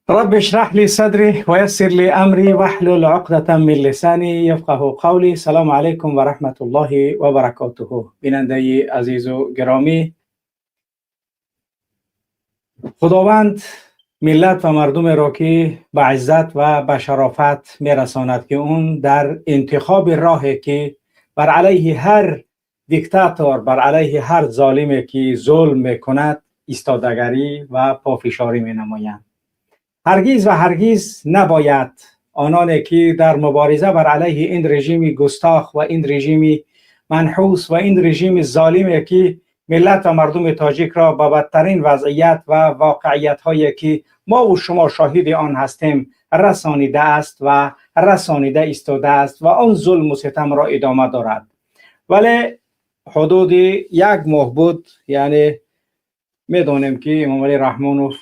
رب اشرح لي صدري ويسر لي امري واحلل عقدة من لسانی یفقهوا قولی. سلام علیکم و رحمت الله و برکاته. بیننده عزیز و گرامی، خداوند ملت و مردم را که به عزت و به شرافت میرساند که اون در انتخاب راهی که بر علیه هر دیکتاتور، بر علیه هر ظالمی که ظلم میکند ایستادگی و پافشاری می نمایند. هرگز و هرگز نباید آنانی که در مبارزه بر علیه این رژیم گستاخ و این رژیم منحوس و این رژیم ظالمی که ملت و مردم تاجیک را به بدترین وضعیت و واقعیت هایی که ما و شما شاهد آن هستیم رسانیده است و رسانیده ایستاده است و آن ظلم و ستم را ادامه دارد. ولی حدود یک ماه بود، یعنی میدونیم که امام علی رحمانوف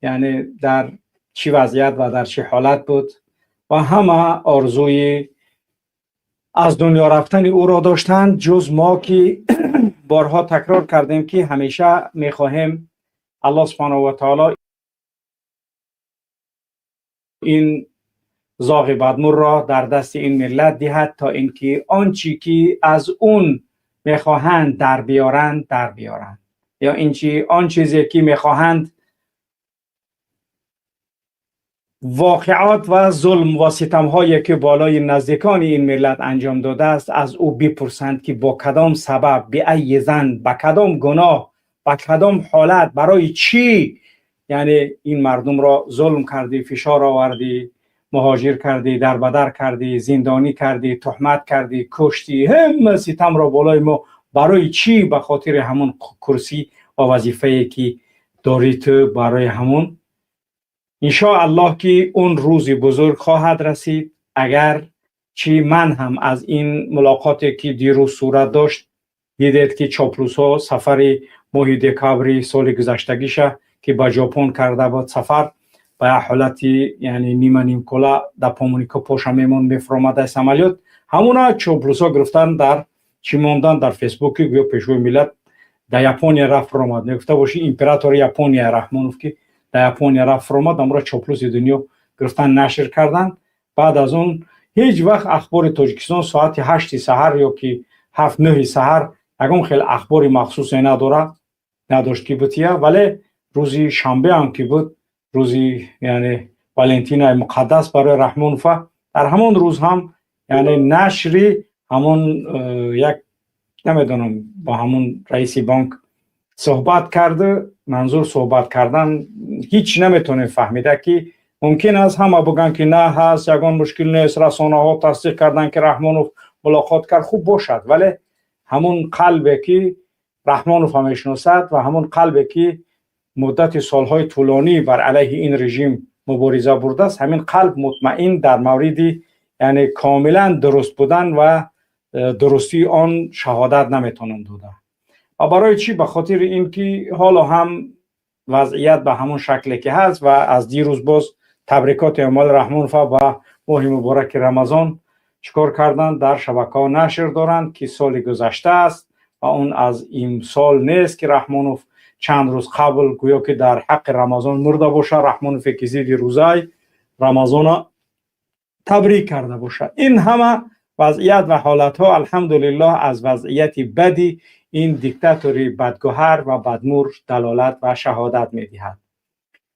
یعنی در چی وضعیت و در چی حالت بود و همه آرزوی از دنیا رفتن او را داشتند، جز ما که بارها تکرار کردیم که همیشه میخواهیم الله سبحانه و تعالی این زاغ بدمور را در دست این ملت دهد تا اینکه آنچه که از اون میخواهند در بیارند یا آن چیزی که میخواهند واقعات و ظلم و ستم هایی که بالای نزدیکان این ملت انجام داده است از او بپرسند که با کدام سبب، به ای زن، با کدام گناه، با کدام حالت، برای چی یعنی این مردم را ظلم کردی، فشار آوردی، مهاجر کردی، دربدر کردی، زندانی کردی، تهمت کردی، کشتی، همه ستم را بالای ما برای چی؟ به خاطر همون کرسی و وظیفه‌ای که داری تو برای همون. انشاءالله که اون روز بزرگ خواهد رسید. اگر چی من هم از این ملاقاتی که دیروز صورت داشت دیدید که چاپلوس‌ها سفر ماه دکامبر سال گذشتگیشه که به ژاپن کرده بود، سفر به حالتی یعنی نیمه نیم کلا در پامونیکا پاشا میمون میفرامد عملیات، همونا چاپلوس‌ها گرفتن در چی موندن در فیسبوک یا پیشوی ملت در یابانیا رفت آمد. نگفته باشی امپراتور یابانیا رحمانوف که در یابانیا رفت آمد، امروز چاپلوس دنیا گرفتن نشر کردن. بعد از اون هیچ وقت اخبار تاجیکستان ساعت 8 سحر یا که 7 9 سحر اگه خیلی اخبار مخصوصی نداشت که بودیه. ولی روزی شنبه هم که بود، روزی یعنی والنتینای مقدس برای رحمانوف، در همون روز هم یعنی نشری همون یک نمیدونم با همون رئیس بانک صحبت کرده. منظور صحبت کردن هیچ نمیتونه فهمیده که ممکن است همه بگن که نه هست، یگان مشکل نیست، رسانه ها تصدیق کردن که رحمانوف ملاقات کرد، خوب باشد. ولی همون قلبی که رحمانوف هم میشناسد و همون قلبی که مدت سالهای طولانی بر علیه این رژیم مبارزه برده است، همین قلب مطمئن در مورد یعنی کاملا درست بودن و درستی آن شهادت نمیتونن داده. و برای چی؟ به خاطر اینکه حالا هم وضعیت به همون شکلی که هست و از دیروز باز تبریکات امام رحمانوف و ماه مبارک رمضان چکار کردن در شبکه‌ها نشر دارند که سال گذشته است و اون از این سال نیست که رحمانوف چند روز قبل گویا که در حق رمضان مرده باشه، رحمانوف که زید روزای رمضان تبریک کرده باشه. این همه وضعیت و حالت ها الحمدلله از وضعیت بدی این دیکتاتوری بدگوهر و بدمور دلالت و شهادت می‌دهد.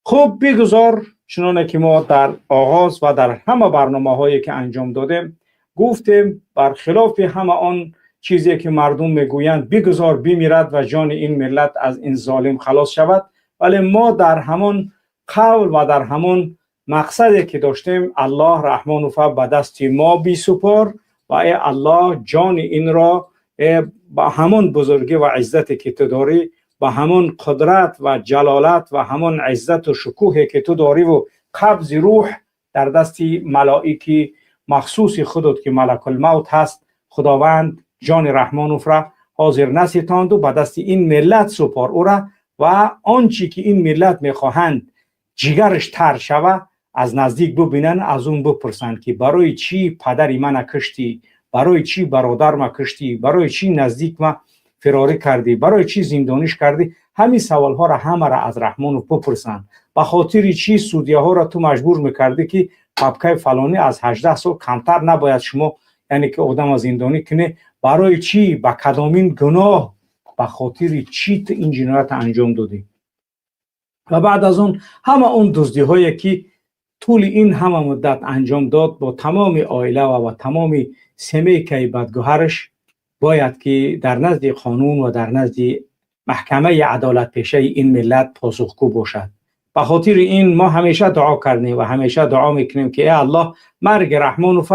خب بگذار چنانه که ما در آغاز و در همه برنامه هایی که انجام دادیم گفتیم، برخلاف همه آن چیزی که مردم میگویند بگذار بمیرد و جان این ملت از این ظالم خلاص شود، ولی ما در همون قول و در همون مقصدی که داشتیم الله رحمانوف به دست ما بیسپار و ای الله جان این را با همون بزرگی و عزتی که تو داری، با همون قدرت و جلالت و همون عزت و شکوهی که تو داری و قبض روح در دست ملائکی مخصوص خودت که ملک الموت هست، خداوند جان رحمانوف را حاضر نستاند و به دست این ملت سپار او را و آنچه که این ملت میخواهند جگرش تر شوه از نزدیک ببینن، از اون بپرسند که برای چی پدری من کشتی، برای چی برادر ما کشتی، برای چی نزدیک ما فراری کردی، برای چی زندانیش کردی. همین سوال ها را همه را از رحمانوف بپرسن. به خاطر چی سودیه ها را تو مجبور میکردی که پاپکای فلانی از 18 سال کمتر نباید شما، یعنی که آدم از زندانی کنه؟ برای چی؟ با کدامین گناه؟ به خاطر چی تو این جنایت انجام دادی؟ و بعد از اون همه اون دزدی هایی که طول این همه مدت انجام داد با تمام عائله و تمام سمیه بدگوهرش باید که در نزد قانون و در نزد محکمه عدالت پیشه این ملت پاسخگو باشد. به خاطر این ما همیشه دعا کردیم و همیشه دعا میکنیم که ای الله مرگ رحمانوف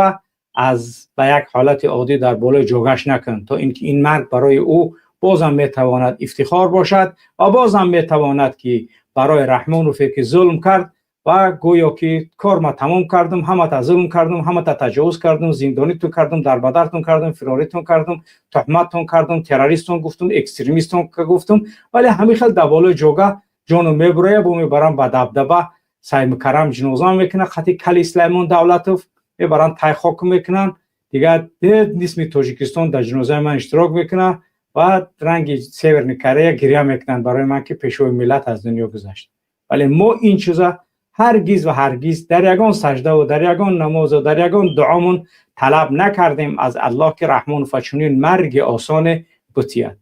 از به یک حالت عادی در بالای جوگش نکن، تا اینکه این مرگ برای او بازم میتواند افتخار باشد و بازم میتواند که برای رحمانوف که ظلم کرد و گویا که کار ما تمام کردم، همه تا ظلم کردم، همه تا تجاوز کردم، زندانیتون کردم، دربدرتون کردم، فراریتون کردم، تهمتتون کردم، تروریستون گفتم، اکستریمیستون گفتم، ولی همین خیلی در بالای جوگه جانو میبره و میبرم به دبدبه سعی میکردم جنازه میکنه خطی کلی سلیمان دولتوف میبرن تای خاک میکنن دیگه. نیسمی تاجیکستان در جنازه من اشتراک میکنه و رنگ سیورن کره گریه میکنن برای من که پیشوی ملت از دنیا گذشت. ولی ما این چیزا هرگز و هرگز در یگان سجده و در یگان نماز و در یگان دعامون طلب نکردیم از الله که رحمان فچونین مرگ آسان بتید.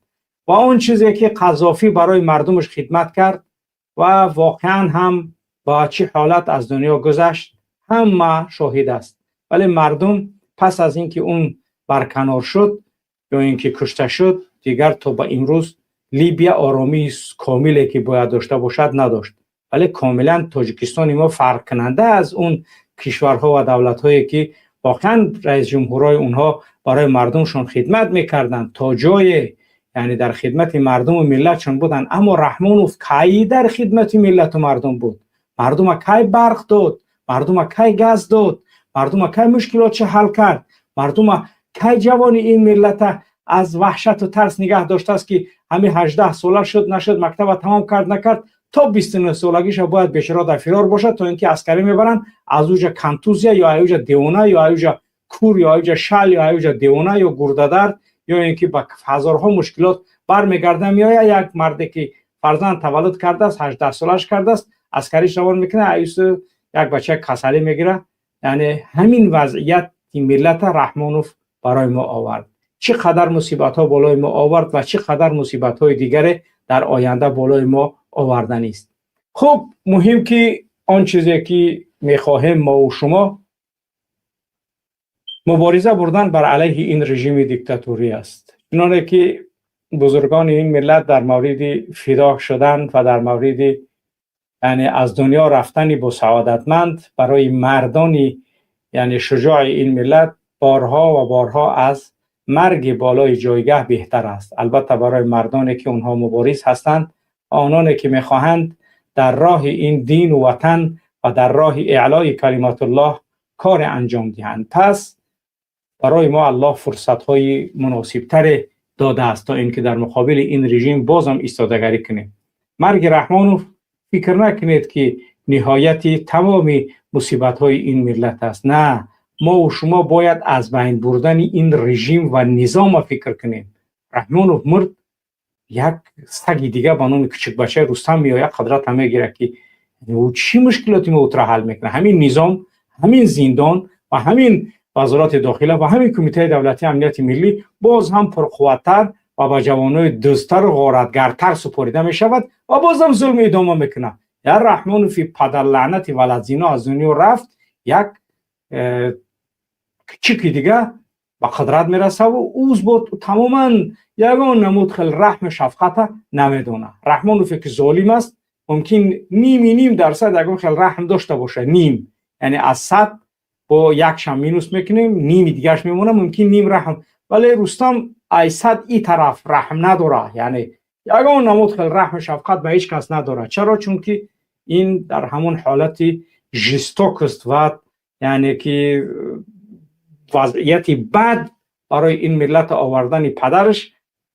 و اون چیزی که قذافی برای مردمش خدمت کرد و واقعا هم با چه حالت از دنیا گذشت همه شاهد است. ولی مردم پس از اینکه اون برکنار شد یا اینکه کشته شد دیگر تا به امروز لیبیا آرامی کاملی که باید داشته باشد نداشت. ولی کاملا تاجیکستان ما فرق کننده از اون کشورها و دولت‌هایی که واقعا رئیس جمهورای اونها برای مردمشون خدمت میکردن تا جای، یعنی در خدمت مردم و ملتشون بودن. اما رحمانوف کی در خدمت ملت و مردم بود؟ مردم کی برق داد؟ مردم کی گاز داد؟ مردم کی مشکلات چه حل کرد؟ مردم کی جوان این ملت از وحشت و ترس نگه داشته است که همین 18 ساله شد نشد مکتب تمام کرد نکرد تا 29 سالگیش باید بشرا در فرار باشد تا اینکه عسکری میبرن از اوجا کنتوزیا یا اوجا دیونه یا اوجا کور یا اوجا شل یا اوجا دیونه یا گرده درد یا اینکه با هزارها مشکلات برمیگردن. یا یک مردی که فرزند تولد کرده است 18 سالش کرده است عسکریش روان میکنه ایس یک بچه کسری میگیره. یعنی همین وضعیت ملت رحمانوف برای ما آورد. چقدر مصیبت ها بالای ما آورد و چقدر مصیبت های دیگر در آینده بالای ما آوردن است. خب مهم که آن چیزی که میخواهیم ما و شما مبارزه بردن بر علیه این رژیم دیکتاتوری است. چنانه که بزرگان این ملت در مورد فدا شدن و در مورد یعنی از دنیا رفتن با سعادتمند برای مردانی یعنی شجاع این ملت بارها و بارها از مرگ بالای جایگاه بهتر است. البته برای مردانی که اونها مبارز هستند، آنانی که میخواهند در راه این دین و وطن و در راه اعلای کلمات الله کار انجام دهند. پس برای ما الله فرصت‌های مناسب‌تر داده است تا اینکه در مقابل این رژیم بازم ایستادگی کنیم. مرگ رحمانوف فکر نکنید که نهایت تمام مصیبت‌های این ملت است. نه، ما و شما باید از بین بردن این رژیم و نظام فکر کنیم. رحمانوف مرد، یک سگ دیگه با نام کوچک بچه رستم میآید قدرت هم میگیره که او چی مشکلاتی ما را حل میکنه. همین نظام، همین زندان و همین وزارت داخله و همین کمیته دولتی امنیت ملی باز هم پرقوت‌تر و با جوانای دزدتر و غارتگرتر سپرده می شود و باز هم ظلم ادامه میکنه. یا رحمانوف پدر لعنت ولدزینا از دنیا رفت، یک کوچکی دیگه با قدرت میرسه و اوز بود تماما یگان نمود خیلی رحم شفقت نمیدونه. رحمانوف که ظالم است ممکن نیم درصد یگان خیلی رحم داشته باشه، نیم، یعنی از 100 با یک شم مینوس میکنیم نیم دیگهش میمونه، ممکن نیم رحم. ولی رستم ایصد ای طرف رحم نداره، یعنی یگان نمود خیلی رحم شفقت به هیچ کس نداره. چرا؟ چون که این در همون حالت ژستوک است و یعنی که وضعیتی بد برای این ملت آوردن پدرش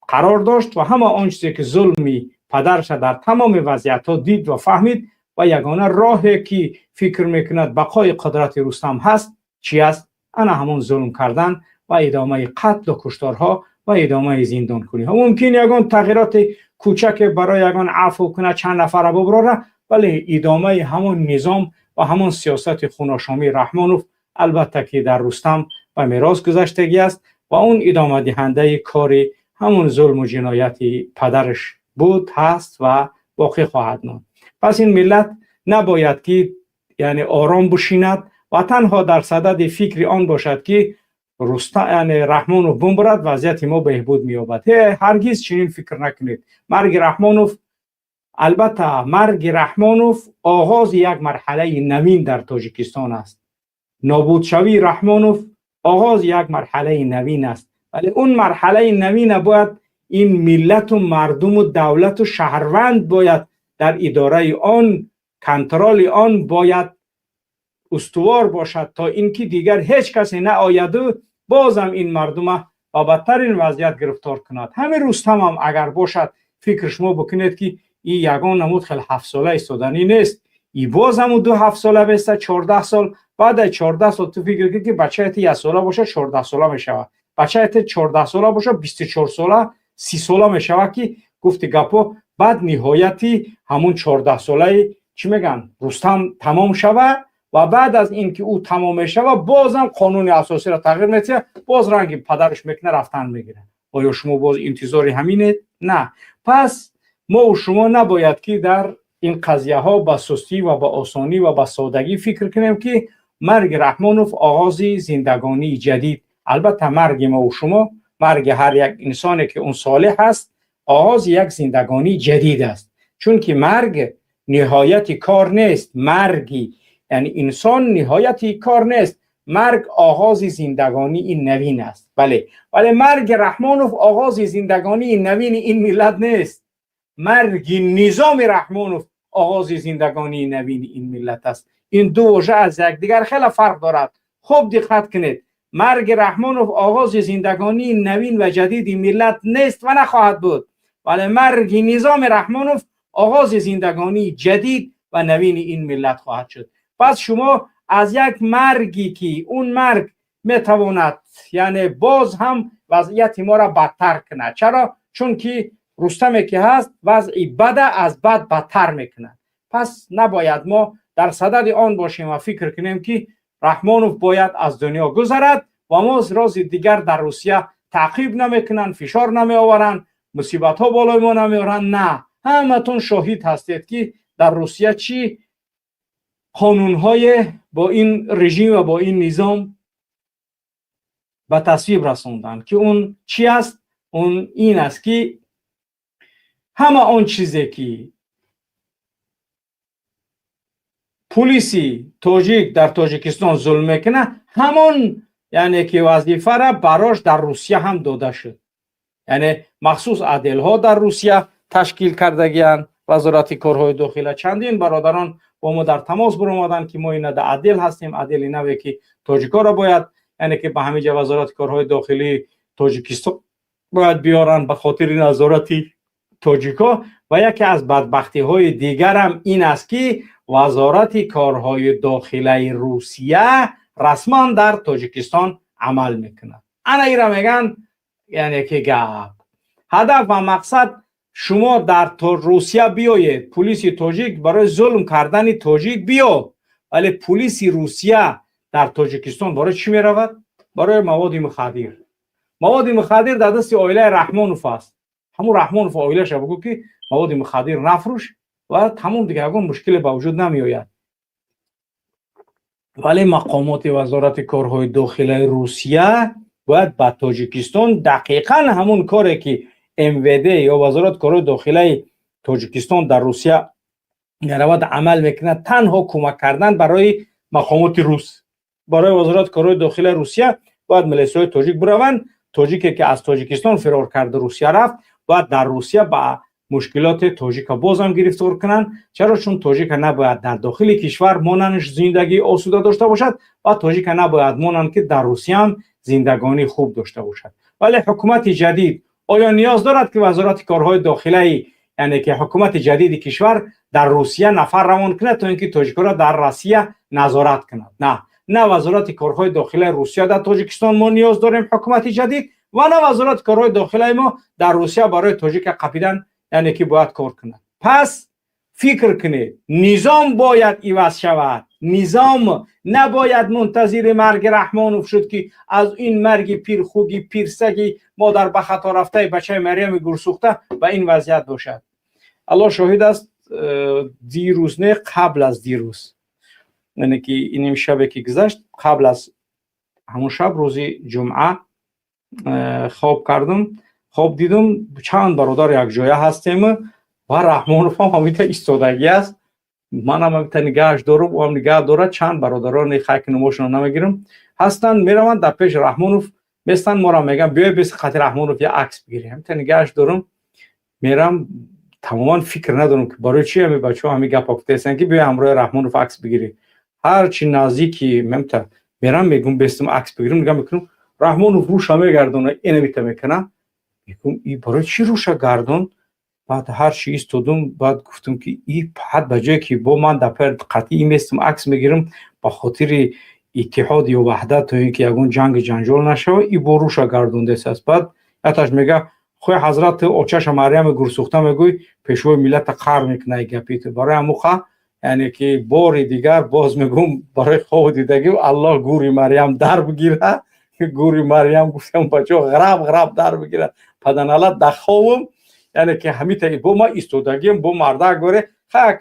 قرار داشت و همه آن چیزی که ظلمی پدرش در تمام وضعیت ها دید و فهمید و یگانه راهی که فکر میکند بقای قدرت رستم هست چی است؟ انا همون ظلم کردن و ادامه قتل و کشتارها و ادامه زندان کنی. ممکن یگان تغییرات کوچک برای یگان عفو کنه چند نفر ببره، ولی ادامه همون نظام و همون سیاست خوناشامی رحمانوف البته که در رستم و میراث گذشتگی است و اون ادامه دهنده کار همون ظلم و جنایت پدرش بود، هست و باقی خواهد ماند. پس این ملت نباید که یعنی آرام بشیند و تنها در صدد فکر آن باشد که رستم یعنی رحمانوف بمبرد وضعیت ما بهبود می‌یابد. هرگز چنین فکر نکنید. مرگ رحمانوف، البته مرگ رحمانوف آغاز یک مرحله نوین در تاجیکستان است. نابود شوی رحمانوف آغاز یک مرحله نوین است، ولی اون مرحله نوین باید این ملت و مردم و دولت و شهروند باید در اداره آن، کنترل آن باید استوار باشد تا اینکه دیگر هیچ کسی نآید و بازم این مردم و بدترین وضعیت گرفتار کند. همین رستم هم اگر باشد فکر شما بکنید که این یگان نمود خیلی 7 ساله ایستادنی نیست، این باز هم 2-7 ساله بیسته 14 سال، بعد 14 سال تو فکر کنید که بچه ایت 1 ساله باشه 14 ساله میشود، بچه ایت 14 ساله باشه 24 ساله 30 ساله میشود که گفت گپو. بعد نهایتی همون 14 ساله چی میگن رستم تمام شود و بعد از اینکه او تمام شود بازم قانون اساسی را تغییر میده، باز رنگ پدرش میکنه رفتن میگیره. آیا شما باز انتظار همینه؟ نه. پس ما و شما نباید که در این قضیه ها با سستی و با آسانی و با سادگی فکر کنیم که مرگ رحمانوف آغاز زندگانی جدید، البته مرگ ما و شما، مرگ هر یک انسانی که اون صالح است آغاز یک زندگانی جدید است. چون که مرگ نهایت کار نیست، مرگی یعنی انسان نهایت کار نیست، مرگ آغاز زندگانی این نوین است. ولی مرگ رحمانوف آغاز زندگانی نوین این ملت نیست، مرگ نظام رحمانوف آغاز زندگانی نوین این ملت است. این دو واژه از یکدیگر خیلی فرق دارد. خوب دقت کنید، مرگ رحمانوف آغاز زندگانی نوین و جدید این ملت نیست و نخواهد بود، ولی مرگ نظام رحمانوف آغاز زندگانی جدید و نوین این ملت خواهد شد. پس شما از یک مرگی که اون مرگ میتواند یعنی باز هم وضعیت ما را بدتر کنه، چرا؟ چون که رستمی که هست وضعی بده از بد بدتر میکنه. پس نباید ما در صدد آن باشیم و فکر کنیم که رحمانوف باید از دنیا گذرد و ما راز دیگر در روسیه تعقیب نمیکنن، فشار نمی آورن، مصیبت ها بالای ما نمی آورن. نه، همتون شاهد هستید که در روسیه چی قانون های با این رژیم و با این نظام به تصویب رسوندن که اون چی است؟ اون این است که همه آن چیزی که پلیسی تاجیک در تاجیکستان ظلم میکنه همون یعنی که وظیفه را براش در روسیه هم داده شد. یعنی مخصوص عدل ها در روسیه تشکیل کردگیان، وزارت کارهای داخلی چندین برادران با ما در تماس برآمدن که ما این در عدل هستیم، عدل نوی که تاجیکا را باید یعنی که به همه وزارت کارهای داخلی تاجیکستان باید بیارن به خاطر نظارت تاجیکا. و یکی از بدبختی های دیگر هم این است که وزارت کارهای داخلی روسیه رسما در تاجیکستان عمل میکنه. انا ایرا میگن یعنی که گپ هدف و مقصد شما در روسیه بیایید، پلیس تاجیک برای ظلم کردن تاجیک بیا، ولی پلیس روسیه در تاجیکستان برای چی می رود؟ برای مواد مخدر. مواد مخدر در دست عائله رحمانوف است. همون رحمانوف عائله ش بگو که مواد مخدر نفروش و تمام دیگه اون مشکل به وجود نمی آید. ولی مقامات وزارت کارهای داخلی روسیه باید به تاجیکستان دقیقاً همون کاری که MVD یا وزارت کارهای داخلی تاجیکستان در روسیه میرود عمل میکنه، تنها کمک کردن برای مقامات روس، برای وزارت کارهای داخلی روسیه باید ملیسای تاجیک بروند. تاجیکی که از تاجیکستان فرار کرده روسیه رفت باید در روسیه با مشکلات تاجیک باز هم گرفتار کنن. چرا؟ چون تاجیک نباید در داخل کشور ماننش زندگی آسوده داشته باشد و تاجیک نباید مانن که در روسیه هم زندگانی خوب داشته باشد. ولی حکومت جدید آیا نیاز دارد که وزارت کارهای داخلی یعنی که حکومت جدید کشور در روسیه نفر روان کنه تا اینکه تاجیک‌ها را در روسیه نظارت کند؟ نه وزارت کارهای داخلی روسیه در تاجیکستان ما نیاز داریم حکومت جدید، و نه وزارت کارهای داخلی ما در روسیه برای تاجیک قپیدن یعنی که باید کار کنند. پس فکر کنید نظام باید عوض شود. نظام نباید منتظر مرگ رحمانوف شد که از این مرگ پیرخوگی پیرسگی مادر به خطا رفته بچه مریم گرسوخته به این وضعیت باشد. الله شاهد است، دیروز نه قبل از دیروز، یعنی که این شبی که گذشت قبل از همون شب روز جمعه خواب کردم، خواب دیدم چند برادر یک جایه هستیم و رحمانوف هم همیته ایستادگی است. من هم همیته نگهش دارم و هم نگه داره. چند برادران خاک نماشون نمیگیرم هستن، میروند در پیش رحمانوف میستن، ما را میگن بیا بیس خاطر رحمانوف یه عکس بگیریم. همیته نگهش دارم، میرم تماما فکر ندارم که برای چی همین بچه‌ها همین گپ گفتن که بیا همراه رحمانوف عکس بگیریم. هر چی نزدیکی میرم میگم بستم عکس بگیرم، نگاه میکنم رحمانوف روش میگردونه، اینو میکنه، میگم این برای چی روش گردون؟ بعد هر چی ایستادم، بعد گفتم که این حد بجای که با من در پر قطعی میستم عکس میگیرم با خاطر اتحاد و وحدت تا اینکه یگون جنگ جنجال نشه، این با روش گردونده است. بعد اتش میگه خوی حضرت اوچش مریم گرسوخته میگوی پیشوی ملت قهر میکنه گپیت برای اموخه، یعنی که بار دیگر باز میگم برای خود دیدگی الله گوری مریم در بگیره. گوری مریم گفتم بچه غرب در بگیره پدنالت دخوام، یعنی که همیته با ما ایستادگیم با مرده گوره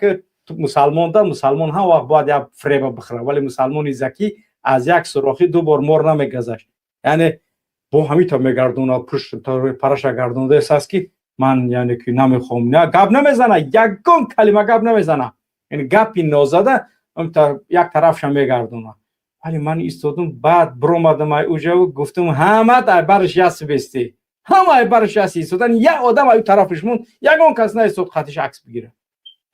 که مسلمان ده مسلمان هم وقت باید یک فریب بخره، ولی مسلمانی زکی از یک سراخی دو بار مار نمیگذشت. یعنی با همیته میگردونه پشت پرش گردونده است که من یعنی که نمیخوام نه گپ نمیزنه، یگان کلمه گپ نمیزنه، یعنی گپی نازده یک طرفش میگردونه. ولی من ایستادم، بعد برآمدم اوجا و گفتم همه در برش یاس بستی، همه برش یاس ایستادن، یک آدم اون طرفش مون، یگان کس نیستاد خطش عکس بگیره.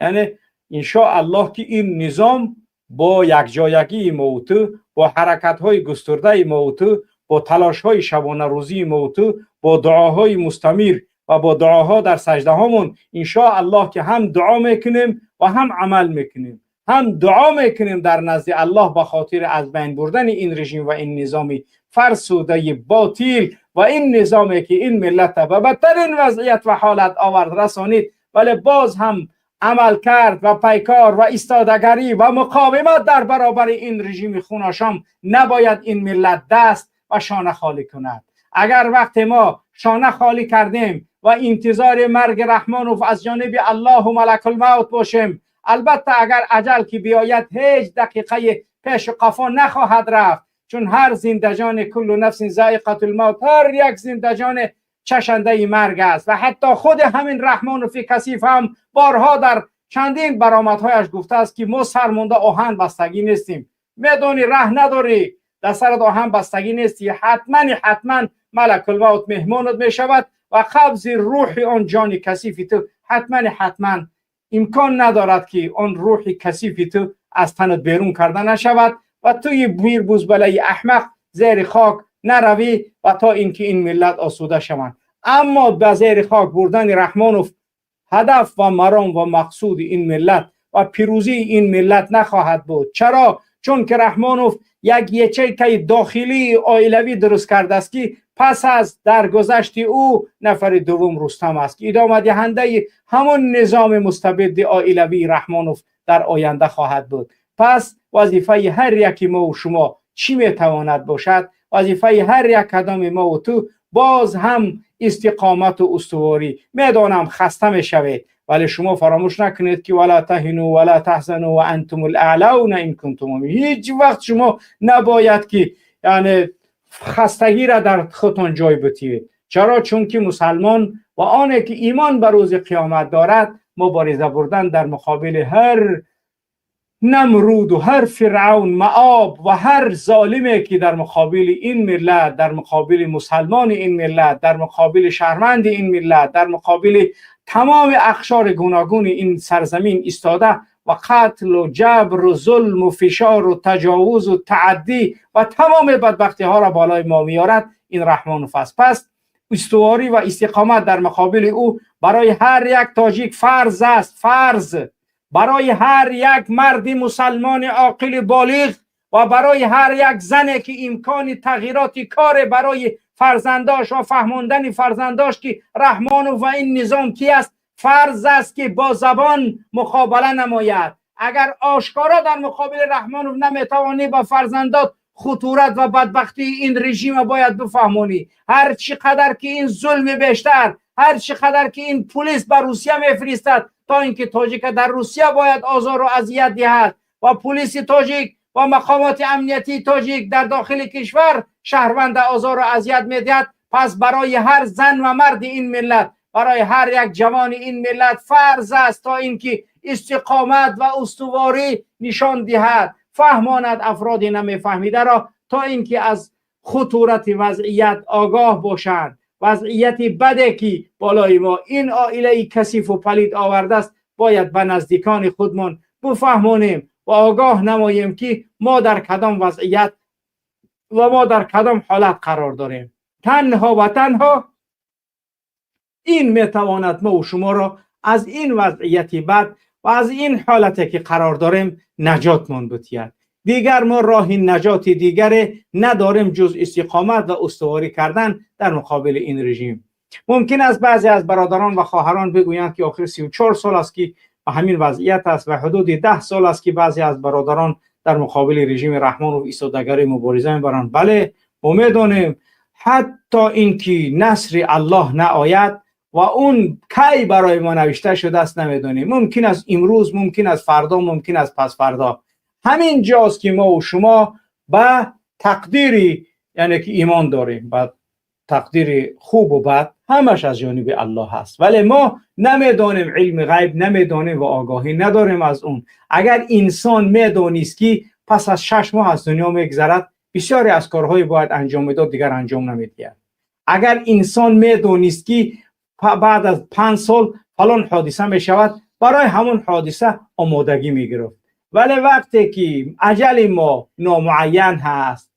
یعنی ان شاء الله که این نظام با یکجایگی ما و تو، با حرکت های گسترده ما و تو، با تلاش های شبانه روزی ما و تو، با دعاهای مستمر و با دعاها در سجده هامون ان شاء الله که هم دعا میکنیم و هم عمل میکنیم، هم دعا میکنیم در نزد الله به خاطر از بین بردن این رژیم و این نظامی فرسوده باطل و این نظامی که این ملت به بدترین وضعیت و حالت آورد رسانید، ولی باز هم عمل کرد و پیکار و ایستادگری و مقاومت در برابر این رژیم خوناشام نباید این ملت دست و شانه خالی کند. اگر وقت ما شانه خالی کردیم و انتظار مرگ رحمانوف از جانب الله و ملک الموت باشیم، البته اگر اجل که بیاید هیچ دقیقه پیش قفا نخواهد رفت، چون هر زندجان کل نفس ذائقه الموت، هر یک زندجان چشنده مرگ است. و حتی خود همین رحمانوف کثیف هم بارها در چندین برآمدهایش گفته است که ما سرمونده آهن بستگی نیستیم. میدونی ره نداری، در سرت آهن بستگی نیستی، حتما ملک الموت مهمانت می شود و قبض روح آن جان کثیف تو حتما امکان ندارد که آن روح کثیف تو از تنت بیرون کرده نشود و توی بیر بوزبله احمق زیر خاک نروی و تا اینکه این ملت آسوده شوند. اما به زیر خاک بردن رحمانوف هدف و مرام و مقصود این ملت و پیروزی این ملت نخواهد بود. چرا؟ چون که رحمانوف یک یچیکه داخلی عائلوی درست کرده است که پس از درگذشت او نفر دوم رستم است که ادامه دهنده همون نظام مستبد عائلوی رحمانوف در آینده خواهد بود. پس وظیفه هر یک ما و شما چی میتواند باشد؟ وظیفه هر یک کدام ما و تو باز هم استقامت و استواری. میدانم خسته میشوید، ولی شما فراموش نکنید که ولا تهنوا ولا تحزنوا و انتم الاعلون ان کنتم مؤمنین. هیچ وقت شما نباید که یعنی خستگی را در خودتان جای بتید. چرا؟ چون که مسلمان و آنی که ایمان به روز قیامت دارد مبارزه بردن در مقابل هر نمرود و هر فرعون مآب و هر ظالمی که در مقابل این ملت، در مقابل مسلمان این ملت، در مقابل شهروند این ملت، در مقابل تمام اقشار گوناگون این سرزمین ایستاده و قتل و جبر و ظلم و فشار و تجاوز و تعدی و تمام بدبختی ها را بالای ما میارد این رحمانوف است. پس استواری و استقامت در مقابل او برای هر یک تاجیک فرض است، فرض برای هر یک مرد مسلمان عاقل بالغ و برای هر یک زنی که امکان تغییرات کار برای فرزنداش و فهماندن فرزنداش که رحمان و این نظام کی است، فرض است که با زبان مقابله نماید. اگر آشکارا در مقابل رحمان نمیتوانی با فرزندات خطورت و بدبختی این رژیم باید بفهمونی. هر چقدر که این ظلم بیشتر، هر چقدر که این پلیس بر روسیه میفرستد تا اینکه تاجیک در روسیه باید آزار و اذیت دهد و پلیس تاجیک و مقامات امنیتی تاجیک در داخل کشور شهروند آزار و اذیت میدهد، پس برای هر زن و مرد این ملت، برای هر یک جوان این ملت فرض است تا اینکه استقامت و استواری نشان دهد، فهماند افراد نمیفهمیده را تا اینکه از خطورت وضعیت آگاه باشند. وضعیت بده که بالای ما این عائله کثیف و پلید آورده است باید به نزدیکان خودمان بفهمانیم و آگاه نماییم که ما در کدام وضعیت و ما در کدام حالت قرار داریم. تنها و تنها این میتواند ما و شما را از این وضعیت بد و از این حالتی که قرار داریم نجاتمان بتید. دیگر ما راه نجات دیگری نداریم جز استقامت و استواری کردن در مقابل این رژیم. ممکن است بعضی از برادران و خواهران بگویند که آخر 34 سال است که همین وضعیت است و حدود 10 سال است که بعضی از برادران در مقابل رژیم رحمان و ایستادگری مبارزه می‌برند. بله، ما می‌دانیم حتی اینکه نصر الله نآید و اون کی برای ما نوشته شده است نمی‌دانیم. ممکن است امروز، ممکن است فردا، ممکن است پس فردا. همین جاست که ما و شما به تقدیری، یعنی که ایمان داریم، به تقدیر خوب و بد همش از جانب الله هست، ولی ما نمیدانیم، علم غیب نمیدانیم و آگاهی نداریم از اون. اگر انسان میدانست که پس از 6 ماه از دنیا میگذرد، بسیاری از کارهای باید انجام میداد دیگر انجام نمیدهد. اگر انسان میدانست که بعد از 5 سال فلان حادثه میشود، برای همون حادثه آمادگی میگرفت. ولی وقتی که اجل ما نامعین هست،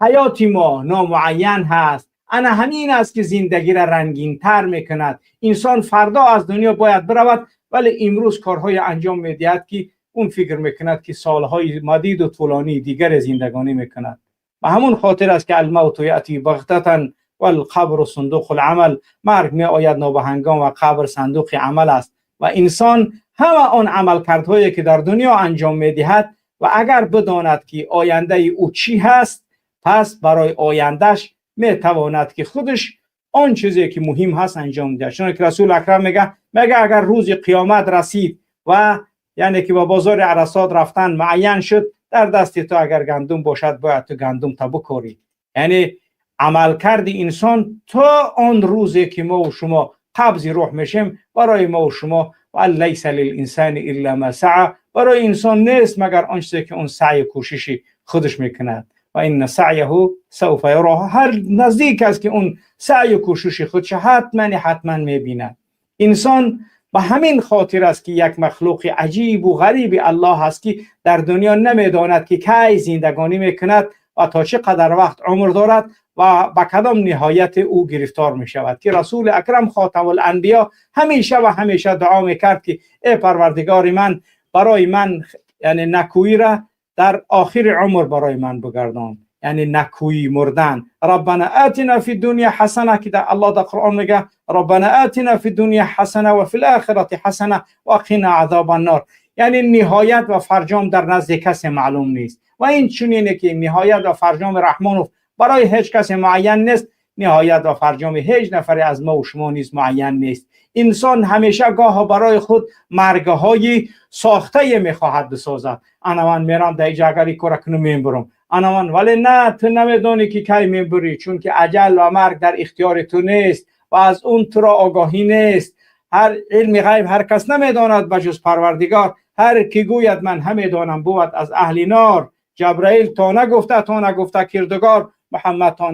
حیات ما نامعین هست، انا همین است که زندگی را رنگین تر میکند. انسان فردا از دنیا باید برود، ولی امروز کارهای انجام میدهد که اون فکر میکند که سالهای مدید و طولانی دیگر زندگانی میکند. و همون خاطر است که الموت یأتی بغتة والقبر صندوق العمل، مرگ می آید نابهنگام و قبر صندوق عمل است. و انسان همه آن عمل کردهایی که در دنیا انجام میدهد و اگر بداند که آینده او چی هست، پس برای آیندهش میتواند که خودش آن چیزی که مهم هست انجام ده. چون که رسول اکرم میگه اگر روز قیامت رسید و یعنی که با بازار عرصات رفتن معین شد، در دست تو اگر گندم باشد باید تو گندم تا بکاری. یعنی عمل کرد انسان تا آن روزی که ما و شما قبض روح میشیم، برای ما و شما و لیس للانسان الا ما سعى، برای انسان نیست مگر آنچه که اون سعی کوششی خودش میکند. و این سعیه سوف یراه، هر نزدیک است که اون سعی و کوشش خودش حتما میبیند. انسان به همین خاطر است که یک مخلوق عجیب و غریب الله هست که در دنیا نمیداند که کی زندگانی میکند و تا چقدر وقت عمر دارد و به کدام نهایت او گرفتار می شود. که رسول اکرم خاتم الانبیا همیشه و همیشه دعا میکرد که ای پروردگار من، برای من یعنی نکویی را در آخر عمر برای من بگردان، یعنی نکویی، مردن. ربنا آتنا فی الدنیا حسنه، که در الله در قرآن میگه ربنا آتنا فی الدنیا حسنه و فی الاخره حسنه و قنا عذاب النار. یعنی نهایت و فرجام در نزد کسی معلوم نیست و این چنینه که نهایت و فرجام رحمان برای هیچ کس معین نیست، نهایت و فرجام هیچ نفر از ما و شما نیز معین نیست. انسان همیشه گاه برای خود مرگهای ساخته میخواهد بسازد. انا من میرم در جگری کارکنو میبرم، انا من، ولی نه، تو نمیدانی که کی میبری، چون که اجل و مرگ در اختیار تو نیست و از اون تو را آگاهی نیست. هر علم غیب هر کس نمیداند بجز پروردگار. هر کی گوید من همه دانم بود از اهل نار. جبرائیل تا نگفته کردگار، محمد تا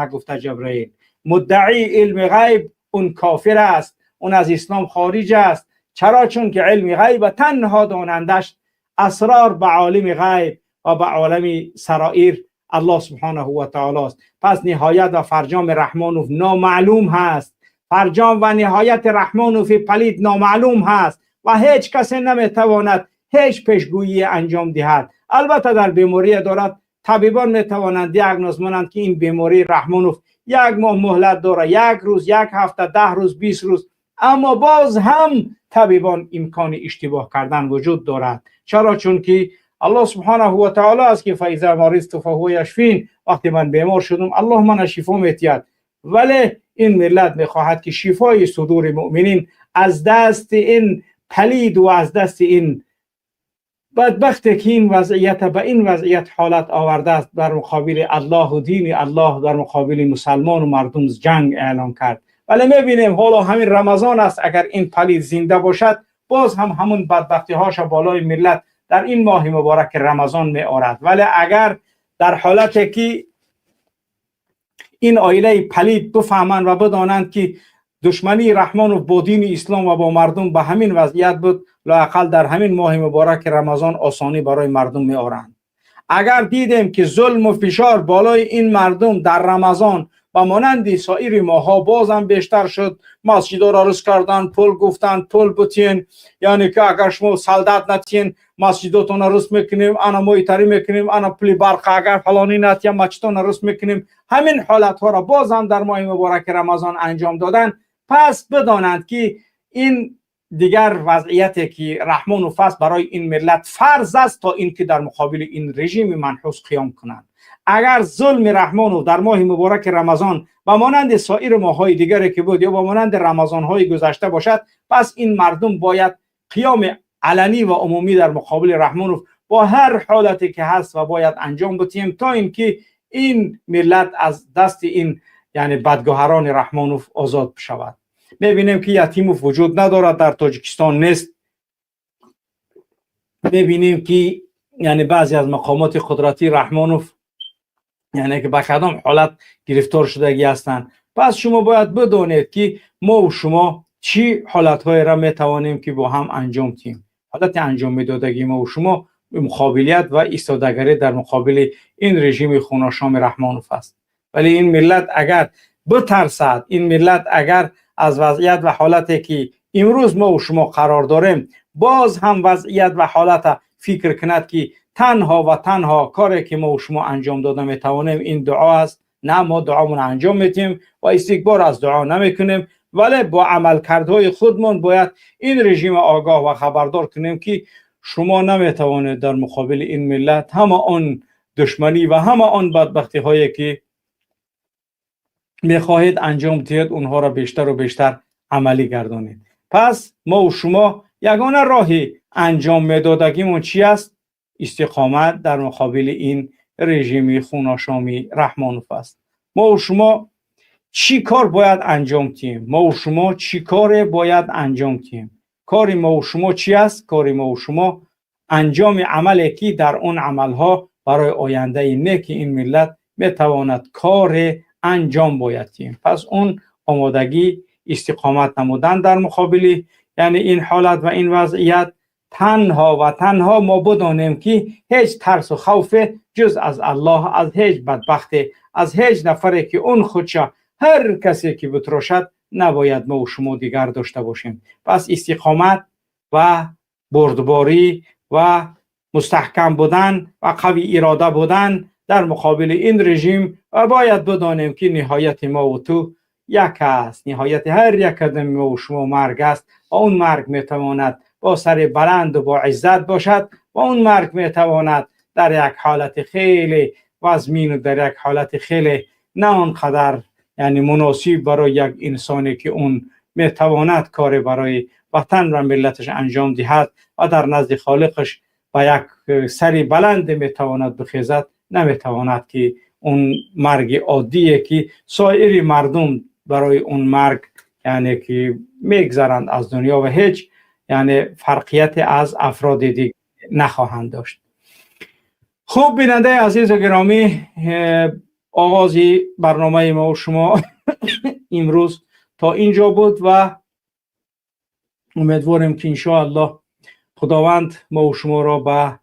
نگفته جبرائیل. مدعی علم غیب اون کافر است، اون از اسلام خارج است. چرا؟ چون که علم غیب تنها دانندش اسرار به عالم غیب و به عالم سرائر الله سبحانه و تعالی است. پس نهایت و فرجام رحمانوف نامعلوم هست. فرجام و نهایت رحمانوف پلید نامعلوم هست و هیچ کس نمیتواند هیچ پیشگویی انجام دهد. البته در بیماری دارد طبیبان میتوانند دیاگنوز کنند که این بیماری رحمانوف 1 ماه مهلت داره، 1 روز، 1 هفته، 10 روز، 20 روز، اما باز هم طبیبان امکان اشتباه کردن وجود دارد. چرا؟ چون که الله سبحانه و تعالی است که فاذا مرضت فهو یشفین، وقتی من بیمار شدم الله من شفا میتید. ولی این ملت میخواهد که شفای صدور مؤمنین از دست این پلید و از دست این بدبختی که این وضعیت به این وضعیت حالت آورده است در مقابل الله و دین الله، در مقابل مسلمان و مردم جنگ اعلان کرد. ولی میبینیم حالا همین رمضان است، اگر این پلید زنده باشد باز هم همون بدبختی هاش بالای ملت در این ماه مبارک رمضان می آورد. ولی اگر در حالتی که این آیله پلید بفهمند و بدانند که دشمنی رحمان و با دین اسلام و با مردم به همین وضعیت بود، لااقل در همین ماه مبارک رمضان آسانی برای مردم می آورند. اگر دیدیم که ظلم و فشار بالای این مردم در رمضان و مانند سایر ماها بازم بیشتر شد، مسجدها را رس کردن، پول گفتن پول بتین، یعنی که اگر شما سلدت نتین مسجدتون را رس میکنیم، انا مویتری میکنیم، انا پلی برق اگر فلانی نتین مسجدتون را رس میکنیم. همین حالت ها را بازم در ماه مبارک رمضان انجام دادن. پس بدانند که این دیگر وضعیتی که رحمان و فضل برای این ملت فرض است تا اینکه در مقابل این رژیم منحوس قیام کنند. اگر ظلم رحمان در ماه مبارک رمضان و مانند سایر ماه‌های دیگری که بود یا با مانند رمضان‌های گذشته باشد، پس این مردم باید قیام علنی و عمومی در مقابل رحمان با هر حالتی که هست و باید انجام بدیم تا اینکه این ملت از دست این یعنی بدگوهران رحمان آزاد شود. میبینیم که یتیم وجود ندارد، در تاجیکستان نیست. میبینیم که یعنی بعضی از مقامات قدرتی رحمانوف یعنی که به کدام حالت گرفتار شدگی هستند. پس شما باید بدانید که ما و شما چی حالتهای را میتوانیم که با هم انجام دهیم. حالت انجام میدادگی ما و شما مقابلیت و ایستادگی در مقابل این رژیم خوناشام رحمانوف است. ولی این ملت اگر بترسد، این ملت اگر از وضعیت و حالتی که امروز ما و شما قرار داریم باز هم وضعیت و حالت فکر کند که تنها و تنها کاری که ما و شما انجام داده میتوانیم این دعا است، نه ما دعامون انجام میتیم و استکبار از دعا نمیکنیم، ولی با عملکردهای خودمون باید این رژیم آگاه و خبردار کنیم که شما نمیتوانید در مقابل این ملت همه آن دشمنی و همه آن بدبختی هایی که میخواهید انجام دهید اونها را بیشتر و بیشتر عملی گردانید. پس ما و شما یگانه راهی انجام میدادگیمون چی است؟ استقامت در مقابل این رژیم خوناشامی رحمانوف است. ما و شما چی کار باید انجام دهیم؟ ما و شما چی کار باید انجام دهیم؟ کار ما و شما چی است؟ کار ما و شما انجام عملی که در اون عملها برای آینده نیک این ملت میتواند کار انجام باید دهیم. پس اون آمادگی استقامت نمودن در مقابل یعنی این حالت و این وضعیت، تنها و تنها ما بدانیم که هیچ ترس و خوف جز از الله، از هیچ بدبختی، از هیچ نفری که اون خودشه هر کسی که بتراشد نباید ما و شما دیگر داشته باشیم. پس استقامت و بردباری و مستحکم بودن و قوی اراده بودن در مقابل این رژیم و باید بدانیم که نهایت ما و تو یک است. نهایت هر یک قدم ما و شما مرگ است و اون مرگ میتواند با سر بلند و با عزت باشد و اون مرگ میتواند در یک حالت خیلی وزمین و در یک حالت خیلی نه آنقدر یعنی مناسب برای یک انسانی که اون میتواند کار برای وطن و ملتش انجام دهد و در نزد خالقش با یک سری بلند میتواند بخیزد، نمیتواند که اون مرگ عادیه که سایر مردم برای اون مرگ یعنی که میگذرند از دنیا و هیچ یعنی فرقیت از افراد دیگه نخواهند داشت. خوب بیننده عزیز و گرامی، آغاز برنامه ما و شما امروز تا اینجا بود و امیدواریم که انشاءالله خداوند ما و شما را به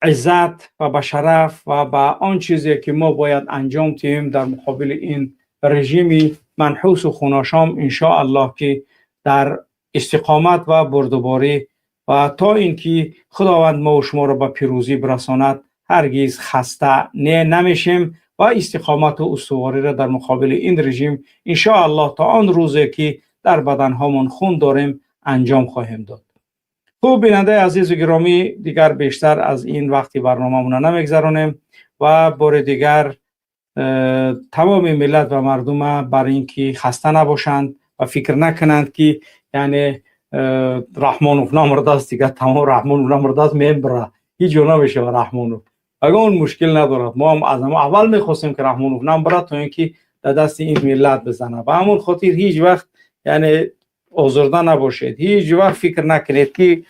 عزت و به شرف و به آن چیزی که ما باید انجام دهیم در مقابل این رژیم منحوس و خوناشام انشاءالله که در استقامت و بردباری و تا اینکه خداوند ما و شما را به پیروزی برساند هرگز خسته نمیشیم و استقامت و استواری را در مقابل این رژیم ان شاء الله تا آن روزی که در بدن هامون خون داریم انجام خواهیم داد. خوب بیننده عزیز و گرامی، دیگر بیشتر از این وقتی برنامه‌مون نمیگذرانیم و بار دیگر تمام ملت و مردم برای اینکه خسته نباشند و فکر نکنند که یعنی رحمانوف نامرده است دیگه تمام رحمانوف نامرده است میبره هیچ جور نمیشه رحمانوف. اگر اون مشکل ندارد ما هم از اول میخواستیم که رحمانوف نامبره تا اینکه در دست این ملت بزنه. به همون خاطر هیچ وقت یعنی آزرده نباشید، هیچ وقت فکر نکنید که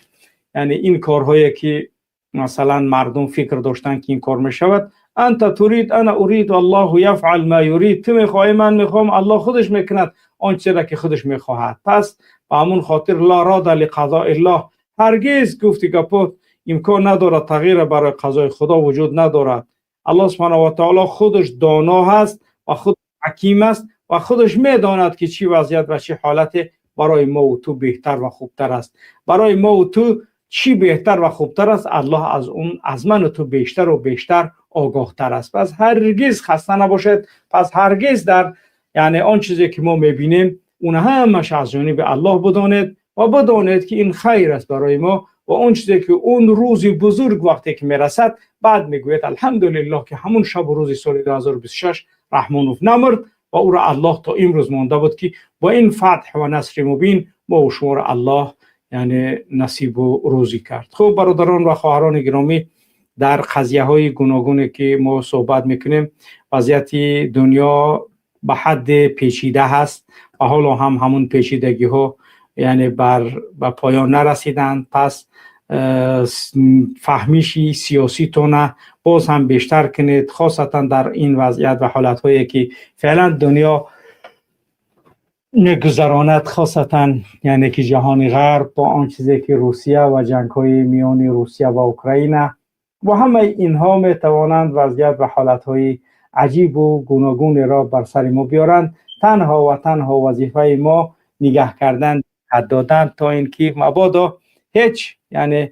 یعنی این کارهایی که مثلا مردم فکر داشتن که این کار میشود، انت تريد انا اريد الله يفعل ما يريد، تو میخوای من میخوام الله خودش میکند آنچه را که خودش میخواهد. پس به همون خاطر لا راد لقضاء الله، هرگز گفتی گپا امکان ندارد تغییر برای قضای خدا وجود ندارد. الله سبحانه و تعالی خودش دانا هست و خود حکیم است و خودش میداند که چی وضعیت و چی حالت برای ما و تو بهتر و خوبتر است. برای ما و تو چی بهتر و خوبتر است الله از اون از من و تو بیشتر و بیشتر آگاه تر است. پس هرگز خسته نباشید. پس هرگز در یعنی آن چیزی که ما میبینیم اون همش از جانب الله بدانید و بدانید که این خیر است برای ما و اون چیزی که اون روزی بزرگ وقتی که میرسد بعد میگوید الحمدلله که همون شب و روز سال 2026 رحمانوف نمرد و او را الله تا امروز مانده بود که با این فتح و نصر مبین ما و شما را الله یعنی نصیب و روزی کرد. خب برادران و خواهران گرامی، در قضیه های گوناگونی که ما صحبت میکنیم وضعیت دنیا به حد پیچیده هست و حالا هم همون پیچیدگی ها یعنی به پایان نرسیدند. پس فهمیشی سیاسی تونه باز هم بیشتر کنید، خاصتا در این وضعیت و حالت هایی که فعلا دنیا نگذراند، خاصتا یعنی که جهان غرب با آن چیزی که روسیه و جنگ های میان روسیه و اوکراین و همه اینها می توانند وضعیت و حالت های عجیب و گوناگون را بر سر ما بیارند. تنها و تنها وظیفه ما نگاه کردن، حد دادن تا اینکه مبادا هیچ یعنی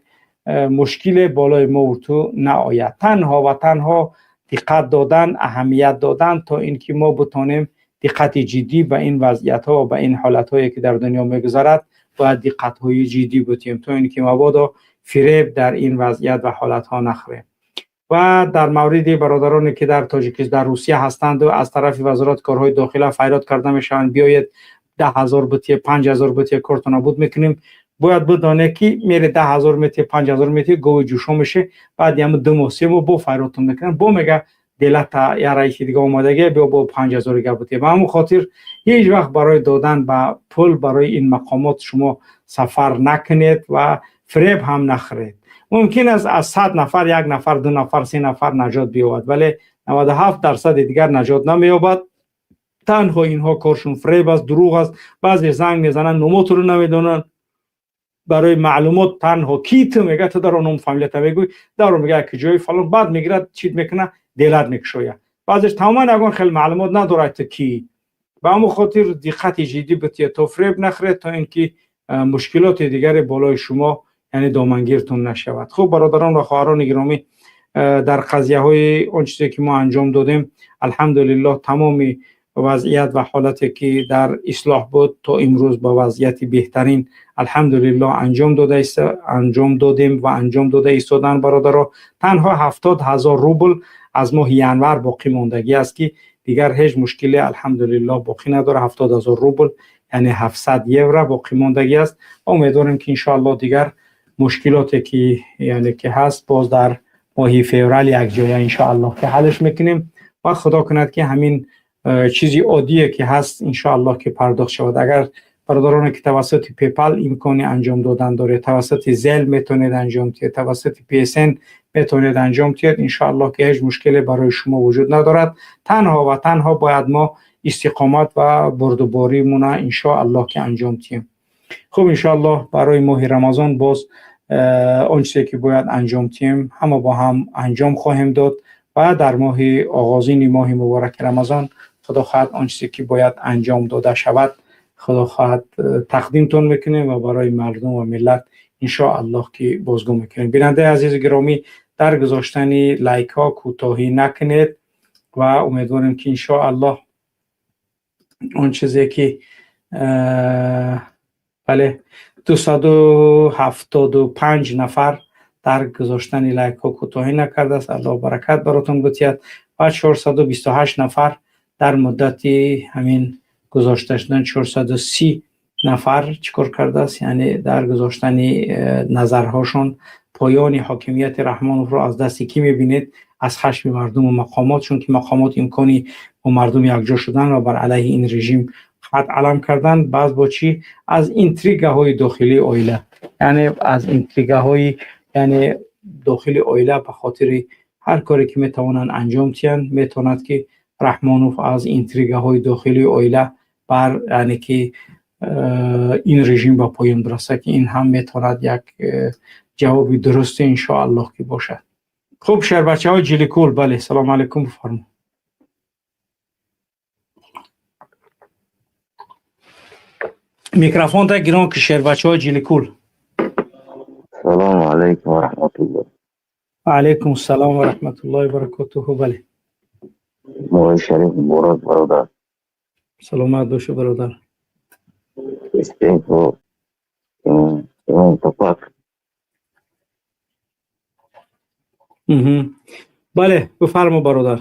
مشکل بالای ما و تو نآید. تنها و تنها دقت دادن، اهمیت دادن تا اینکه ما بتونیم دقت جدی به این وضعیت ها و به این حالت هایی که در دنیا میگذرد باید دقت های جدی بتیم تا اینکه مبادا فریب در این وضعیت و حالت ها نخوریم. و در مورد برادرانی که در تاجیکستان در روسیه هستند و از طرف وزارت کارهای داخله فریاد کرده میشوند بیایید 10,000 بطیه 5,000 بطیه کارت نابود میکنیم، باید بدانه که میره 10,000 متر 5,000 متر گوه جوشو میشه، بعد هم 2 ماه 3 ماه با فریادتون میکنن با میگه دلت یا رئیس دیگه اومدگی بیا با 5,000 گبطیه. به همون خاطر هیچ وقت برای دادن به پول برای این مقامات شما سفر نکنید و فریب هم نخرید. ممکن است از 100 نفر 1 نفر 2 نفر 3 نفر نجات بیابد ولی 97% دیگر نجات نمییابد. تنها اینها کارشون فریب است، دروغ است. بعضی زنگ میزنن نموت رو نمیدونن، برای معلومات تنها کیت میگه تو در اون فامیلیت میگوی در میگه که جای فلان، بعد میگیره چیت میکنه دلت میکشویه، بعضیش تماما اگه خیلی معلومات نداره تو کی. به همون خاطر دقت جدی بتید تا فریب نخرید تا اینکه مشکلات دیگر بالای شما یعنی دامنگیرتون نشود. خب برادران و خواهران گرامی، در قضیه های اون چیزی که ما انجام دادیم الحمدلله تمام وضعیت و حالتی که در اصلاح بود تا امروز با وضعیت بهترین الحمدلله انجام دادیم و انجام داده ایستادن برادرها. تنها 70,000 روبل از ماه ینور باقی موندگی است که دیگر هیچ مشکلی الحمدلله باقی نداره. 70,000 روبل یعنی 700 یورو باقی موندگی است. امیدواریم که انشاءالله دیگر مشکلاتی که یعنی که هست باز در ماه فوریه یک جای انشاءالله که حلش میکنیم و خدا کند که همین چیزی عادیه که هست انشاءالله که پرداخت شود. اگر برادران که توسط پیپال امکانی انجام دادن داره، توسط زل میتونید انجام دهید، توسط پی اس ان میتونید انجام دهید، انشاءالله که هیچ مشکلی برای شما وجود ندارد. تنها و تنها باید ما استقامت و بردباری مونه انشاءالله که انجام دهیم. خب انشاءالله برای ماه رمضان باز اون چیزی که باید انجام دهیم همه با هم انجام خواهیم داد و در ماه آغازین ماه مبارک رمضان خدا خواهد آن چیزی که باید انجام داده شود خدا خواهد تقدیمتون میکنیم و برای مردم و ملت انشاءالله که بازگو میکنیم. بیننده عزیز گرامی، در گذاشتن لایک ها کوتاهی نکنید و امیدواریم که انشاءالله اون چیزی که بله 275 نفر در گذاشتن لایک ها کوتاهی نکرده است. الله برکت براتون بتید. و 428 نفر در مدت همین گذاشته شدن 430 نفر چیکار کرده است، یعنی در گذاشتن نظرهاشون پایان حاکمیت رحمانوف را از دست کی میبینید؟ از خشم مردم و مقامات، چون که مقامات امکانی با مردم یکجا شدن و بر علیه این رژیم خط علم کردن. بعض با چی؟ از اینتریگه های داخلی اویله، یعنی از اینتریگه های یعنی داخلی اویله به خاطر هر کاری که میتوانند انجام تیان میتواند که رحمانوف از اینتریگه های داخلی اویله بر یعنی که این رژیم با پایان برسه، که این هم میتواند یک جوابی درست ان شاء الله که باشد. خوب شهر بچه های جلیکول، بله سلام علیکم بفرمایید. میکروفون تا گران که شهر بچه های جلیکول. سلام علیکم و رحمت الله. علیکم السلام و رحمت الله و برکاته. بله مولا شریف مراد برادر. سلامت باشه برادر. استینکو امام تپاک. بله بفرما برادر.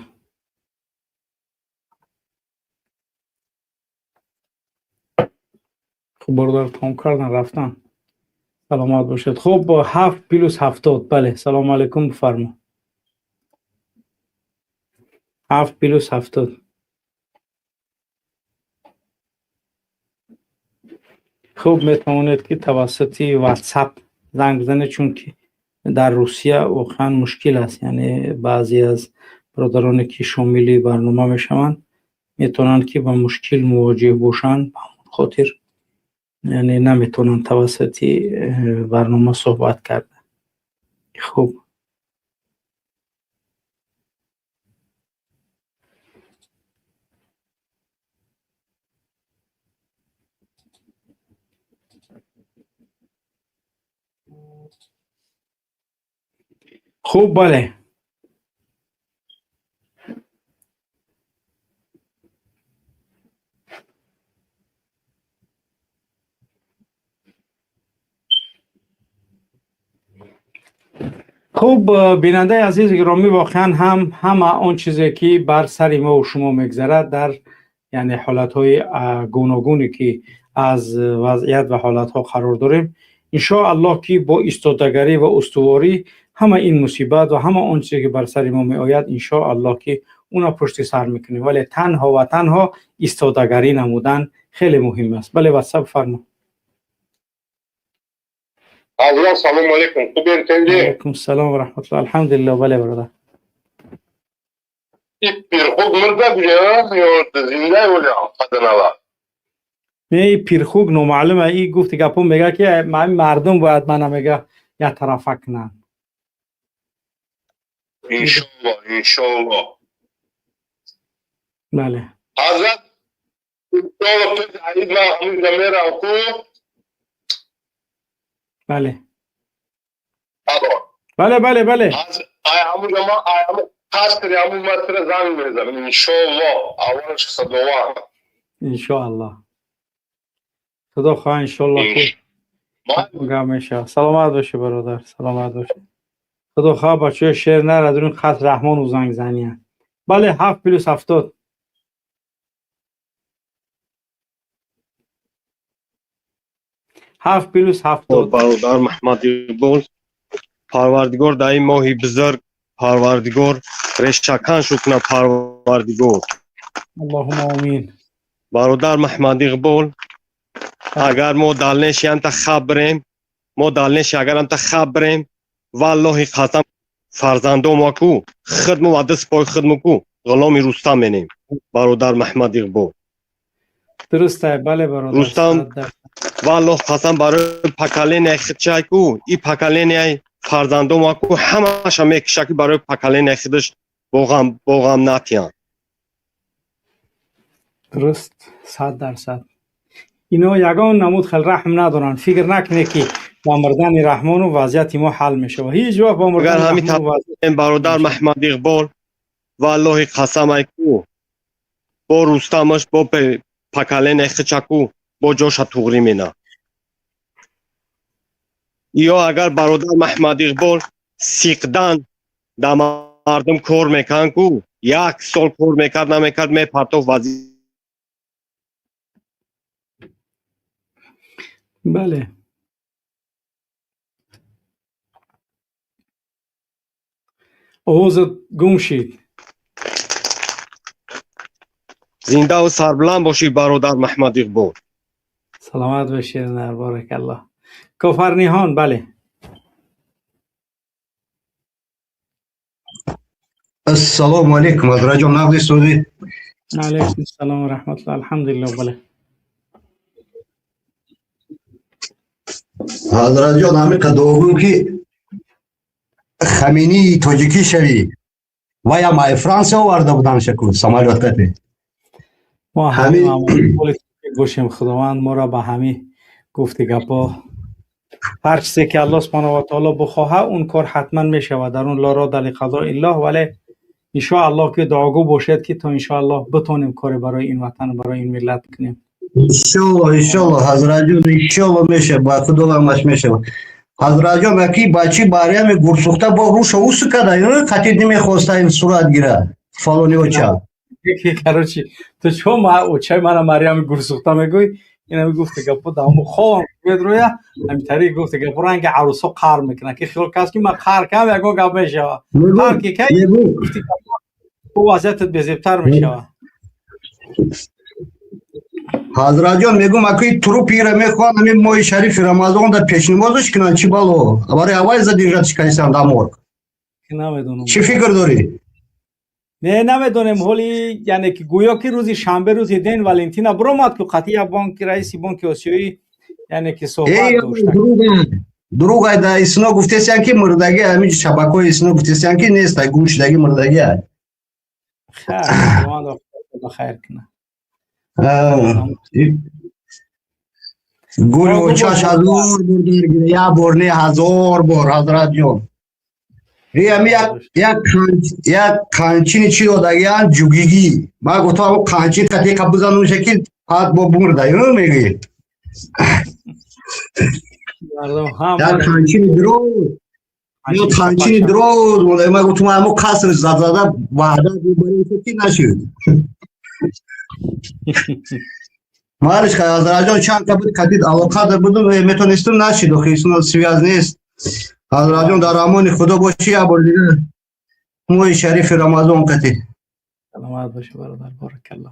خب برادر تمام کردن رفتن. سلامت باشد. خب با 7+70. بله سلام علیکم بفرما. 7+70. خوب میتوانید که توسط واتساپ زنگ بزنید، چون که در روسیه واقعا مشکل است، یعنی بعضی از برادرانی که شامل برنامه میشوند میتونن که با مشکل مواجه باشند، به خاطر یعنی نمیتونن توسط برنامه صحبت کرد. خوب خوب بله خوب بیننده عزیز گرامی، واقعا همه آن چیزی که بر سر ما و شما میگذرد در یعنی حالتهای گوناگونی که از وضعیت و حالتها قرار داریم، ان شاء الله که با ایستادگی و استواری همه این مصیبت و همه آن چیزی که بر سر ما می آید ان شاء الله که اونا پشت سر میکنیم، ولی تنها و تنها ایستادگی نمودن خیلی مهم است. بله واتساپ فرما. حضرت سلام علیکم. خوبی انتندی؟ علیکم السلام و رحمت الله. الحمدلله. بله برادر. این پیرخوگ مرده بجا یا زنده ولی خدنالا؟ نه پیرخوگ نامعلومه. ای گفت گپم میگه که مردم باید منو میگه یا طرفه کنن. انشالله انشالله. بله حضرت انشالله پس عید ما همون جمعه اکو. بله الو بله بله حضرت همون جمعه همون خاص کری همون مرتبه زنگ میزنم انشالله. اولش صدوان ان شاء الله. خدا خواه ان شاء الله که مگه میشه. سلامت باشه برادر. سلامت باشه. خدا خواه بچه شعر نردون خط رحمان و زنگ زنیه. بله 7+70. برادر محمد اقبال، پروردگار در این ماهی بزرگ پروردگار رشکن شو کنه پروردگار. اللهم آمین. برادر محمد اقبال، اگر ما دلنش انتخاب بریم، ما دلنش اگر انتخاب بریم والله قسم فرزندان ما کو خدمت و دست پای خدمت کو غلام رستم منیم. برادر محمد اقبال درسته. بله برادر رستم والله قسم برای پکلین خدشه کو ای پکلین فرزندان ما کو همش هم میکشه که برای پکلین خودش بوغم نتیان. درست 100%. اینا یگان نمود خل رحم ندارن. فکر نکنه که با مردن رحمان و وضعیت ما حل میشه و هیچ وقت با مردن اگر همین رحمان و وضعیت این برادر محمد اقبال والله قسم ایکو با رستمش با پکلین خچکو با جوش توغری مینا یا اگر برادر محمد اقبال سیقدن در مردم کار میکن کو یک سال کار میکرد نمیکرد میپرد و وزیر بله اوزت گم شید زنده و سربلند باشی برادر محمد اقبال سلامت باشید نه بارک الله کفر نیهان بله السلام علیکم از رجا نقضی سودی علیکم السلام و رحمت الله الحمدلله بله حضرت جان همین قدوغو که خمینی توجیکی شوی و یا مای فرانسه آورده بودن شکل سمالیات کتی ما همین- همین گوشیم خداوند ما را به همین گفته گپا هر چیزی که الله سبحانه و تعالی بخواه اون کار حتما میشه و در اون لا راد لقضاء الله ولی ان شاء الله که دعاگو باشد که تا ان شاء الله بتونیم کار برای این وطن برای این ملت کنیم انشالله حضرت جان انشالله میشه با خدا همش میشه حضرت جان اکی بچی باری همی گرسوخته با روش او سکده یا خطی نمیخواسته این صورت گیره فالونی و چه یکی کراچی تو چون ما اوچای من مریم گرسوخته میگوی اینا میگفت که گپا دامو خوام بدرویا همین طریق گفت که رنگ عروسو قهر میکنه که خیلی کس که من قهر کم یگو گپ میشه قهر که کی گفتی که تو وضعیتت بزیبتر میشه حضرت جان میگم اکی ترو پیره میخوان همین ماه شریف رمضان در پیشنمازش کنن چی بالو برای اول زدیجت شکایستن دامور نمیدونم چی فکر داری؟ نه نمیدونم حالی یعنی که گویا که روزی شنبه روزی دین والنتینا برامد که قطعی بانک رئیس بانک آسیایی یعنی که صحبت داشتن دروغ دا اسنا گفتیسن که مردگی همین شبکه اسنا گفتیسن که نیست گوشدگی مردگی خیر خداوند خیر کنه گل و چاش 1000 بار درگیره یا برنه 1000 بار حضرت جان همی یک کانچینی چی دادگی هم جوگیگی ما گفتم همون کانچین کتی کبوزن اون شکل حد با برده یا میگی یک کانچینی دروز یا کانچینی دروز بوده ما گفتم همون کسر زده وعده بیباری شکل نشید مالش که حضرت جان چند کبود کتید علاقه در بودم میتونستم نشید و خیسون سویاز نیست حضرت جان در امان خدا باشی یا بار دیگه موی شریف رمضان کتی سلامت باشه برادر بارک الله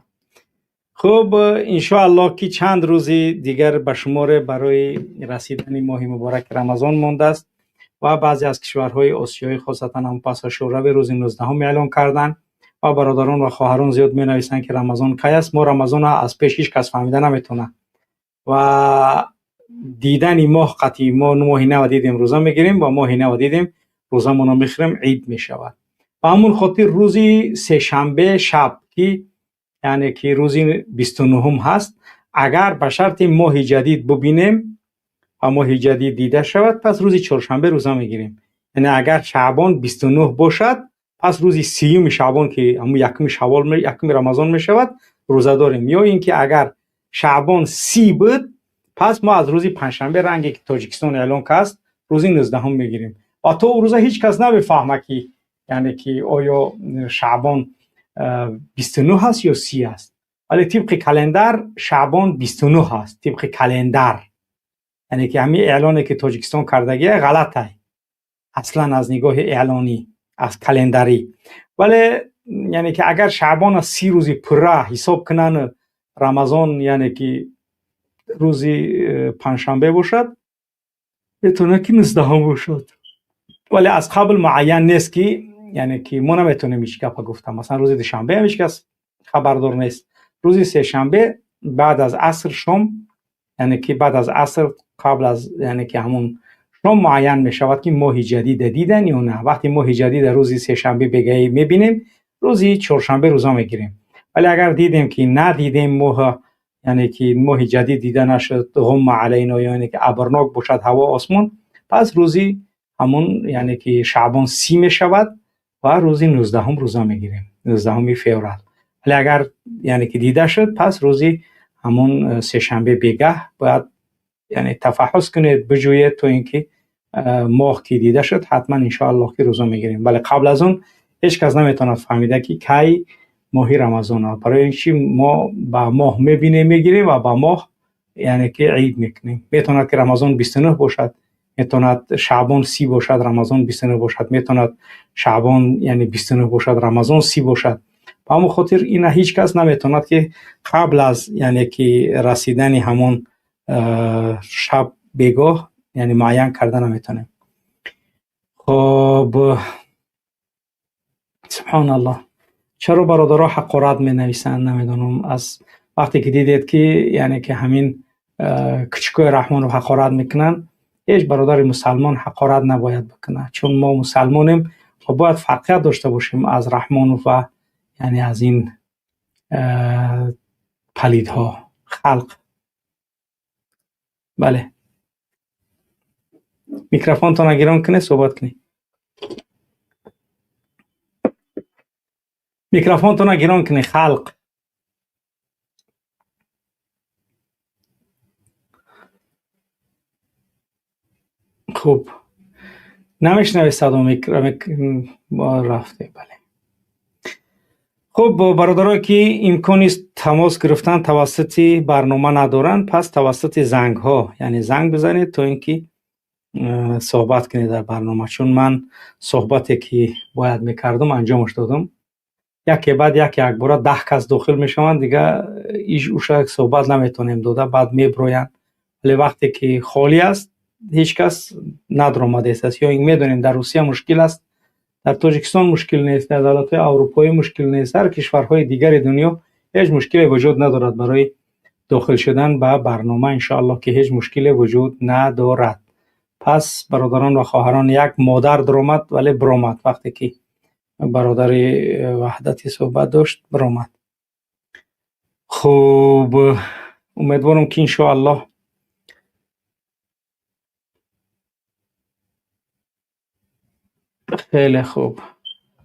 خب انشاءالله که چند روزی دیگر به شمار برای رسیدن ماه مبارک رمضان مانده است و بعضی از کشورهای آسیایی خاصتا هم پس از شوره روز 19 اعلان کردن و برادران و خواهران زیاد می نویسن که رمضان کی است. ما رمضان از پیش هیچ کس فهمیده نمیتونه و دیدن ماه قطعی ما ماه نو دیدیم روزه میگیریم و ماه نو دیدیم روزه مون میخوریم عید میشود و همون خاطر روزی سه شنبه شب که یعنی که روزی 29 هست اگر به شرط ماه جدید ببینیم و ماه جدید دیده شود پس روزی چهارشنبه روزه میگیریم یعنی اگر شعبان 29 باشد پس روزی 30 شعبان که همون یکم شوال یکم رمضان میشود روزه داریم یا اینکه اگر شعبان 30 بود پس ما از روزی پنجشنبه رنگی که تاجیکستان اعلان کرد روزی 19 میگیریم و تو روزه هیچ کس نمیفهمه که یعنی که آیا شعبان 29 هست یا 30 است ولی طبق کلندر شعبان 29 هست طبق کلندر یعنی که همین اعلانی که تاجیکستان کردگیه غلطه اصلا از نگاه اعلانی از کلندری ولی یعنی که اگر شعبان 30 روزی پره حساب کنن رمضان یعنی که روزی پنجشنبه باشد بتونه که 19 باشد ولی از قبل معین نیست که یعنی که ما نمیتونیم هیچ گپ گفتم مثلا روز دوشنبه هیچ کس خبردار نیست روز سه شنبه بعد از عصر شام یعنی که بعد از عصر قبل از یعنی که همون شام معین می شود که ماه جدید دیدن یا نه وقتی ماه جدید روزی سه شنبه بگی میبینیم روزی چهارشنبه روزا میگیریم ولی اگر دیدیم که ندیدیم ماه یعنی که ماه جدید دیده نشد، غم علینا، یعنی که ابرناک باشد هوا آسمان، پس روزی همون یعنی که شعبان 30 می شود و روزی 19 روزا میگیریم، 19 فوریه. ولی اگر یعنی که دیده شد، پس روزی همون سه شنبه بیگه باید یعنی تفحص کنید بجوید تو اینکه ماه که دیده شد حتما انشاءالله که روزا میگیریم. ولی قبل از اون هیچ کس نمیتونه فهمیده که کی ماه رمضان ها، برای اینکه ما با ماه میبینیم میگیریم و با ماه یعنی که عید میکنیم. میتونه که رمضان 29 باشد، میتونه شعبان 30 باشد، رمضان 29 باشد، میتونه شعبان یعنی 29 باشد، رمضان 30 باشد. با همون خاطر اینا هیچ کس نمیتونه که قبل از یعنی که رسیدن همون شب بیگاه یعنی معین کردن نمیتونه. خب سبحان الله، چرا برادرها حقارت می نویسند نمیدونم. از وقتی که دیدید که یعنی که همین کچکوی رحمان رو حقارت میکنن، هیچ برادر مسلمان حقارت نباید بکنه، چون ما مسلمانیم و باید فرقیت داشته باشیم از رحمان و یعنی از این پلیدها خلق. بله، میکروفون تو نگیران کنه صحبت کنی. میکروفون تو نگیران کنی خلق. خوب نمیشنوی صدا رفته. بله خب برادرها که امکانی تماس گرفتن توسط برنامه ندارن، پس توسط زنگ ها یعنی زنگ بزنید تا اینکه صحبت کنید در برنامه. چون من صحبتی که باید میکردم انجامش دادم، یکی بعد یک بار 10 کس داخل میشوند دیگه اوشا صحبت نمیتونیم داده، بعد میبروین. ولی وقتی که خالی است هیچ کس ندارد است. یا این میدونیم در روسیه مشکل است، در تاجیکستان مشکل نیست، در دولت‌های اروپایی مشکل نیست، در کشورهای دیگر دنیا هیچ مشکلی وجود ندارد برای داخل شدن به برنامه. انشاءالله که هیچ مشکلی وجود ندارد. پس برادران و خواهران، یک مادر درآمد ولی برآمد. وقتی که برادر وحدتی صحبت داشت برآمد. خوب امیدوارم که انشاءالله خیلی خوب.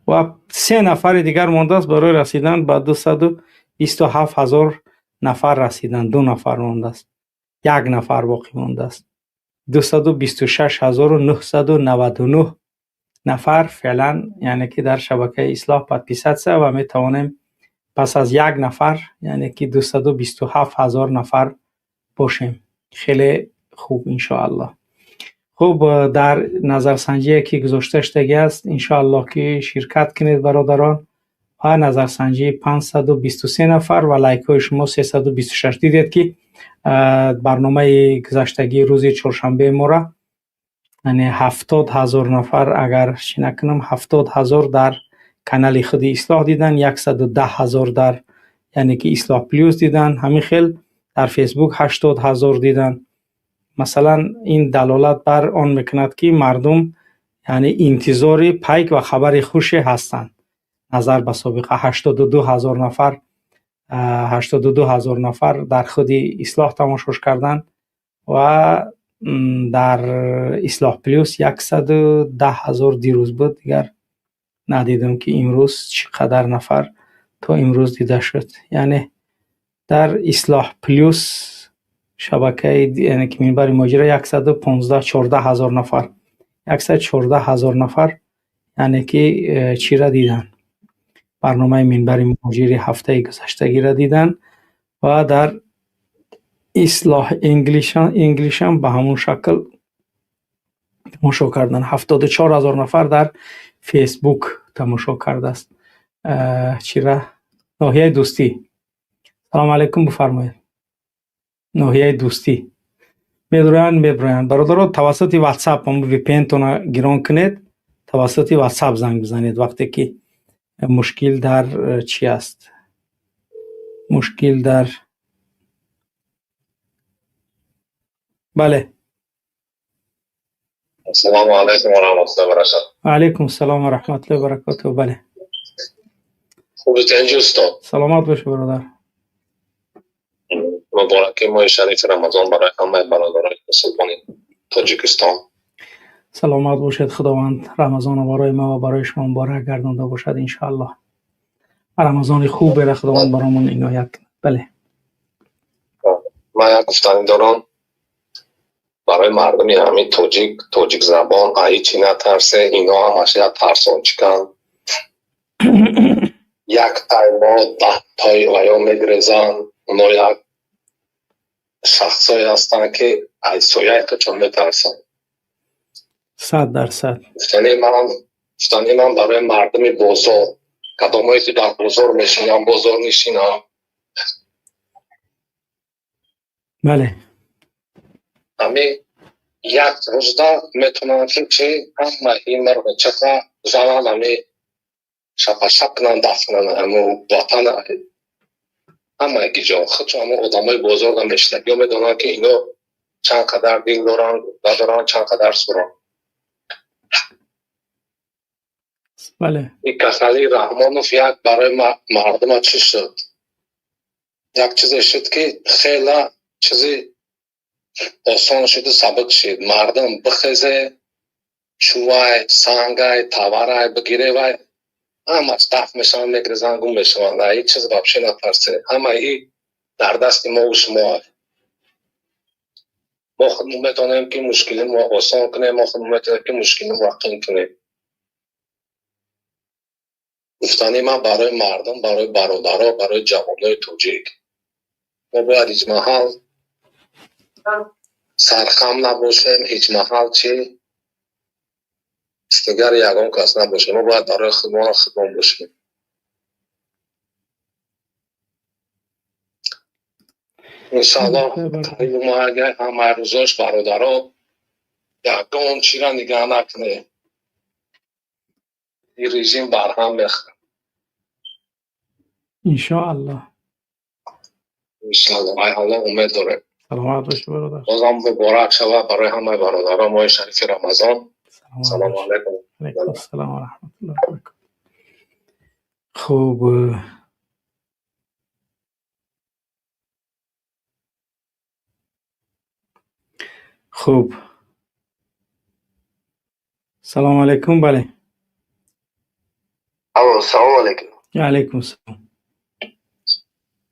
و 3 نفر دیگر مانده است برای رسیدن به 227,000 نفر رسیدن. 2 نفر مانده است، 1 نفر باقی مانده است. 226,999 نفر فعلا یعنی که در شبکه اصلاح پادپیست است و می توانیم پس از 1 نفر یعنی که 227,000 نفر باشیم. خیلی خوب انشاءالله. خوب در نظرسنجی که گذاشته شده است انشاءالله که شرکت کنید برادران. و نظرسنجی 523 نفر و لایک های شما 326. دیدید که برنامه گذشتگی روز چهارشنبه ما را یعنی 70,000 نفر اگر چی نکنم 70,000 در کانال خود اصلاح دیدن، 110,000 در یعنی که اصلاح پلیوس دیدن، همین خیل در فیسبوک 80,000 دیدن. مثلا این دلالت بر آن میکند که مردم یعنی انتظار پیک و خبر خوش هستند. نظر به سابقه 82,000 نفر 82,000 نفر در خود اصلاح تماشاش کردن و در اصلاح پلیوس 110,000 دیروز بود. دیگر ندیدم که امروز چقدر نفر تا امروز دیده شد. یعنی در اصلاح پلیوس شبکه یعنی که منبر ماجرا 114,000 نفر 114,000 نفر یعنی که چی را دیدن، برنامه منبر ماجری هفته گذشته را دیدن. و در اصلاح انگلیش هم به همون شکل تماشا کردن. 74,000 نفر در فیسبوک تماشا کرده است. چی را؟ ناحیه دوستی. سلام علیکم بفرمایید. ناحیه دوستی میبرن برادران. توسط واتساپ هم وی پی ان تون گیران کنید، توسط واتساپ زنگ بزنید وقتی که مشکل در چی است، مشکل در بله. السلام علیکم و رحمت الله و برکاته. علیکم السلام و رحمت الله و برکاته. بله خوبی تنجی استاد؟ سلامت باشه برادر. مبارک ماه شریف رمضان برای همه برادران مسلمان تاجیکستان. سلامت باشید. خداوند رمضان برای ما و برای شما مبارک گردانده باشد انشاءالله. رمضان خوب را خداوند برامون عنایت کند. بله. من یک گفتنی دارم برای مردمی همین تاجیک زبان هیچی نترسه، اینا هم اشیا ترسان چکن. یک تایما 10 تای ویا میگریزن. اونا یک شخصایی هستن که از سویه کچان میترسن. 100%. گفتنی من برای مردم بازار، کدامایی که در بازار میشینن، بازار نشینن، بله. همین یک روزده میتونن که چی همه این مرد چقدر زنن همین شپشپ کنن دفنن همون وطن همه اگه جا خود چون همون آدمای بازار هم میشنگی ها میدونن که اینا چند قدر دیل دارن چند قدر سوران. بله. این کسالی رحمانوف یک برای مردم چی شد؟ یک چیزی شد که خیلی چیزی آسان شد و سبک شد. مردم بخیزه چوای، سنگای، تاورای بگیره وای همه دفع میشن میگریزن گم میشن. هیچ چیز بابشی نترسه. همه ای در دست ما و شما. ما خود میتونیم که مشکل ما آسان کنیم، ما خود میتونیم که مشکل ما رقم کنیم. گفتنی من برای مردم، برای برادرها، برای جوانای توجیک، ما باید هیچ محل سرخم نباشیم، هیچ محل چی استگر یگان کس نباشیم. ما باید برای خودمان باشیم. انشاءالله قریب ما اگر همه روزاش برادرها یگان چی را نگه نکنه این رژیم برهم میخواه. انشاءالله. انشاءالله. الله امید داره. سلامت باشه برادر. بازم مبارک شود برای همه برادران ماه شریف رمضان. سلام علیکم. علیکم السلام و رحمت الله و برکاته. خوب. سلام علیکم. بله. سلام علیکم. علیکم السلام.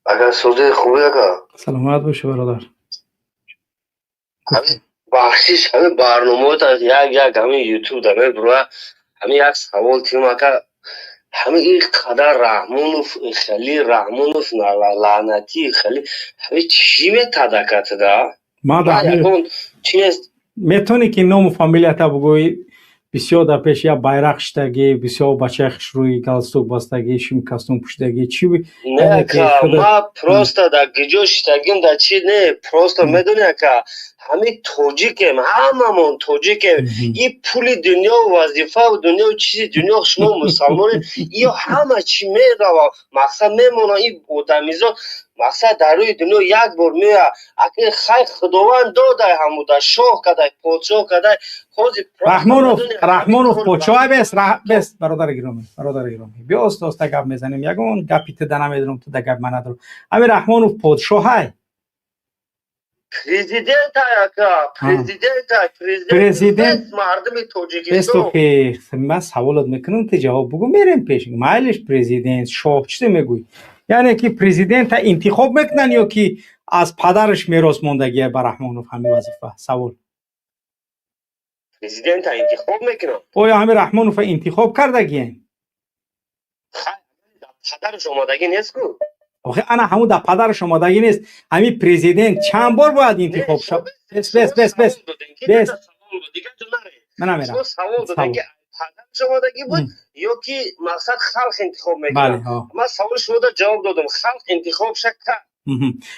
اگر سوزه خوبی اگر سلامت باشه برادر. همین بخشیش همین برنامه تا یک همین یوتیوب دمه برو همین یک سوال تیم که همین این قدر رحمونوف خیلی رحمونوف لعنتی خیلی همین چی میتدکت ده؟ ما چیست؟ میتونی که نام و فامیلیت بگوی؟ بسیار در پیش یا bayrak شتگی، بسیار بچه روی گالستوک باستگی، شیم کاستوم پوشتگی چی بی؟ نه که ما پروستا در گیجو شتگیم در چی نه پروستا میدونی که همین توجیکیم هممون توجیکیم این پول دنیا و وظیفه و دنیا و چیزی دنیا شما مسلمان یا همه چی میره و مقصد میمونه این بودمیزا مقصد در روی دنیا یک بار میره اگه خیلی خداوند داده همو در شاه کده پادشاه کده رحمانوف پادشاه بس برادر گرامی بیا است گپ میزنیم یگون گپی ته دنه میدونم تو گپ من ندارم. همین رحمانوف پادشاه های پرزیدنت مردم تاجیکستان که من سوالات میکنم تو جواب بگو میریم پیش مایلش پرزیدنت شاه چی میگوی؟ یعنی که پرزیدنت انتخاب میکنن یا که از پدرش میراث ماندگی بر رحمانوف همین وظیفه؟ سوال پرزیدنت انتخاب میکنن یا همین رحمانوف انتخاب کردگی پدرش آمادگی نیست کو آخه انا همون در پدرش آمادگی نیست. همین پرزیدنت چند بار باید انتخاب شد؟ بس من نمیرم سوال دادن که پدرش آمادگی بود یا که مقصد خلق انتخاب میکنن. من سوال شما در جواب دادم خلق انتخاب شکر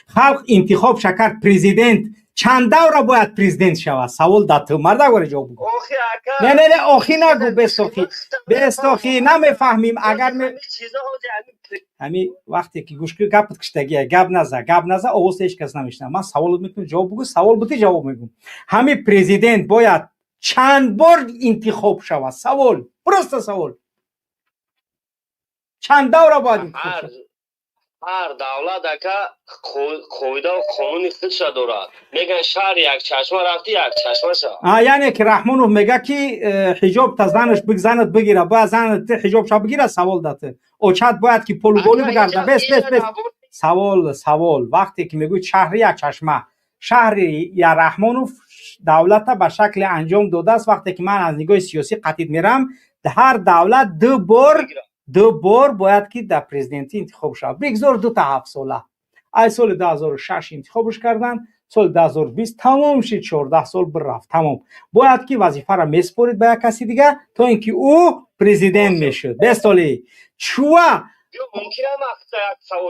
خلق انتخاب شکر پرزیدنت چند دوره باید پرزیدنت شود؟ سوال در تو مرد اگر جواب بگو. نه آخی نگو بست آخی نمیفهمیم اگر همین وقتی که گوش کنی گپت کشتگیه گپ نزه آواز هیچ کس نمیشنه. من سوالت میکنم جواب بگو سوال بودی جواب میگم. همین پرزیدنت باید چند بار انتخاب شود؟ سوال درست سوال چند دوره باید انتخاب شود؟ هر دولت اکا قاعده و قانون خودش دارد. میگن شهر یک چشمه رفتی یک چشمه شد. یعنی که رحمانوف میگه که حجاب تا زنش بگزند بگیره باید زن حجاب شا بگیره. سوال داده اوچت باید که پولگولی بگرده. بس سوال وقتی که میگوید شهر یک چشمه، شهر یا رحمانوف دولت به شکل انجام داده است. وقتی که من از نگاه سیاسی قطعیت میرم هر دولت دو بار باید که در پرزیدنتی انتخاب شود. بگذار 2 تا 7 ساله. ای سال 2006 انتخابش کردن، سال 2020 تمام شد، 14 سال برفت تمام. باید که وظیفه را میسپارید به یک کسی دیگه تا اینکه او پرزیدنت میشد. 20 ساله چوا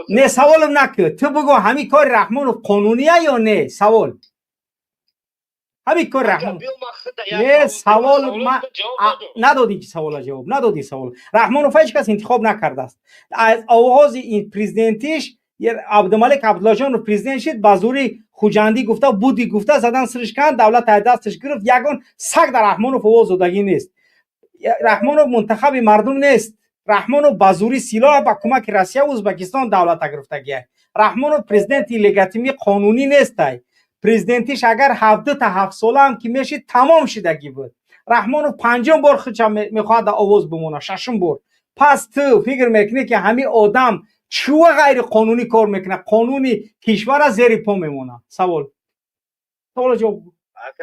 نه سوالم نکن. تو بگو همین کار رحمانوف قانونیه یا نه؟ سوال همین کار رحمانوف نه. سوال ما ندادی که سوال جواب ندادی. سوال رحمانوف هیچ کس انتخاب نکرده است. از آغاز این پرزیدنتیش عبدالملک عبدالله جان رو پرزیدنت شد، بازوری خوجندی گفته بودی گفته زدن سرش کند، دولت دستش گرفت. یگان سگ در رحمانوف آواز دادگی نیست. رحمانوف منتخب مردم نیست. رحمانوف بازوری سلاح با کمک روسیه و ازبکستان دولت گرفتگیه. رحمانوف پرزیدنت لگیتیمی قانونی نیست. پرزیدنتیش اگر 7 تا 7 ساله هم که میشه تمام شدگی بود. رحمانوف 5 بار خودش میخواد آواز بمونه، 6 بار. پس تو فکر میکنی که همین آدم چو غیر قانونی کار میکنه، قانونی کشور زیر پا میمونه؟ سوال جواب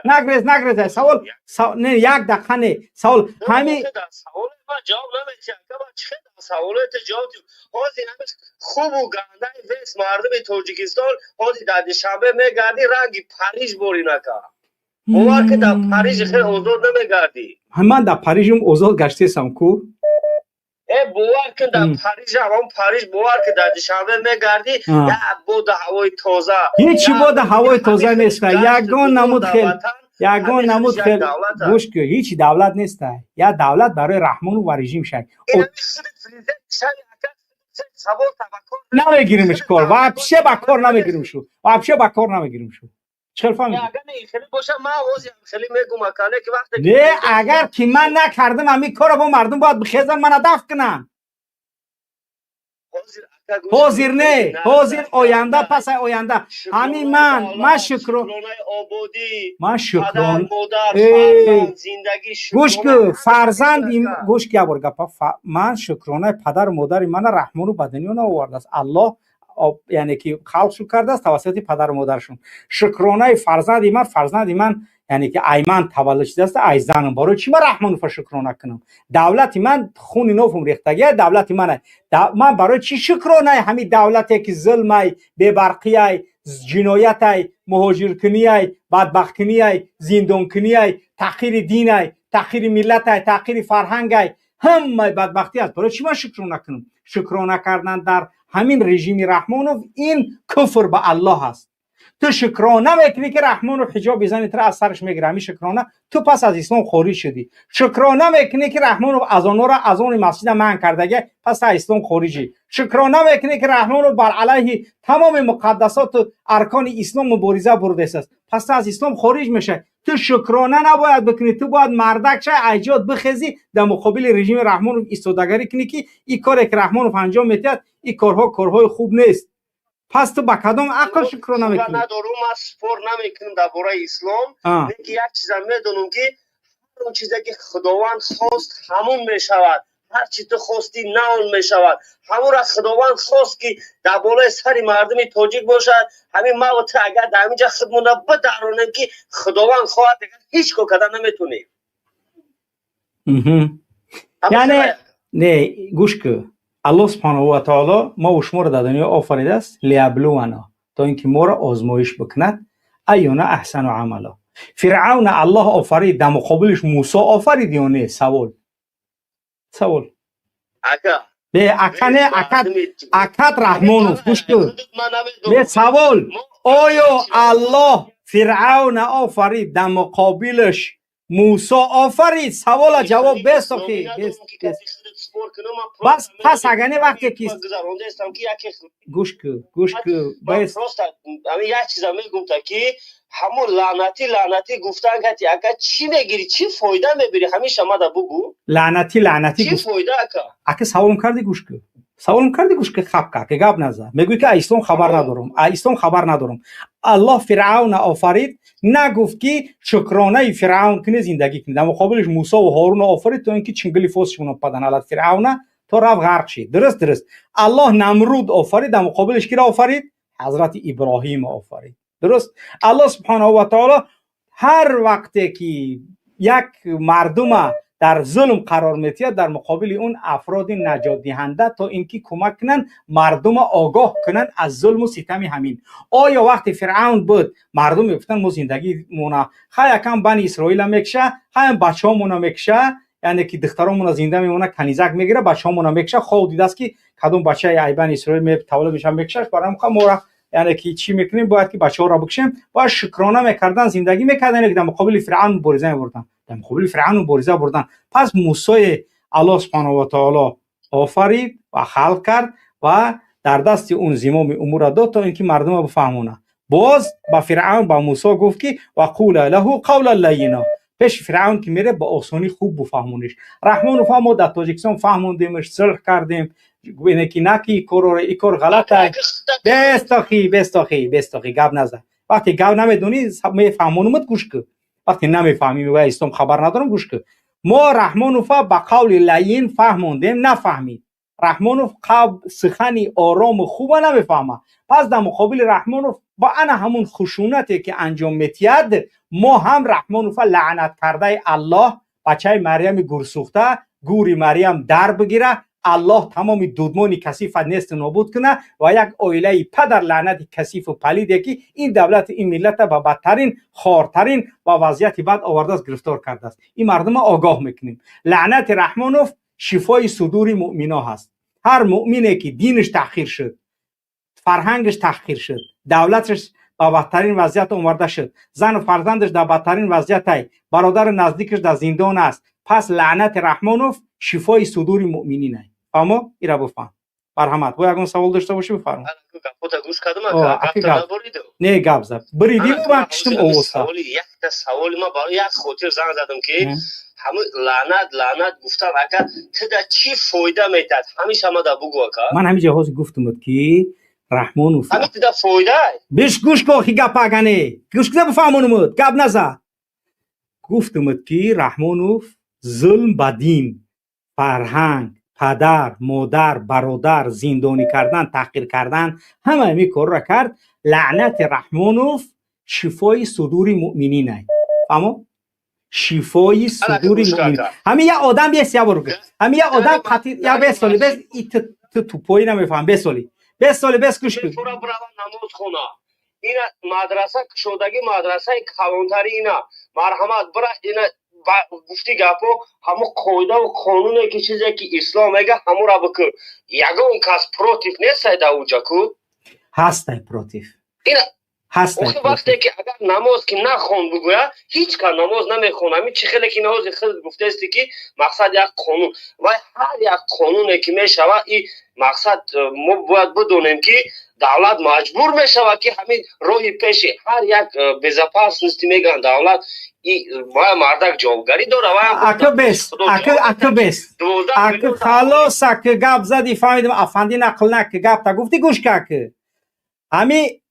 نگریز. سوال نه یک دقیقه نه. سوال همین سوال ما جواب نمیشه که با چه سوالات جواب خوب و گنده وست مردم تاجیکستان هازی در دوشنبه میگردی رنگی پاریس بوری نکا. باور که در پاریس خیلی آزاد نمیگردی. من در پاریس آزاد گشته سم کو. باور که در پاریس باور که در دوشنبه میگردی یا بود هوای تازه. هیچی بود هوای تازه نیست. یگان نمود خیل گوش که هیچ دولت نیست. یا دولت برای رحمان و رژیم شد. نمیگیریمش کار. واپشه با کار نمیگیریم شو. چه فهمیدی؟ نه اگر که من نکردم همین کارو با مردم باید بخیزن من دفع کنن. حاضر نه حاضر آینده پس آینده همین من شکران گوش که فرزند گوش که من شکرانه پدر و مادر من رحمان رو به دنیا آورده است. الله یعنی که خلقشو کرده است توسط پدر و مادرشون. شکرانه فرزند من یعنی که ایمن تولد شده است ای زنم. برای چی من رحمان رو شکرانه کنم؟ دولت من خون نوفم ریختگی دولت منه. من برای چی شکرانه همین دولتی که ظلم ببرقی جنایت مهاجرکنی بدبختکنی زندانکنی تحقیر دین تحقیر ملت تحقیر فرهنگ همه بدبختی است. برای چی من شکرانه کنم؟ شکرانه کردن در همین رژیم رحمانوف این کفر به الله است. تو شکرانه میکنی که رحمانوف حجاب بزنی تو از سرش میگیره، همین شکرانه تو پس از اسلام خارج شدی. شکرانه میکنی که رحمانوف اذانا را از اون مسجد منع کردگی پس از اسلام خارجی. شکرانه میکنی که رحمانوف بر علیه تمام مقدسات و ارکان اسلام مبارزه برده است پس از اسلام خارج میشه. تو شکرانه نباید بکنی. تو باید مردک شه ایجاد بخیزی در مقابل رژیم رحمانوف ایستادگی کنی که این کاری که رحمانوف انجام میده این کارهای خوب نیست. پس تو با کدام عقل شکرانه میکنی؟ ندارم ما سپور نمیکنم درباره اسلام. یک چیز میدونم که اون چیزی که خداوند خواست همون میشود. هر چی تو خواستی نه اون میشود. همون را خداوند خواست که در بالای سر مردم تاجیک باشد. همین ما و تو اگر در اینجا خودمون بدرونیم که خداوند خواهد هیچ کو کردن نمیتونیم. یعنی نه گوش که الله سبحانه و تعالی ما و شما را در دنیا آفریده است لیبلونا تا اینکه ما را آزمایش بکند ایونا احسن عملا. فرعون الله آفرید در مقابلش موسی آفرید یا نه؟ سوال اکد رحمانوف گوش کن. به سوال آیا الله فرعون آفرید در مقابلش موسی آفرید؟ سوال جواب بساخی. بس پس اگه وقتی که گوش که بس همین یک چیز میگم تا که همون لعنتی گفتن که اگه چی میگیری چی فایده میبری همیشه ما دا بگو لعنتی چی فایده اگه سوالم کردی گوش که سوال کردی گوش که خب که گپ نزد میگوی که اسلام خبر ندارم اسلام خبر ندارم الله فرعون آفرید نگفت که شکرانه فرعون کنه زندگی کنه در مقابلش موسی و هارون آفرید تا اینکه چنگلی فوسشون بدن حالت فرعون تا رفت غرق شد درست الله نمرود آفرید در مقابلش کی را آفرید حضرت ابراهیم آفرید درست الله سبحانه و تعالی هر وقتی که یک مردم در ظلم قرار میتید در مقابل اون افراد نجات دهنده تا اینکه کمک کنن مردم آگاه کنن از ظلم و ستم همین آیا وقتی فرعون بود مردم میگفتن ما زندگی مونه خیلی کم بنی اسرائیل میکشه خیلی بچه‌مون میکشه یعنی که دخترامون زنده میمونه کنیزک میگیره بچه‌مون میکشه خود دیده است که کدوم بچه ای بنی اسرائیل تولد میشه میکشه برام ما یعنی که چی میکنیم باید که بچه‌ها را بکشیم باید شکرانه میکردن زندگی میکردن که در مقابل فرعون مبارزه میبردن در مقابل فرعون مبارزه بردن پس موسی الله سبحانه و تعالی آفرید و خلق کرد و در دست اون زمام امور داد تا اینکه مردم بفهمونه باز با فرعون با موسی گفت که وقول له قولا لینا پیش فرعون که میره با آسانی خوب بفهمونش رحمان و فهمو در تاجیکستان فهموندیمش صلح کردیم گوینه که نکی کار غلطه بستاخی گپ نزن وقتی گپ نمیدونی میفهمونمت گوش کن وقتی نمیفهمی و اسلام خبر ندارم گوش کن ما رحمان و فا با قول لین فهموندیم نفهمید رحمان و سخنی آرام خوب نمیفهمه پس در مقابل رحمان و با انا همون خشونتی که انجام میتید ما هم رحمان و فا لعنت کرده الله بچه مریم گرسوخته گوری مریم در بگیره الله تمام دودمان کثیف نیست نابود کنه و یک اویله پدر لعنت کثیف و پلیدی که این دولت این ملت به بدترین خارترین و وضعیت بد آورده است گرفتار کرده است این مردم آگاه میکنیم لعنت رحمانوف شفای صدور مؤمنا هست هر مؤمنی که دینش تأخیر شد فرهنگش تأخیر شد دولتش با بدترین وضعیت آورده شد زن و فرزندش در بدترین وضعیت است برادر نزدیکش در زندان است پس لعنت رحمانوف شفای صدور مؤمنین است اما ایرا بفهم مرحمت با یگان سوال داشته باشی بفرما گپوتا گوش کردم گپ نبریدم نه گپ زد بریدی من کشتم اوستا یک تا سوال ما برای یک خاطر زنگ زدم که همه لعنت گفتن اگر تدا چی فایده میتاد همیشه ما دا بگو اکا من همین جهاز گفتم که رحمان و همین تدا فایده بیش گوش کو خی گپ اگنه گوش کده بفهمونم گپ نزد گفتم که رحمان و ظلم بدین فرهنگ پدر، مادر، برادر زندانی کردن، تحقیر کردن همه می کار را کرد لعنت رحمانوف شفای صدور مؤمنین است اما شفای صدور مؤمنین همین یه آدم یه سیابر بگه همین یه آدم قطعی یا بسالی بس تو پایی نمیفهم بسالی بس کش کن نماز خونه این مدرسه شدگی مدرسه کلانتری اینا مرحمت برا اینا گفتی گپو همو قاعده و قانونه که چیزی که اسلام میگه همو را بکن یگان کس پروتیف نیست در اونجا کو هست پروتیف این هست وقتی که اگر نماز که نخون بگویا هیچ کار نماز نمیخونه می چه خیلی که نماز خود گفته است که مقصد یک قانون و هر یک قانونی که میشود این مقصد ما باید بدونیم که دولت مجبور میشود که همین راهی پیش هر یک بزاپاس نیستی میگن دولت وای مردک جوابگاری داره اکو بس خلاص که گپ زدی فهمیدم افندی نقل نک گپ تا گفتی گوش که همی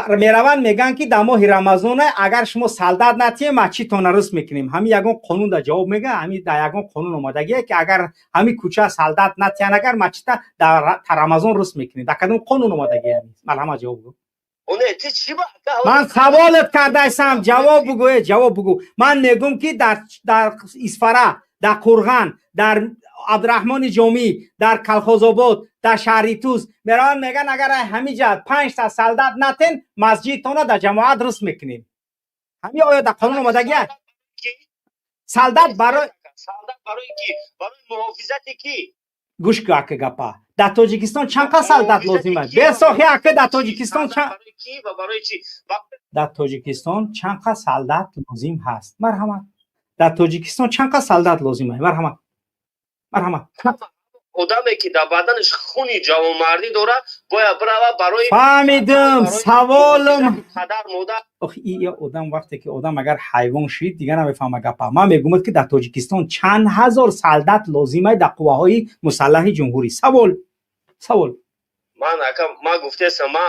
میروان میگن که در ماه رمضان اگر شما سالداد نتیه مسجدتون رس میکنیم همین یگان قانون در جواب میگه همین در یگان قانون اومدگیه که اگر همین کوچه سالداد نتیه اگر مسجد در رمضان رس میکنیم در کدوم قانون اومدگیه مرحمت جواب بگو من سوالت کرده ایسم جواب بگو من میگم که در اسفره در قرغن در عبدالرحمن جامی در کلخوزآباد در شهریتوز میران میگن اگر همین جهت 5 تا سالداد نتین مسجدتون در جماعت رس میکنیم همین آیا در قانون اومدگیه سالداد برای کی برای محافظت کی گوش که گپا در تاجیکستان چند تا سالداد لازمه بساخی که در تاجیکستان چند در تاجیکستان چند تا سالداد لازم هست مرحمت در تاجیکستان چند تا سالداد لازمه مرحمت آدمی که در بدنش خونی جوانمردی داره باید برای فهمیدم سوالم پدر مادر آخه این آدم وقتی که آدم اگر حیوان شید دیگه نمیفهمه گپا من میگم که در تاجیکستان چند هزار سالداد لازمه در قواهای مسلح جمهوری سوال سوال من اکا ما گفتم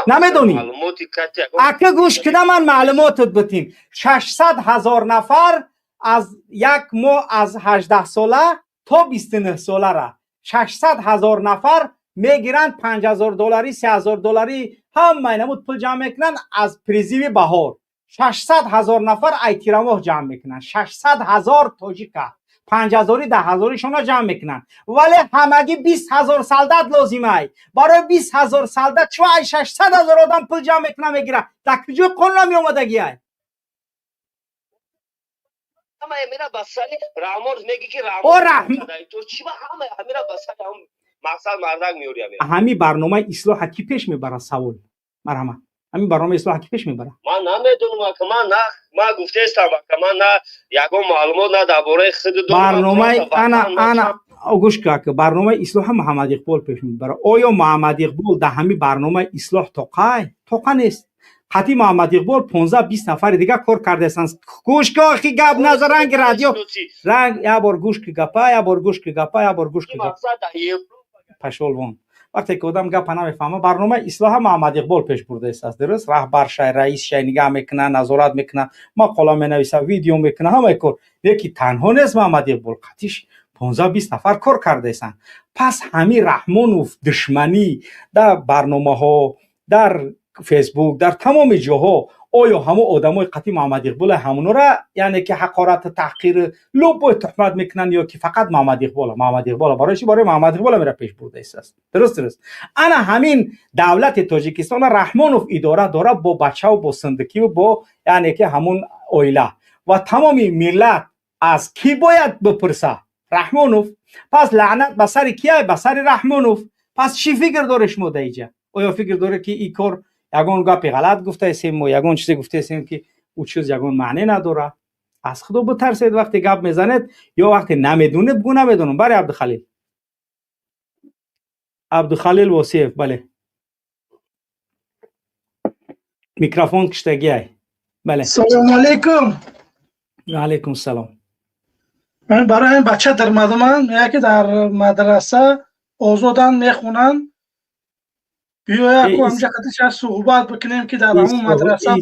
نمیدونی معلوماتی کتی اکا گوش کده من معلوماتت بتیم 600,000 نفر از یک ماه از 18 ساله تا 29 ساله را 600,000 نفر میگیرن $5,000 $3,000 هم مینمود پول جمع میکنن از پریزیوی بهار 600,000 نفر ایتیراماه جمع میکنن 600,000 تاجیکا 5,000 10,000 شونا جمع میکنن ولی همگی 20,000 سالدات لازمه برای 20,000 سالدات چه 600,000 آدم پول جمع میکنه میگیره در کجا قانون می اومدگی ای همه میرا بسری رحمان میگی که او رحمان تو چی با همه میرا بسری هم مقصد مردک میوری میرا همین برنامه اصلاح کی پیش میبره سوال مرحمت همین برنامه اصلاح کی پیش میبره من نمیدونم که من نه ما گفته استم که من نه یگو معلومات نه درباره خود برنامه انا گوش که برنامه اصلاح محمد اقبال پیش میبره آیا محمد اقبال در همین برنامه اصلاح توقع نیست قطعی محمد اقبال 15-20 نفر دیگه کار کرده هستند گوش که اخی گپ نظرنگ رادیو رنگ یا بار گوش که گپا یا بار گوش که گپا یا بار گوش که گپا پشولوان وقتی که آدم گپ نمیفهمه برنامه اصلاح محمد اقبال پیش برده است درست رهبر شای رئیس شای نگاه میکنه نظارت میکنه مقاله مینویسه ویدیو میکنه همه کار یکی تنها نیست محمد اقبال قطعیش 15-20 نفر کار کرده هستند پس همین رحمان و دشمنی در برنامه ها در فیسبوک در تمام جاها آیا همه آدمای قطعی محمد اقبال همونو را یعنی که حقارت تحقیر لب و تهمت میکنن یا که فقط محمد اقبال برای محمد اقبال میره پیش برده است درست انا همین دولت تاجیکستان رحمانوف اداره داره با بچه و با صندوقی و با یعنی که همون اویلا و تمام ملت از کی باید بپرسه رحمانوف پس لعنت به سر کیه به سر رحمانوف پس چی فکر داره شما دیجا آیا فکر داره که این کار یگان گپی غلط گفته هستیم و یگان چیزی گفته هستیم که او چیز یگان معنی نداره از خدا بترسید وقتی گپ میزنید یا وقتی نمیدونه بگو نمیدونم برای عبدالخلیل وصیف بله میکروفون کشتگی ای بله سلام علیکم و علیکم السلام من برای این بچه در مدرسه میگه که در مدرسه آزادن میخونن بیا یک همجا قدش صحبت بکنیم که در همون مدرسه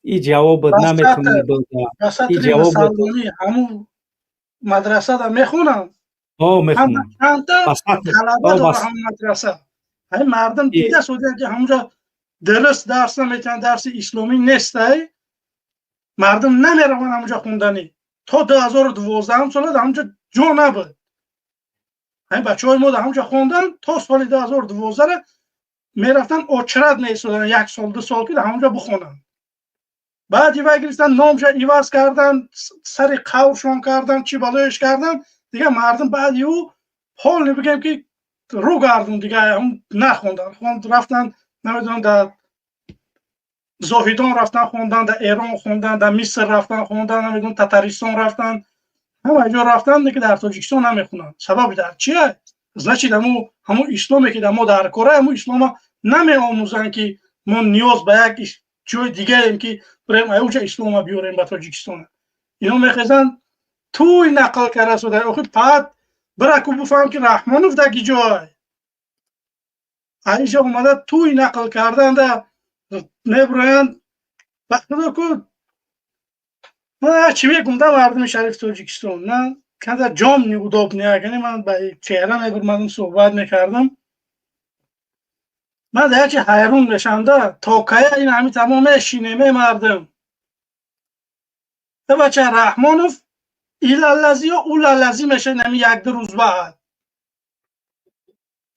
این جواب نمیتونی بده این جواب همون مدرسه در میخونن میخونن چند تا طلبه در همون مدرسه این مردم دیده شدن که همونجا درس نمیتونن درس اسلامی نیست مردم نمیروان همونجا خوندنی تا 2012 سال در همونجا جو نبود این بچه های ما در همونجا خوندن تا سال 2012 میرفتن اوچرد میسودن 1 سال 2 سال که در همونجا بخونن بعد یه گرفتن نامشا ایواز کردن سر قورشون کردن چی بالایش کردن دیگه مردم بعد یو حال نبگیم که رو گردون دیگه هم نخوندن رفتن نمیدونم در زاهدان رفتن خوندن در ایران خوندن در مصر رفتن خوندن نمیدونم تتاریستان رفتن همه جا رفتن دیگه در تاجیکستان نمیخونن سبب در چیه значит همون اسلامی که در ما در کره همون اسلام نمی آموزن که ما نیاز به یک جای دیگه ایم که بریم اوجا اسلام بیاریم به تاجیکستان اینا میخوازن توی نقل کرده شده آخه بعد برکو بفهم که رحمانوف در کی جای اینجا اومده توی نقل کردن در میبرند وقتی که من چی میگم در مردم شریف تاجیکستان نه که در جام نیوداب نیاکنی من به چهره میبرمدم صحبت میکردم من در چه حیرون بشم در تا که این همی تمام شینمه مردم در بچه رحمانوف ایلاللزی یا اولاللزی میشه نمی 1-2 روز بعد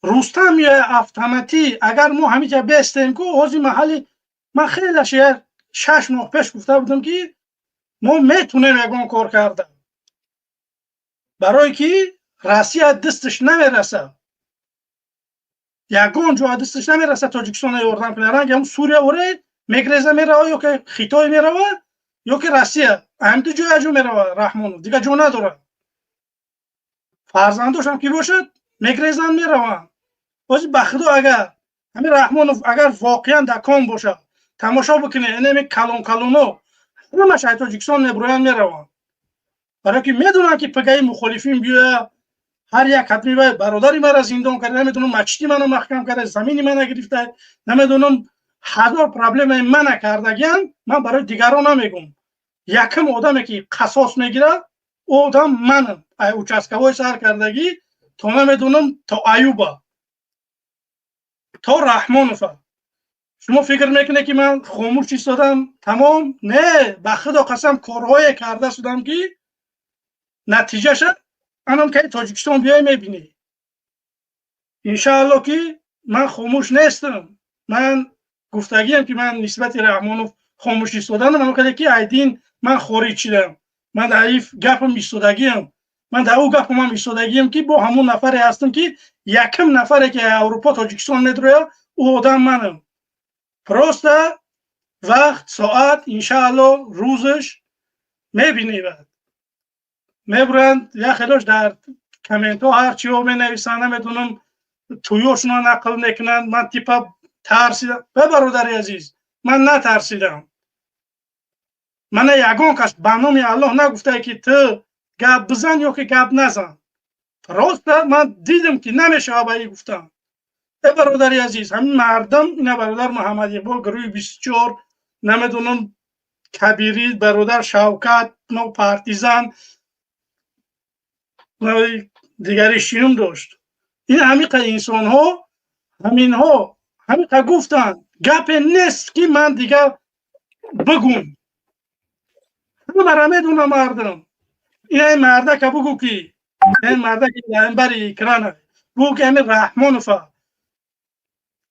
رستم یا افتمتی اگر ما همیشه بستیم که اوزی محلی من خیلی شیر 6 ماه پیش گفته بودم که ما میتونیم یکان کار کردم برای که روسیه دستش نمیرسه یکان جا دستش نمیرسه تاجیکستان یاردن کنه رنگ هم سوریه اوره میگریزه میره یا که خیتای میره یا که روسیه هم تو جای جو میره رحمانوف دیگه جو نداره فرزندوش هم که باشد میگریزن میره بازی بخدا اگر همین رحمانوف اگر واقعا دکان باشه تماشا بکنه اینمی کلونو همه شاید تاجیکستان نبرویان میروان برای که میدونن که پگه مخالفین بیایه هر یک حتمی باید برادری مرا زندان کرده، نمیدونم مچتی منو محکم کرده، زمینی منو گرفته، نمیدونم هزار پرابلم منو کردگیان. من برای دیگران نمیگم. یکم آدمی که قصاص میگیره او آدم منم. اوچسکوای سر کردگی تا نمیدونم تا ایوبا تا رحمانوفا. شما فکر میکنه که من خاموش ایستادم تمام؟ نه، به خدا قسم کارهای کرده شدم که نتیجهش الان که تاجیکستان بیای میبینی. انشاءالله که من خاموش نیستم. من گفتگیم که من نسبت رحمانوف خاموش ایستادم، من کلی که ایدین من خارج شدم، من ضعیف گپم ایستادگیم، من در او گپم هم ایستادگیم که با همون نفری هستم که یکم نفری که اروپا تاجیکستان میدروه او آدم منم. پروسته وقت ساعت انشاءالله روزش میبینی. بعد میبرند یا خیلیش در کامنت ها هرچی ها مینویسن، نمیدونم تویوشون ها نقل میکنن. من تیپا ترسیدم. به برادر عزیز من نترسیدم. من یگان کس به نام الله نگفته که تو گپ بزن یا که گپ نزن. راست من دیدم که نمیشه به گفتم. به برادر عزیز همین مردم، اینا برادر محمد اقبال گروه 24، نمیدونم کبیری، برادر شوکت، نو پارتیزان دیگری شیوم داشت. این همیقه انسان ها همین ها همیقه گفتن گپ نیست که من دیگه بگم. همه را میدونم مردم. این مرده که بگو که این مرده که برای اکرانه بگو که همین رحمانوفا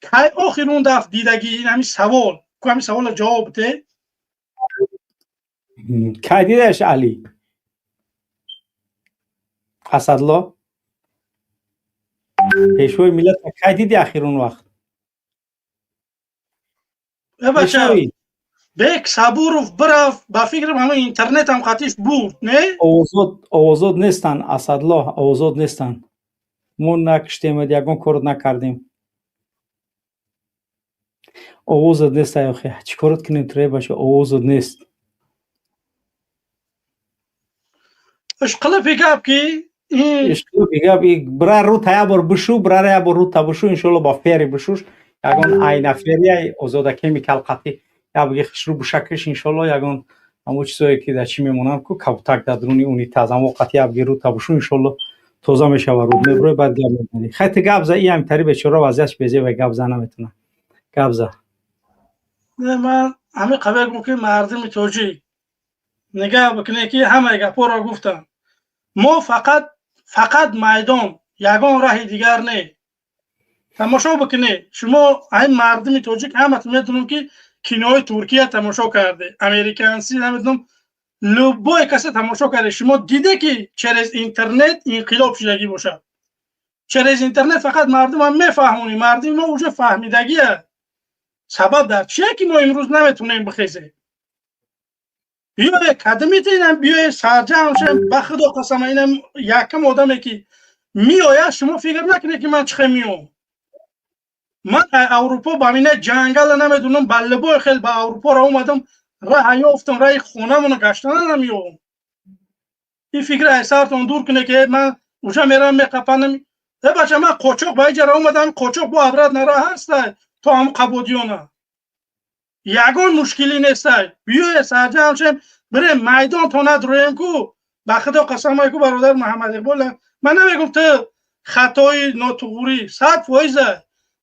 که آخر اون دفت دیدگی این همین سوال که همین سوال جواب ده که دیدش علی اسدالله پیشوی ملت که دیدی اخیر اون وقت؟ بچه بیک صبور برف با فکرم همه اینترنت هم خطیش بود. نه؟ آوازاد نیستن اسدالله، آوازاد نیستن. ما نکشتیم یکان کارت نکردیم. آوازاد نیست اخی چی کارت کنیم تره باشه؟ آوازاد نیست. اشقلا پیگاب کی؟ اشقلا پیگاب برای رو تا بار بشو، برای بار رو تا بشو انشالله با فیری بشوش یکان این فیری آزاده کمیکال قطعی یا بگی خشرو بشکش انشالله یکان همون چیزایی که در چی میمونن که کبوتک در درونی اونی تازه وقتی ابگی رو تا بشو انشالله توزه میشه و رو میبره بعد گپ میزنی. خیلی گپ زد این همینطوری بیچاره وضعیتش بیزه و گپ زد نمیتونه. گپ زد. من همه قبل گفتم که مردم توجی نگاه بکنه که همه گپا را گفتم. ما فقط میدان یگان راه دیگر نه. تماشا بکنه. شما این مردم توجی که همه میدونم که کینوی ترکیه تماشا کرده، امریکانسی نمیدونم لوبای کسی تماشا کرده. شما دیده که چرا از اینترنت انقلاب شدگی باشه؟ چرا از اینترنت فقط مردم هم میفهمونی، مردم ما اوجه فهمیدگیه. سبب در چیه که ما امروز نمیتونیم بخیزه؟ بیای کدمی تینم بیای سرجم شم بخدا قسم اینم یکم آدمه که میآید شما فکر نکنه که من چخه میام. من اروپا با مینه جنگل نمیدونم بلبای خیلی با اروپا را اومدم راه یافتم راه خونه منو گشتن نمیام. این فکر احسارتون دور کنه که من اوجا میرم میقپنم. بچه من قاچاق با اینجا را اومدم قاچاق با عبرت نرا هست تا هم قبودیونه. یگان مشکلی نیست. بیای سرجم شم بریم میدان تا ندرویم کو بخدا قسم های کو برادر محمد اقبال من نمیگم تو خطای ناتوری 100%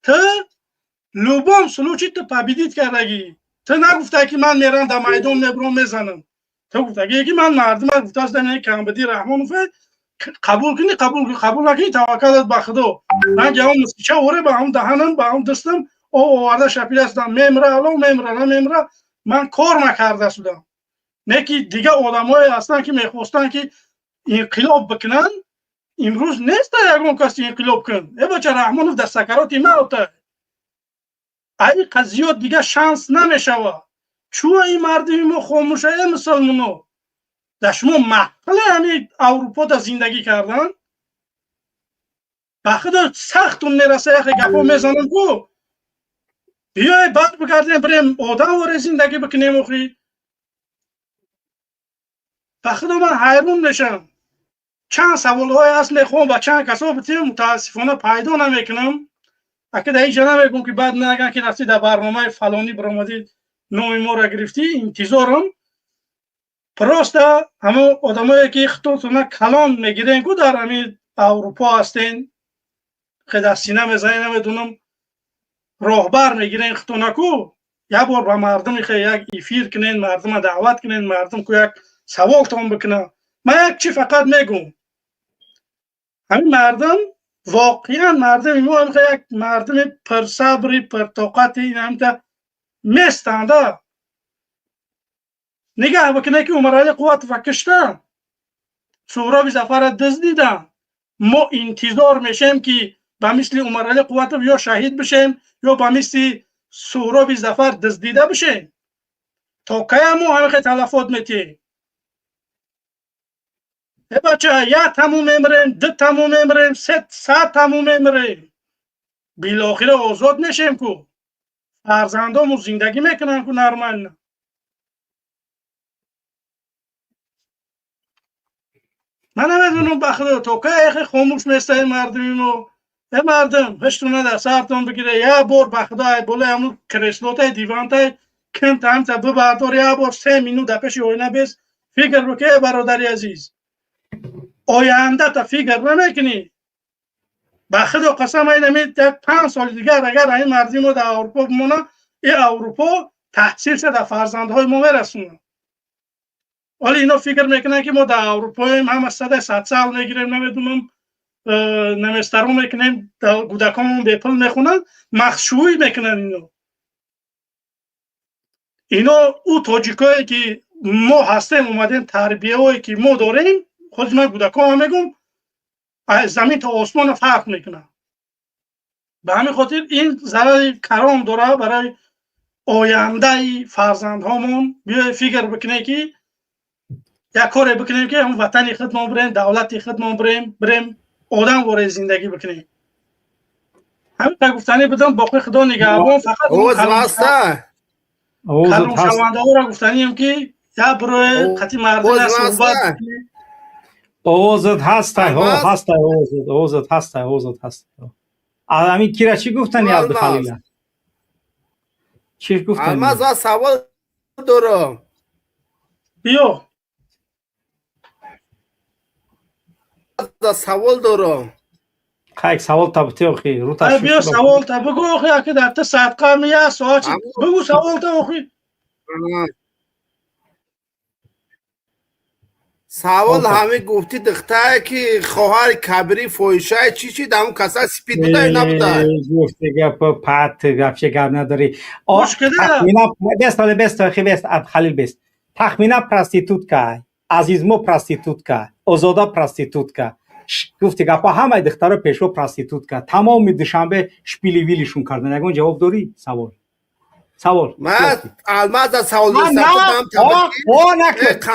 تو لوبام سلوچی تو پابیدیت کردگی. تو نگفته که من میرم در میدان میبرم میزنم. تو گفته که من مردم گفته است در کم بدی رحمانوف قبول کنی قبول نکنی توکلت به خدا. من جواب مسیچه اوره با هم دهنم با هم دستم او آورده شپیل هستم میمره الان میمره من کار نکرده شدم. نه که دیگه آدمای هستن که میخواستن که انقلاب بکنن امروز نیست یگان کسی انقلاب کن. ای بچه رحمانوف در سکراتی موته. این قضیات دیگه شانس نمیشوه. چون این مردمی ما خاموشه ای مسلمانو در شما محفل همین اروپا در زندگی کردن بخدا سختون میرسه یخی گفا میزنن کو بیای بعد بگردیم بریم آدم واره زندگی بکنیم اخی. بخدا من حیرون نشم. چند سوال های هست میخوام و چند کسا بتیم متاسفانه پیدا نمیکنم. اگه در اینجا نمیگم که بعد نگن که رفتی در برنامه فلانی برآمدی نام ما را گرفتی، انتظارم پرسته همه آدمایی که خطوتونه کلان میگیرن که در همین اروپا هستین که در سینه میزنین نمیدونم راهبر میگیرن خطونه کو یک بار با مردم یک افیر کنین، مردم دعوت کنین، مردم که یک سوال تان بکنه. من یک چی فقط میگم همین مردم واقعا مردم ما هم یک مردم پر صبری پر طاقت این هم تا میستنده نگاه بکنه که عمرای قوت و کشته سهراب ظفر دزدیدن. ما انتظار میشیم که با مثل عمرای قوت یا شهید بشیم یا با مثل سهراب ظفر دزدیده بشیم. تا که ما همه تلفات میتیم بچه یا تموم میمریم، دو تموم میمریم، سه تموم میمریم، بالاخره آزاد میشیم که فرزندامون زندگی میکنن که نرمال نه. من نمیدونم بخدا تا که خاموش میسته مردمینو مردم هشتونه در سرتون بگیره یا بار بخدا بوله همون کرسلوتای دیوانتای کم تا همتا ببردار یا بار 3 مینوت در پیش آینه بیست فکر بکه برادری عزیز آینده تا فکر نمیکنی. بخدا قسم اینمی 5 سال دیگر اگر این مردم رو در اروپا بمونه این اروپا تحصیل شده فرزندهای ما میرسونه. ولی اینا فکر میکنن که ما در اروپا هم 100 سال میگیریم نمیدونم نمسترو میکنیم گودکامون بیپل میخونن مخشوی میکنن. اینا او تاجیکایی که ما هستیم اومدیم تربیه هایی که ما داریم خود من گودکام هم میگم زمین تا آسمان فرق میکنه. به همین خاطر این ضرر کرام داره برای آینده فرزندهامون. بیا فکر بکنه که یک کاری بکنیم که هم وطنی خدمت بریم، دولتی خدمت بریم آدم واره زندگی بکنیم. همین تا گفتنی بدم باقی خدا نگهبان. فقط اوز واسطه کلوم شونده ها را گفتنی هم که یا بروی خطی مردم صحبت بکنیم. اوزد هسته هسته اوزد هسته همین کیره چی گفتنی عبدالخلیل؟ چی گفتنی؟ الماس و سوال دارم. بیا سوال دارم. خیلی سوال تبتی آخی رو تشریف بیا سوال تا بگو آخی اگه در تا صدقه میه سوال چی بگو سوال تا آخی. سوال همه گفتی دختره که خواهر کبری فویشه چی در اون کسا سپید بوده نبوده گفتی گپ پت گپ چه گپ نداری. مشکله بست آخی بست عبدالخلیل بست تخمینه پرستیتوتکا عزیزمو پرستیتوتکا ازادا پرستیتوتکا گفتی گپا همه دخترها پیشو پرستیتوتکا تمام دوشنبه شپیلی ویلیشون کردن. اگه جواب داری سوال من الماس سوال داشتم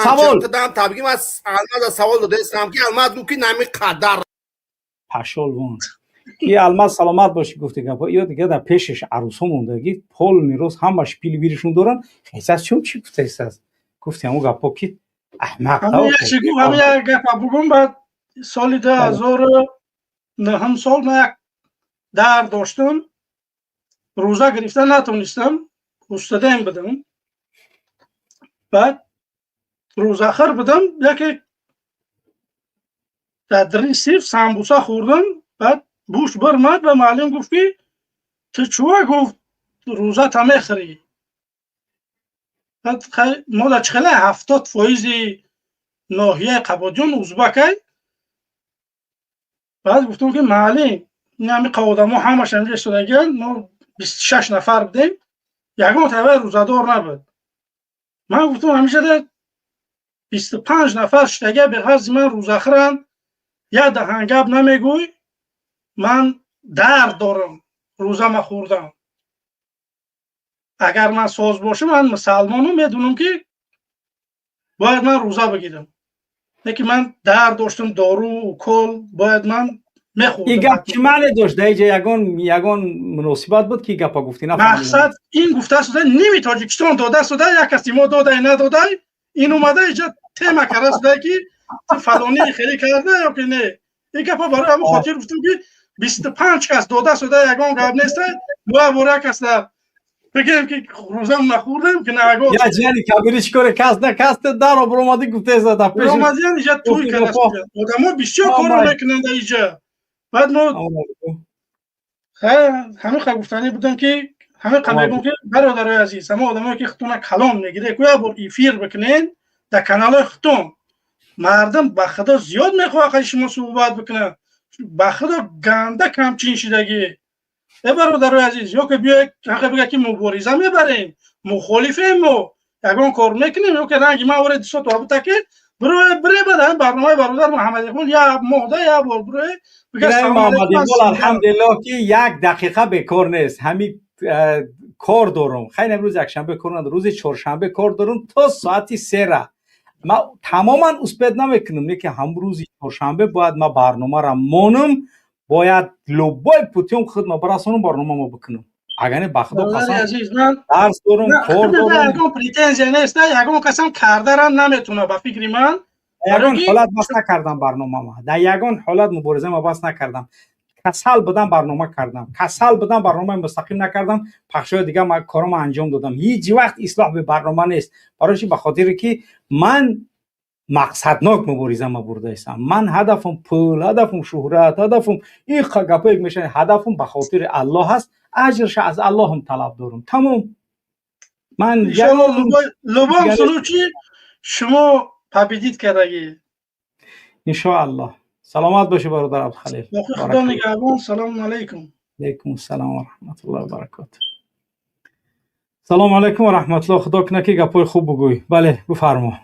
سوال تبگیم از الماس سوال داشتم که الماس گفت که نمی قدر پشالوان کی الماس سلامت باشی گفتی گپا یا دیگه در پیشش عروسا موندگی پول میراث همه شپیلی ویلیشون دارن. خیلی چون چی گفتی همون گپا کی احمق همین یک گپ بگم. بعد سال 2009 سال من در داشتم روزه گرفتن نتونستم استادم بدم. بعد روز آخر بدم یکی در سیف سامبوسا خوردم. بعد بوش برمد و معلم گفت که تو چوه گفت روزه تا میخری. بعد ما در چخله 70% ناحیه قبادیان ازبکه. بعد گفتم که معلم این همین قوادم ها همش اینجا شدگن ما 26 نفر بودیم یکم تبع روزدار نبود. من گفتم همیشه ده 25 نفر شدگه به غرض من روز آخرن یا دهنگب نمیگوی من درد دارم روزه ما خوردم. اگر من ساز باشم من مسلمانم میدونم که باید من روزه بگیرم. نکی من درد داشتم دارو و کل باید من میخوردم. این گپ چی معنی داشت؟ یگان مناسبت بود که گپا گفتی نفهمیدم. مقصد این گفته شده نیمی تاجیکستان داده شده یک کسی ما داده نداده این اومده اینجا تیمه کرده شده که فلانی خیلی کرده یا که نه. این گپا برای همون خاطر گفتم که 25 کس داده شده یگان گپ نیست. ما برای کس بگیم که روزم نخوردم که نه یا جانی کبیری چیکار کس نه کس در رو برآمدی گفته زده پیش برآمدن اینجا توی کرده آدم‌ها بسیار کار میکنند اینجا. بعد ما همه خگفتنی بودن که همه قمیگون که برادرای عزیز همه آدمایی که خطونه کلام میگیره که با ایفیر بکنین در کانال خطون مردم به خدا زیاد میخواه که شما صحبت بکنن به خدا گنده کمچین شدگی. ای برادرای عزیز یا که بیای حق بگه که مبارزه میبریم مخالفیم ما یگان کار میکنیم یا که رنگ ما ورد صوت وابطه که برای بدن برنامه برادر محمد اقبال یا مهده یا برای بگه محمد اقبال الحمدلله که 1 دقیقه بکار نیست. همین کار دارم خیلی امروز یک شنبه کار ندارم روز چهارشنبه کار دارم تا ساعت 3 را ما تماما اسپید نمیکنم نه که هم روز چهارشنبه باید ما برنامه را مانم باید لوبای پوتیوم خدمت برسونم برنامه ما بکنم اگر نه بخدا قسم عزیز من درس دارم کار دارم یگان پریتنزیا نیست یگان قسم کرده را نمیتونه با فکر من یگان حالت بس نکردم برنامه ما در یگان حالت مبارزه ما بس نکردم کسل بدم برنامه کردم کسل بدم برنامه مستقیم نکردم پخشای دیگه ما کارم انجام دادم هیچ وقت اصلاح به برنامه نیست برایش به خاطر که من مقصدناک مبارزه ما برده هستم من هدفم پول هدفم شهرت هدفم این گپا یک میشه هدفم به خاطر الله هست اجرش از الله هم طلب دارم تمام من لبام سلوچی شما پابدید کردگی ان شاء الله سلامت باشه برادر عبدالخلیل خدا نگهبان سلام علیکم علیکم السلام و رحمت الله و برکاته سلام علیکم و رحمت الله خدا کنه که گپای خوب بگوی بله بفرما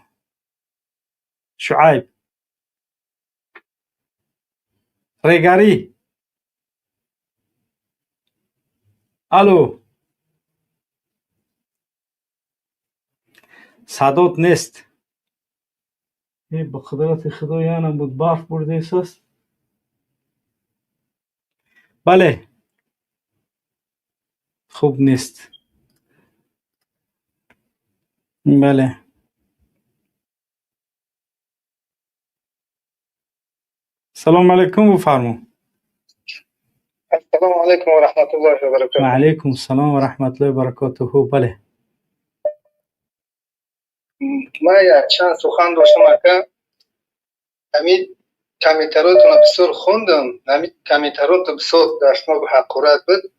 شعیب ریگاری الو صدات نیست به قدرت خدا یعنی بود برف برده است بله خوب نیست بله سلام علیکم بفرما السلام علیکم و رحمت الله و برکاته. و علیکم السلام و رحمت الله و برکاته. بله ما یک چند سخن داشتم که همین کمیتراتون بسیار خوندم همین کمیترات بسیار دستناک و حقارت بود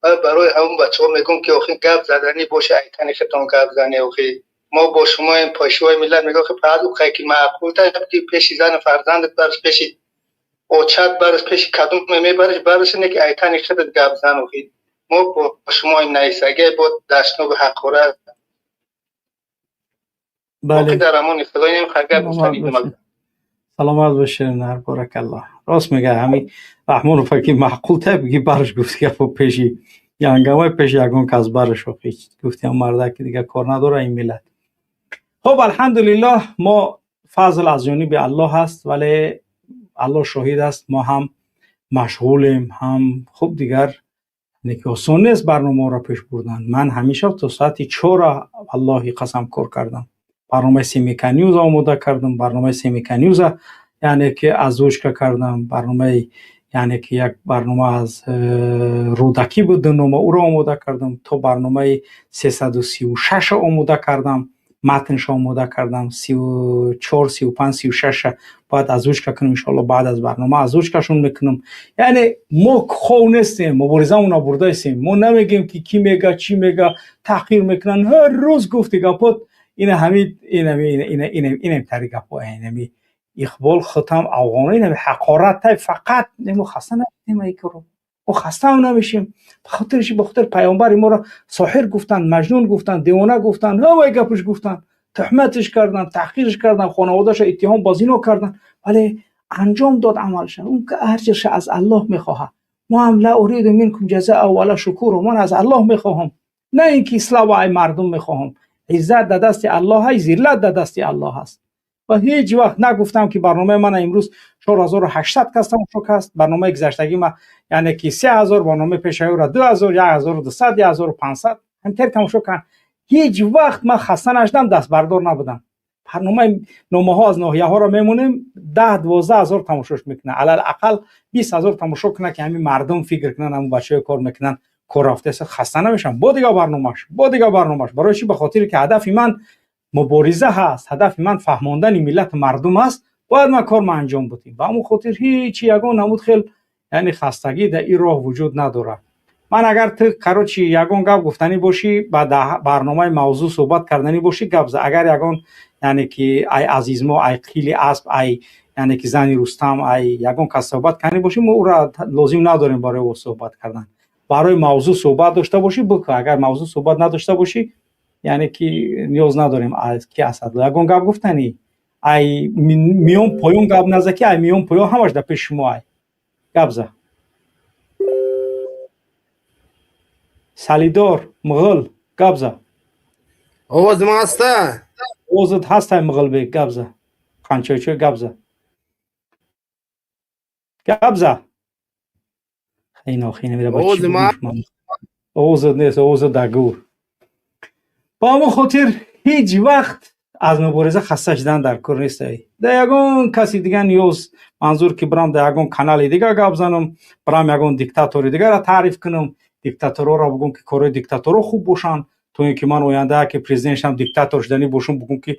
و برای همون بچه ها میگم که آخی گپ زدنی باشه ایتانی خطان گپ زنی آخی ما با شما این پاشوهای ملت میگم که بعد او خیلی معقول تا که پیش زن فرزندت برش پیش اوچت برش پیش کدوم میبرش برش اینه که ایتانی خطت گپ زن آخی ما با شما این نیسگه با دستناک و حقارت بله در امان خدای نمی خرگه بستنید سلامت باشه نر بارک الله راست میگه همین رحمان رو فکر معقول تا بگی برش گفت که پیشی یانگامای پیش یگان کس برش گفتی هم مرده که دیگه کار نداره این ملت. خب الحمدلله ما فضل از جانب الله هست ولی الله شاهد است ما هم مشغولیم هم خوب دیگر آسان نیست برنامه را پیش بردن. من همیشه تا ساعت 4 والله قسم کار کردم برنامه سیمیکا نیوز آماده کردم برنامه سیمیکا نیوز یعنی که از اوشکا کردم برنامه یعنی که یک برنامه از رودکی بود نام او را آماده کردم تا برنامه 336 آماده کردم متنش آماده کردم 34 35 36 بعد از اوشکا کنم ان شاء الله بعد از برنامه از اوشکاشون میکنم. یعنی ما خو نیستیم مبارزه اون برده هستیم ما نمیگیم که کی میگه چی میگه تحقیر میکنن هر روز گفتی گپات این همین این طریقه پای اینمی اقبال ختم افغانی نمی حقارت فقط نمو خسته نمیشیم ایکرو و خسته هم نمیشیم بخاطرش بخاطر پیامبر ما را ساحر گفتن مجنون گفتن دیوانه گفتن همه گپش گفتن تهمتش کردن تحقیرش کردن خانواده‌اش اتهام با زنا کردن ولی انجام داد عملش اون که اجرش از الله میخواه ما هم لا اريد منكم جزاء ولا شکور من از الله میخواهم نه اینکه اصلاح مردم میخواهم عزت در دست الله هست ذلت در دست الله هست و هیچ وقت نگفتم که برنامه من امروز 4800 کس تماشا است برنامه گذشتگی ما یعنی که 3000 برنامه پیشایی را 2000 1200 1500 همینطور تماشا کردن هیچ وقت من خسته نشدم دست بردار نبودم برنامه نامه ها از ناحیه ها را میمونیم 10-12 هزار تماشاش میکنه، علل اقل 20 هزار تماشا کنه که همین مردم فکر کنن همون بچه کار میکنن کار رفته است خسته نمیشن. با دیگه برنامه‌اش برای چی؟ به خاطر که هدف من مبارزه هست، هدف من فهماندن ملت مردم است، باید ما کار انجام بدیم. و همون خاطر هیچ یگان نمود خیل یعنی خستگی در این راه وجود نداره. من اگر تو قرار چی یگان گپ گفتنی باشی بعد برنامه موضوع صحبت کردنی باشی گپ زد، اگر یگان یعنی که ای عزیز ما ای قیل اسب ای یعنی که زنی رستم ای یگان که صحبت کنی باشی ما او را لازم نداریم برای او صحبت کردن. برای موضوع صحبت داشته باشی بکن، اگر موضوع صحبت نداشته باشی یعنی که نیاز نداریم از کی اسد یگان گپ گفتنی ای میون پایون گپ نزکی ای میون پایون همش در پیش شما ای گپ زد. سالیدار مغل گپ زد. آواز ما هسته؟ اوزد هست مغل به گپ زد. خانچوچو گپ زد. گپ زد. این آخی نمیره آواز ما اوزد نیست، اوزد دگور. با همون خاطر هیچ وقت از مبارزه خسته شدن در کار نیست. در یگان کسی دیگه نیاز منظور که برام در یگان کانال دیگه گپ زنم، برام یگان دیکتاتوری دیگه را تعریف کنم، دیکتاتورها را بگم که کارهای دیکتاتورها خوب باشن، تو اینکه من آینده که پرزیدنت هم دیکتاتور شدنی باشم بگم که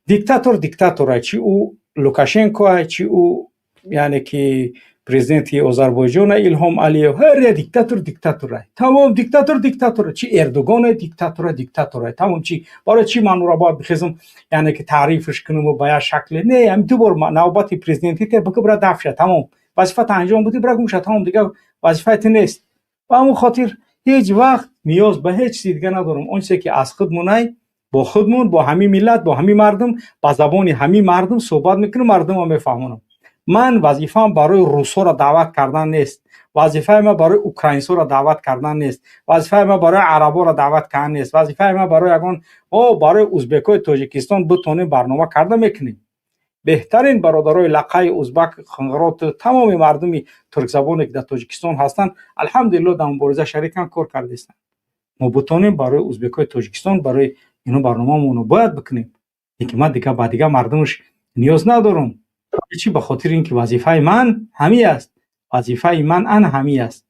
دیکتاتوره، چی او لوکاشنکو چی او یعنی که پرزیدنت آذربایجان ایلهام علیو هر دیکتاتوره، تمام دیکتاتور چی اردوگان دیکتاتوره تمام. چی برای چی من را باید بخیزم یعنی که تعریفش کنم و باید شکل نه هم دوباره نوبت پرزیدنتی ته بگه برا دفشه تمام وظیفه انجام بدی برا گمشه تمام دیگه وظیفه نیست. و همون خاطر هیچ وقت نیاز به هیچ چیز دیگه ندارم. اون چیزی که از خودمونه با خودمون با همین ملت با همین مردم با زبان همین مردم صحبت میکنم، مردم هم میفهمونم. من وظیفه‌ام برای روس‌ها را دعوت کردن نیست، وظیفه ما برای اوکراینس‌ها را دعوت کردن نیست، وظیفه ما برای عرب‌ها را دعوت کردن نیست، وظیفه ما برای یگان برای ازبک‌های تاجیکستان بتونیم برنامه کرده میکنیم. بهترین برادرای لقای ازبک خنگرات تمام مردمی ترک زبانی که در تاجیکستان هستند الحمدلله در مبارزه شریکن کار کرده هستند. ما بتونیم برای ازبک‌های تاجیکستان برای اینا برنامه‌مون رو باید بکنیم. اینکه من دیگه بعد دیگه مردمش نیاز ندارم. چی به خاطر اینکه وظیفه من همی است، وظیفه من همی است.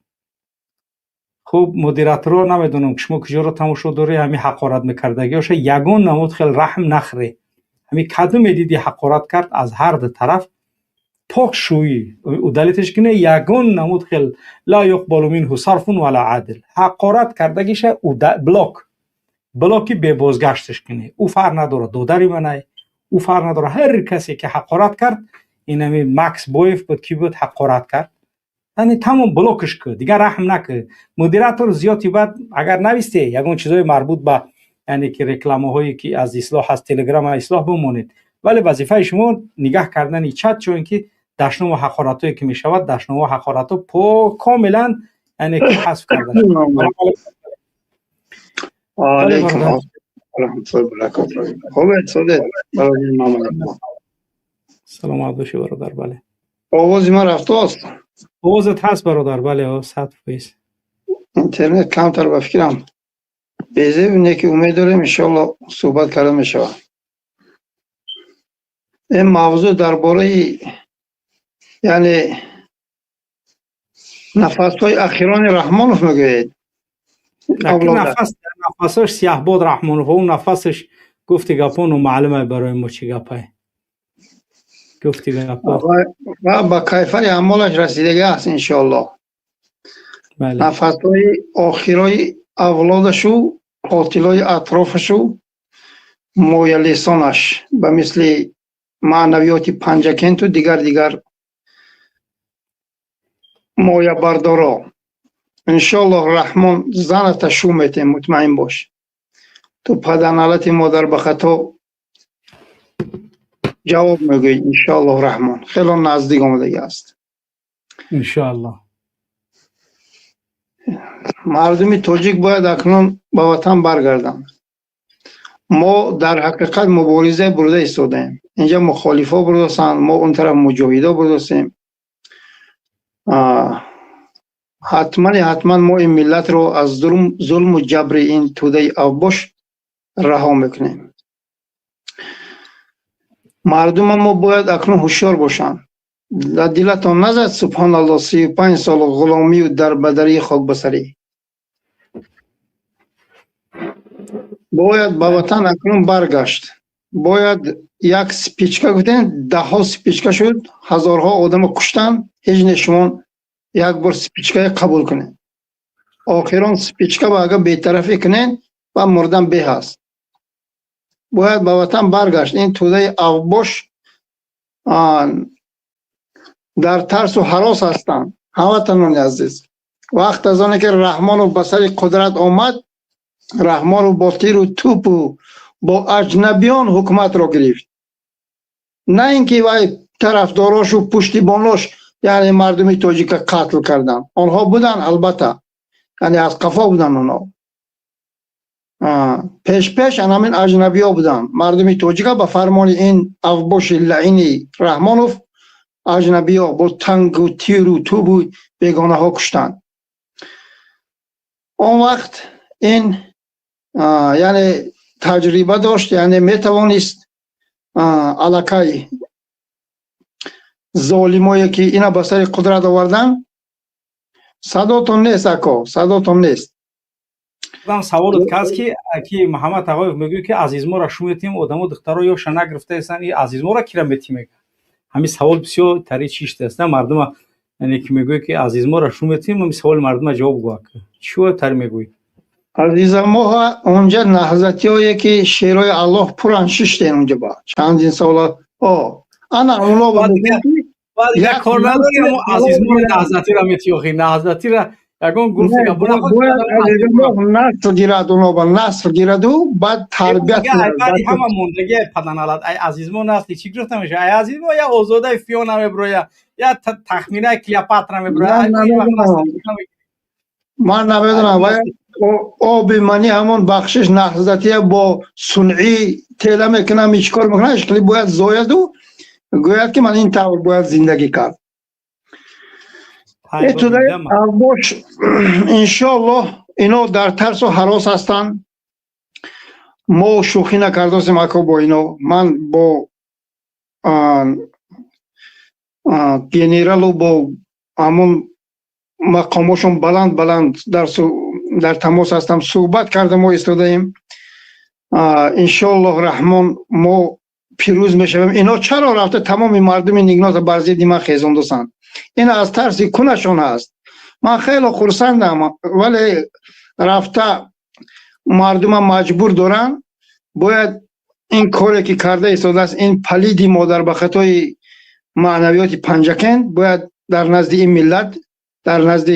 خوب مدیراتورا نمیدونم که شما کجا رو تماشا داره همین حقارت میکردگیش یگان نمود خیلی رحم نخره. همین کدوم دیدی حقارت کرد از هر دو طرف پاک شویی او دلیلش کنه یگان نمود خیلی لا یقبل منه صرف ولا عدل. حقارت کردگیش او بلاکی به بازگشتش کنه. او فرق نداره دودری منه، او فرق نداره هر کسی که حقارت کرد این همین مکس بویف بود کی بود حقارت کرد یعنی تمام بلاکش کرد دیگه رحم نکرد. مدیراتور زیادی بعد اگر نویسته یگان چیزای مربوط به یعنی که رکلامه هایی که از اصلاح از تلگرام اصلاح بمونید، ولی وظیفه شما نگاه کردن چت چون که دشنام و حقارتایی که میشود دشنام و حقارت کاملا یعنی که حذف کردن. علیکم ورحمت الله وبرکاته. خوبه صدت برای مامان. سلام علیکم برادر. بله آواز ما رفته است؟ آوازت هست برادر. بله 100%. اینترنت کمتر به فکرم بیزه بینه که امید داریم انشاءالله صحبت کرده می شود. این موضوع درباره یعنی نفس های اخیران رحمانوف میگوید. نفسش سیاه بود رحمانوف اون نفسش گفتی گپان و معلومه برای ما چی گپه گفتی گپا و با کیفر اعمالش رسیدگی است انشاءالله. بله. نفس های آخرای اولادشو قاتلای اطرافشو موی لیسانش به مثل معنویات پنجکنت و دیگر موی بردارا انشاءالله رحمان زنت شو میتیم مطمئن باش. تو پدرنالت مادر به خطا جواب میگوی انشاءالله رحمان خیلی نزدیک آمده است انشاءالله. مردم تاجیک باید اکنون به وطن برگردند. ما در حقیقت مبارزه برده ایستادیم. اینجا مخالفا بردستند، ما اون طرف مجاهدا بردستیم. حتما ما این ملت رو از ظلم و جبر این توده اوباش رها میکنیم. مردم ما باید اکنون هوشیار باشند. دلتان نزد سبحان الله 35 سال غلامی و در بدری خاک بسری. باید به وطن اکنون برگشت. باید یک سپیچکا گفتن 10 سپیچکا شد، هزارها آدم کشتن، هیچ نشون یک بار سپیچکا قبول کنه. آخران سپیچکا با اگه بی‌طرفی کنن و مردن به هست. باید به وطن برگشت. این توده اوباش در ترس و هراس هستند. هموطنان عزیز، وقت از آنه که رحمان و بسر قدرت آمد، رحمان و با تیر و توپ و با اجنبیان حکومت را گرفت. نه اینکه وای طرفداراش و پشتیباناش یعنی مردمی تاجیک قتل کردن. آنها بودن البته، یعنی از قفا بودن آنها. پیش همین اجنبی ها بودن. مردمی تاجیک به فرمان این اوباش لعینی رحمانوف اجنبی ها با تنگ و تیر و توپ و بیگانه ها کشتن. اون وقت این یعنی تجربه داشت، یعنی میتوانست علاقه ظالمایی که اینا به سر قدرت آوردن. صداتون نیست اکا، صداتون نیست. سوالت کس که محمد تقایف میگوی که عزیز ما را شومیتیم آدم و دخترها یا شنه گرفته هستن، این عزیز ما را کی را میتیم میگه. همین سوال بسیار تری چیشته است. مردم یعنی که میگوی که عزیز ما را شومیتیم، همین سوال مردم جواب گوه چیو تر میگوی. عزیز ما اونجا نهضتی هایی که شیرای الله پران ششتین اونجا با چندین سال انا اونا با یک کار نداریم عزیز ما نهضتی را میتیوخی نهضتی را یکون گفت که بنا نسل گیرد اونا با نسل گیرد و بعد تربیت بعدی همه موندگی پدن علت ای عزیز ما نسلی چی گرفته میشه؟ ای عزیز ما یا اوزاده فیونا میبرویا یا تخمینه کلیاپاترا میبرویا. من نمیدونم آب منی همون بخشش نهضتی با صنعی تیله میکنم هیچ کار میکنم اشکالی باید زاید و گوید که من این طور باید زندگی کرد. اتدای اوباش انشاءالله اینا در ترس و حراس هستن. ما شوخی نکردیم اکا با اینا. من با گنرال و با همون مقامشون بلند در تماس هستم، صحبت کردم و استادیم. انشاءالله رحمان ما پیروز میشویم. اینا چرا رفته تمام مردم نیگنات برزی دیما خیزوندستان؟ این از ترس کنشون هست. من خیلی خرسندم ولی رفته مردم مجبور دارن باید این کاری که کرده ایستاده است، این پلیدی مادر به خطای معنویات پنجکن باید در نزد این ملت، در نزد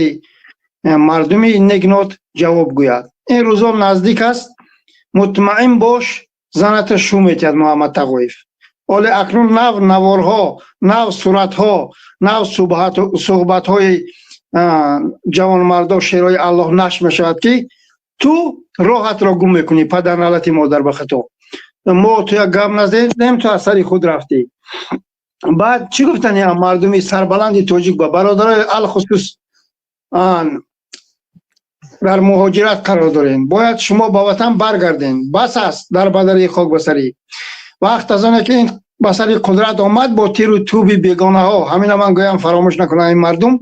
مردم نیگنات جواب گوید. این روزا نزدیک است. مطمئن باش زنت شو میتید محمد تقایف. ولی اکنون نو نوارها، نو صورتها، نو صحبت های جوان مردا شیرای الله نشر میشود که تو راحت را گم میکنی پدر نالتی مادر بخطو. ما تو یک گم نزدیم تو اثری خود رفتی. بعد چی گفتن یا مردمی سربلندی توجیک با برادرای الخصوص در مهاجرت قرار دارین، باید شما با وطن برگردین. بس است در بدری خاک بسری. وقت از آنه که این بسری قدرت آمد با تیر و توبی بیگانه ها، همین من گویم فراموش نکنه این مردم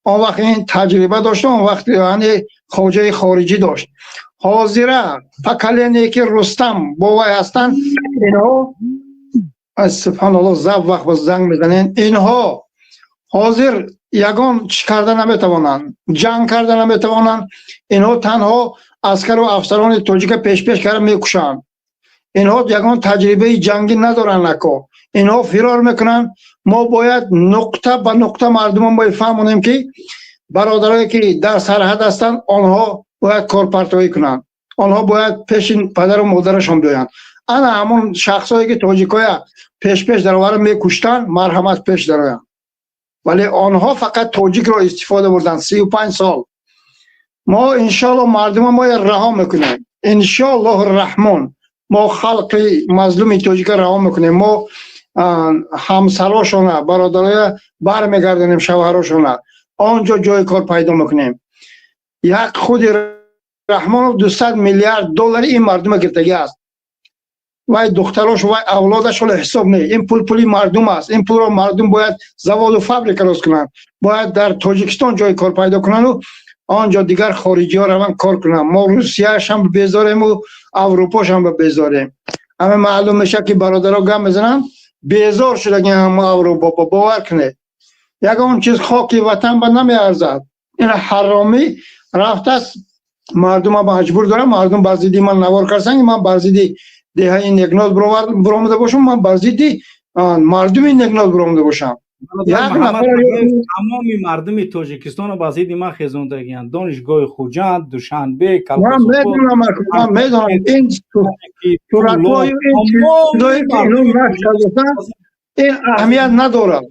آن وقت این تجربه داشت، اون وقت یعنی خواجه خارجی داشت. حاضره پکلینی که رستم با وی هستن اینها سبحان الله زب وقت با زنگ میزنین، اینها حاضر یگان چی کردن نمیتوانند، جنگ کردن نمیتوانند. اینها تنها عسکر و افسران تاجیک پیش کردن میکشند. اینها یگان تجربه جنگی ندارن نکو. اینها فرار میکنن. ما باید نقطه به نقطه مردم باید فهمونیم که برادرایی که در سرحد هستند آنها باید کارپرتایی کنند. آنها باید پیش پدر و مادرشان بیایند. انا همون شخصایی که تاجیکای پیش در آورن میکشتن مرحمت پیش درآیند. ولی آنها فقط تاجیک را استفاده بردن 35 سال. ما انشاءالله مردم ما رها میکنیم. انشاءالله الرحمن ما خلق مظلوم تاجیک رها میکنیم. ما همسراشون برادرای برمیگردونیم، شوهراشون آنجا جای کار پیدا میکنیم. یک خود رحمان 200 میلیارد دلار این مردم گرفتگی است. وای دختراش وای اولادش ولی حساب نه. این پولی مردم است. این پول رو مردم باید زوال و فابریکه درست کنن، باید در تاجیکستان جای کار پیدا کنن و آنجا دیگر خارجی ها روان کار کنن. ما روسیه هم بذاریم و اروپا هم بذاریم. اما معلوم میشه که برادرها گم میزنن بیزار شده که ما اروپا باور کنه یک اون چیز خاکی وطن به نمیارزد. این حرامی رفته است مردم ها مجبور دارم. مردم بازدیدی من نوار کردن، من بازدیدی ده این نگناز برآمده باشم، من بازدیدی مردم این نگناز برآمده باشم. تمامی مردم تاجیکستان و بازدیدی من خیزوندگیان. دانشگاه خوجند، دوشنبه، من میدونم این صورتهای این اهمیت ندارد.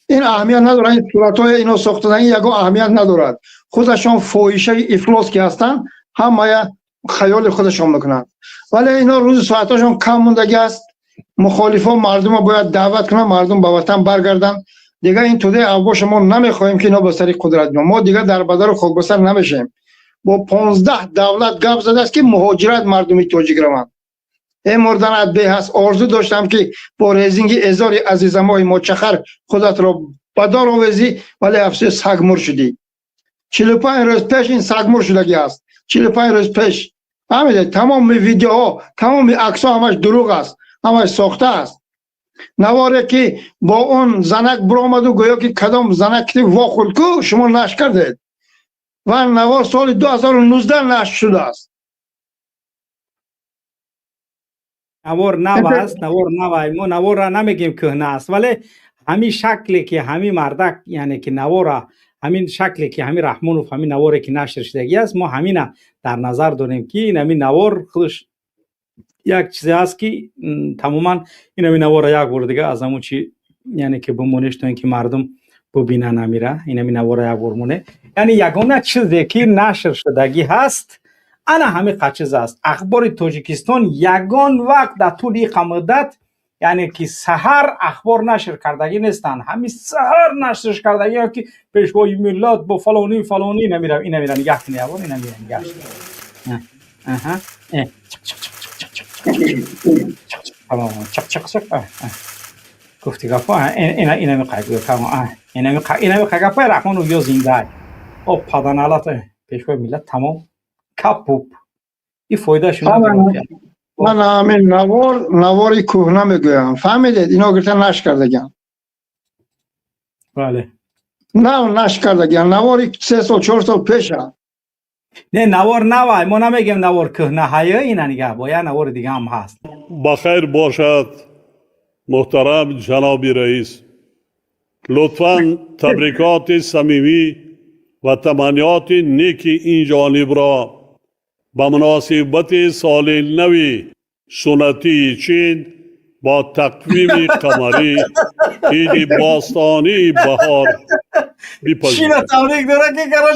این اهمیت ندارد. این صورتهای اینو ساختن یگو اهمیت ندارد. خودشان فوحشه افلاس که هستن همه خیال خودشان میکنن. ولی اینا روز ساعتاشون کم موندگی است. مخالفان مردم باید دعوت کنن مردم به وطن برگردن. دیگه این توده اوباش ما نمیخوایم که اینا به سری قدرت بیان. ما دیگه در بدر خاک بسر نمیشیم. با 15 دولت گپ زده است که مهاجرت مردمی تاجیک روند. این مردن ادبی هست. آرزو داشتم که با ریزینگ ازاری عزیزمای ما چخر خودت را بدار آویزی، ولی افسوس سگمور شدی. 45 روز پیش این سگمور شدگی است. 45 روز پیش همین تمام ویدیوها تمام عکس‌ها همش دروغ است، همش ساخته است. نواره که با اون زنک برآمد و گویا که کدام زنک واخل کو شما نشر کردید و نوار سال 2019 نشر شده است. نوار نو است، نوار نو. ما نوار را نمیگیم کهنه است، ولی همین شکلی که همین مردک یعنی که نوار همین شکلی که همین رحمانوف همین نواری که نشر شدگی است، ما همین در نظر داریم که این همین نوار خودش یک چیزی است که تماما این همین نوار یک بار دیگه از همون چی یعنی که بمونش تا اینکه مردم ببینن نمیره. این همین نوار یک بار مونه. یعنی یگانه چیزی که نشر شدگی هست انا همین قچیز است. اخبار تاجیکستان یگان وقت در طول این مدت یعنی که سحر اخبار نشر کردگی نیستن. همین سحر نشرش کردگی که پیشوای ملت با فلانی فلانی نمیره. این نمیره نگاه کنی اول این نمیره نگاه. اها چک چک چک گفتی گفت اینا میخوای کام اینا میخوای گفت رحمان و یا زنده او پدن حالت پیشوای ملت تمام کاپوپ این فایده شونه. من همین نواری کهنه میگویم. فهمیدید اینا گرتن نشر کردگن. بله نه نشر کردگن. نواری 3 سال 4 سال پیشه. نه نوار نوای ما نمیگیم نوار کهنه های اینا نگه باید نوار دیگه هم هست. بخیر باشد محترم جناب رئیس. لطفاً تبریکات صمیمی و تمنیات نیک این جانب را به مناسبت سال نوی سنتی چین با تقویم قمری عید باستانی بهار بپذیرید.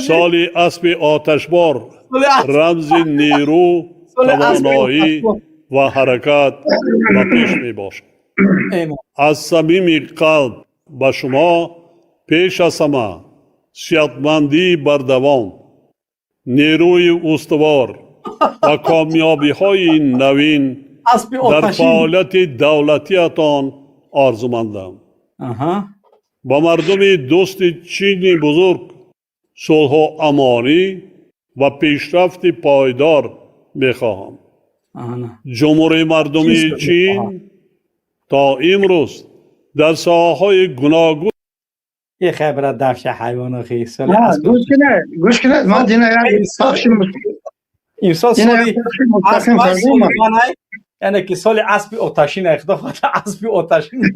سال اسب آتشبار رمز نیرو، توانایی و حرکت و پیش می باشد. از صمیم قلب به شما پیش از همه صحتمندی بردوام، نیروی استوار و کامیابی های نوین در فعالیت دولتیتان آرزومندم. با مردم دوست چین بزرگ صلح و امانی و پیشرفت پایدار میخواهم. جمهوری مردمی چین تا امروز در ساحه‌های گوناگون یه خبر دفش حیوان خیلی گوش کنه من دینا این سال یعنی که سال اسب آتشین اخداخت اسب آتشین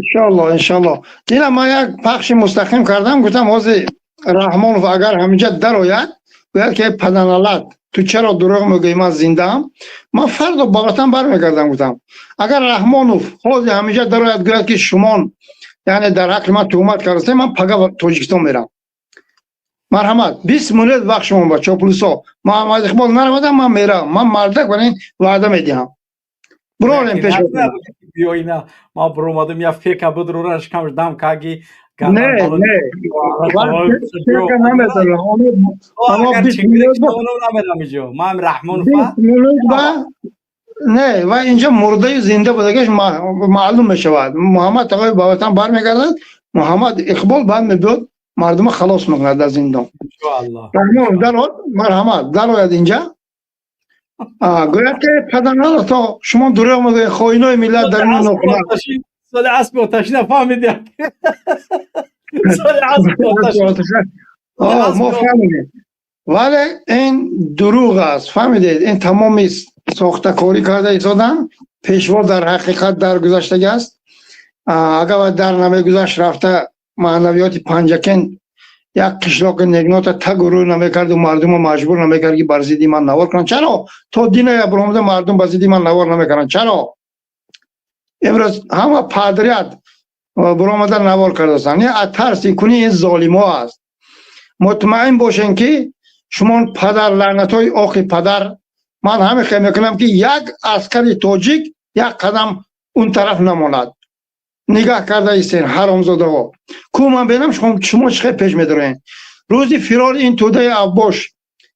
انشالله. دینا ما یک پخش مستقیم کردم گفتم حاضر رحمانوف اگر همینجا در آید باید که پدنالت تو چرا دروغ میگویی من زنده ام، من فردا با وطن برمیگردم. گفتم اگر رحمانوف حاضر همینجا در آید گوید که شما یعنی در حق من تهمت کردید من پگاه تاجیکستان میرم. مرحمت 20 مولد وقت شما با چاپلوسا محمد اقبال نرمدم من میرم. من مردک برین وعده میدیم برو این پیش بیاینا ما برو اومدم یا فکر بود رو رش کمش دم کاگی نه نه وقتی نمیدارم اما اگر 20 چگونه میلیون که اونو نمیدم اینجا ما هم رحمان 20 فا میلیون با نه و اینجا مرده زنده بودگش معلوم میشود. محمد آقای با وطن برمیگردد، محمد اقبال بعد میبود مردم خلاص میکند از زندان. انشاءالله رحمان در مرحمت در آید اینجا گوید که پدران تا شما دوره آمده خواهینای ملت در این نقمه سال اسب آتشی نفهمیدیم سال اسب آتشی ما فهمیدیم، ولی این دروغ است. فهمیدید این تمامی ساختکاری کرده ایستادن. پیشوا در حقیقت در گذشتگی است. اگر در نمه گذشت رفته معنویات پنجکن یک قشلاق نگنات تگرو نمیکرد و مردم مجبور نمیکرد که برزیدی من نوار کنن. چرا؟ تا دین ابراهیم مردم برزیدی من نوار نمیکنن. چرا؟ امروز همه پادریت برآمده نوار کرده است. نه ترسی کنی این ظالما است. مطمئن باشین که شما پدر لعنتای آخی پدر، من همه خیلی میکنم که یک عسکر تاجیک یک قدم اون طرف نماند. نگاه کرده ایستین حرامزاده ها کو من بینم شما چه پیش میدارین. روزی فرار این توده عباس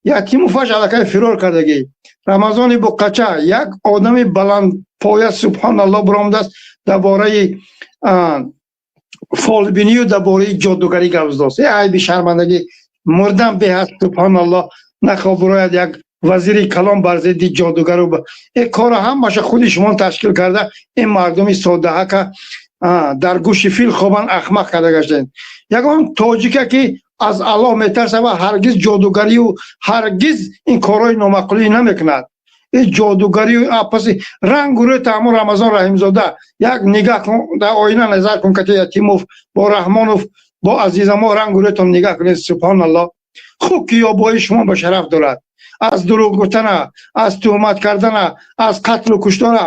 یتیم و فش علاقه فرار کردگی رمضان بقچه یک آدم بلند پایه سبحان الله برآمده است درباره فالبینی و درباره جادوگری گفت داشت. ای بی شرمندگی مردم به هست سبحان الله نخواه براید یک وزیر کلام بر ضد جادوگر و این کار هم باشه خودی شما تشکیل کرده. این مردمی ساده ها که در گوش فیل خوابن احمق کرده گشتن. یکم تاجیکه که از الله میترسه و هرگز جادوگری و هرگز این کارهای نامعقولی نمیکند. این جادوگری و اپسی رنگ و روی تعمیر رمضان رحیم زاده یک نگاه کن در آینه نظر کن که یتیموف با رحمانوف با عزیزم ما رنگ و رویتون نگاه کنید سبحان الله. خوب که یابایی شما به شرف دارد. از دروغ گفتن، از تهمت کردن، از قتل و کشتن،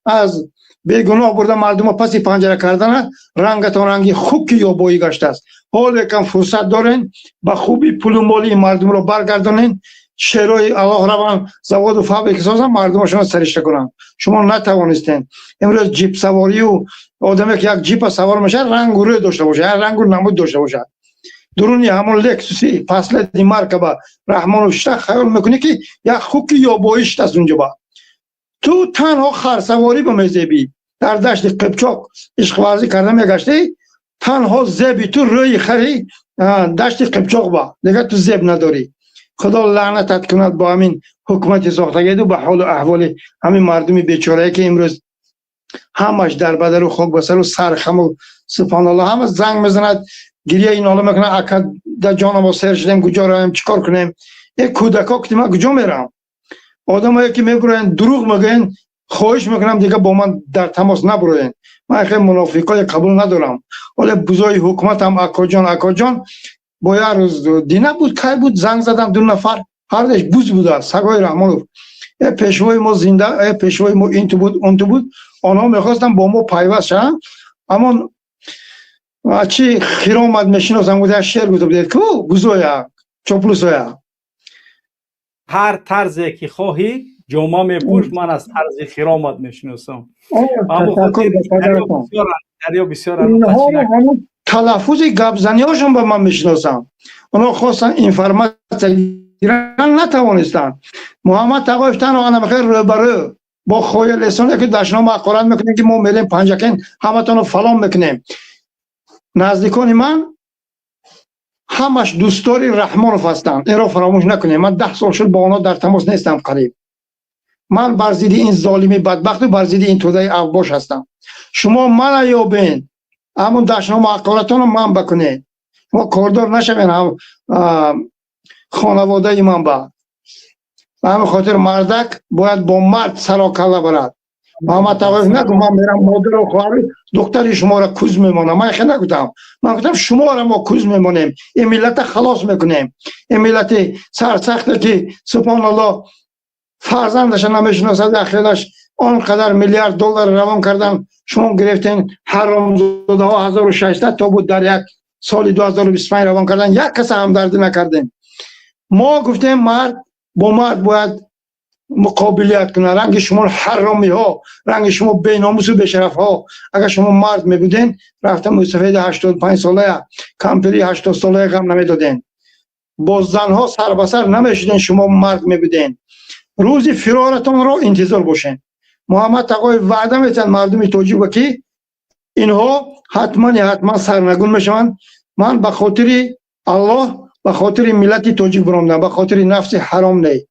از بیگناه برده مردم پسی پنجره کردن، رنگتان رنگی خوب که یابایی گشته است. حال یکم فرصت دارین به خوبی پول و مالی مردم رو برگردانین. شهرهای الله روان زواد و فابریک سازن مردمشون سرشته کنن. شما نتوانستین. امروز جیپ سواری و آدمی که یک جیپ سوار میشه رنگ و روی داشته باشه، رنگ و نمود داشته باشه. درونی همون لکسوسی فصل مرکبه رحمان و شته خیال میکنی که یک خوکی یاباییشت از اونجا با تو تنها خرسواری به مزیبی در دشت قبچاق عشق ورزی کرده میگشتی، تنها زیبی تو روی خری دشت قبچاق با دیگه تو زیب نداری. خدا لعنتت کند با همین حکومت ساختگی و به حال و احوال همین مردمی بیچاره که امروز همش در بدر و خاک بسر و سرخم و سبحان الله همه زنگ میزند گریه این حالا میکنه اکد در جان ما سر شدیم کجا رایم چیکار کنیم. یک کودکا که من کجا میرم آدم هایی که میگوین دروغ میگن خواهش میکنم دیگه با من در تماس نبروین. من خیلی منافقای قبول ندارم. ولی بزای حکومت هم اکا جان با یه روز دینه بود که بود زنگ زدن 2 نفر هر دش بوز بوده سگای رحمانوف پیشوای ما زنده پیشوای ما این تو بود اون تو بود آنها میخواستن با ما پیوست شدن اما چی خیر آمد میشناسم بوده شعر گفته بودید که گوزویا چاپلوسویا هر طرزی که خواهی جمعه میپوش من از طرز خیر آمد میشناسم. دریا بسیار تلفظ گبزنی هاشون به من میشناسم. اونا خواستن اینفرماسیون گیرن نتوانستن. محمد تقایفتن و آنها بخیر روبرو با خوی لسانه که دشنام اقارت میکنیم که ما میلیم پنجکن همه تانو فلان میکنیم. نزدیکان من همش دوستاری رحمانوف هستند. این را فراموش نکنیم. من 10 سال شد با اونا در تماس نیستم قریب. من بر ضد این ظالمی بدبخت و بر ضد این توده عباس هستم. شما من یابین همون دشنام اقارتان رو من بکنید. ما کاردار نشوین هم خانواده من با همه خاطر مردک باید با مرد سراکله برد. محمد تقایف نگو من میرم مادر و خواهر دکتری شما را کوز میمانم. من خیلی نگوتم. من گفتم شما را ما کوز میمانیم. این ملت خلاص میکنیم. این ملت سرسخته که سبحان الله فرزندش نمیشناسد اخیرش آنقدر میلیارد دلار روان کردن شما گرفتین حرامزاده ها 1600 تا بود در یک سال 2025 روان کردن یک کس همدردی نکردین. ما گفتیم مرد با مرد باید مقابلیت کنه. رنگ شما حرامی ها، رنگ شما بیناموس و بشرف ها. اگر شما مرد میبودین رفته موسفید 85 ساله کمپری 80 ساله غم نمیدادین، با زنها سر به سر نمیشدین، شما مرد میبودین. روز فرارتون رو انتظار باشین. محمد تقای وعده میتن مردم توجیه که اینها حتما سرنگون میشن. من به خاطر الله، به خاطر ملت توجیه برام، به خاطر نفس حرام نه.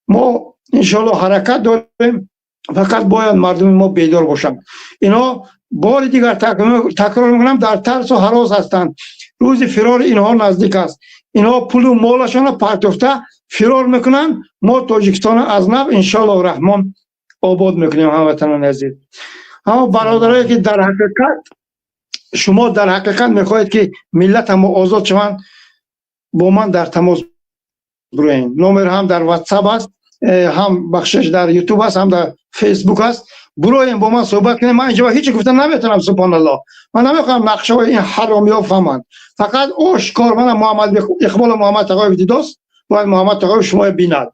ما انشالله حرکت داریم، فقط باید مردم ما بیدار باشن. اینا بار دیگر تکرار میکنم در ترس و هراس هستند. روز فرار اینها نزدیک است. اینها پول و مالشان پرتفته فرار میکنن. ما تاجیکستان از نو انشالله رحمان آباد میکنیم هموطنان عزیز. اما برادرایی که در حقیقت شما در حقیقت میخواهید که ملت هم آزاد شوند، با من در تماس بروین. نمبر هم در واتساپ است، هم بخشش در یوتیوب است، هم در فیسبوک است. بروین با من صحبت کنید. من اینجا هیچ گفتن نمیتونم، سبحان الله. من نمیخوام نقشه های این حرامی ها فهمن. فقط آشکار من محمد اقبال محمد تقای ویدیوست باید محمد تقای شما بیند.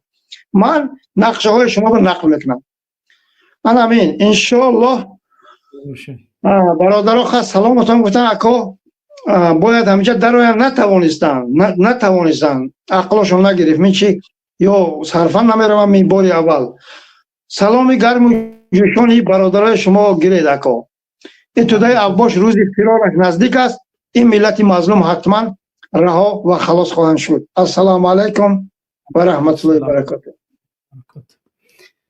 من نقشه های شما رو نقل میکنم. من امین انشالله. برادرها خواست سلامتان گفتن اکا باید همینجا در آیان نتوانستن عقلشون نگرفت من چی یا صرفا نمیروم من باری اول. سلامی گرم و جوشانی برادرای شما گرید اکا. ابتدای عباس روز فرارش نزدیک است. این ملت مظلوم حتما رها و خلاص خواهند شد. السلام علیکم و رحمت الله و برکاته.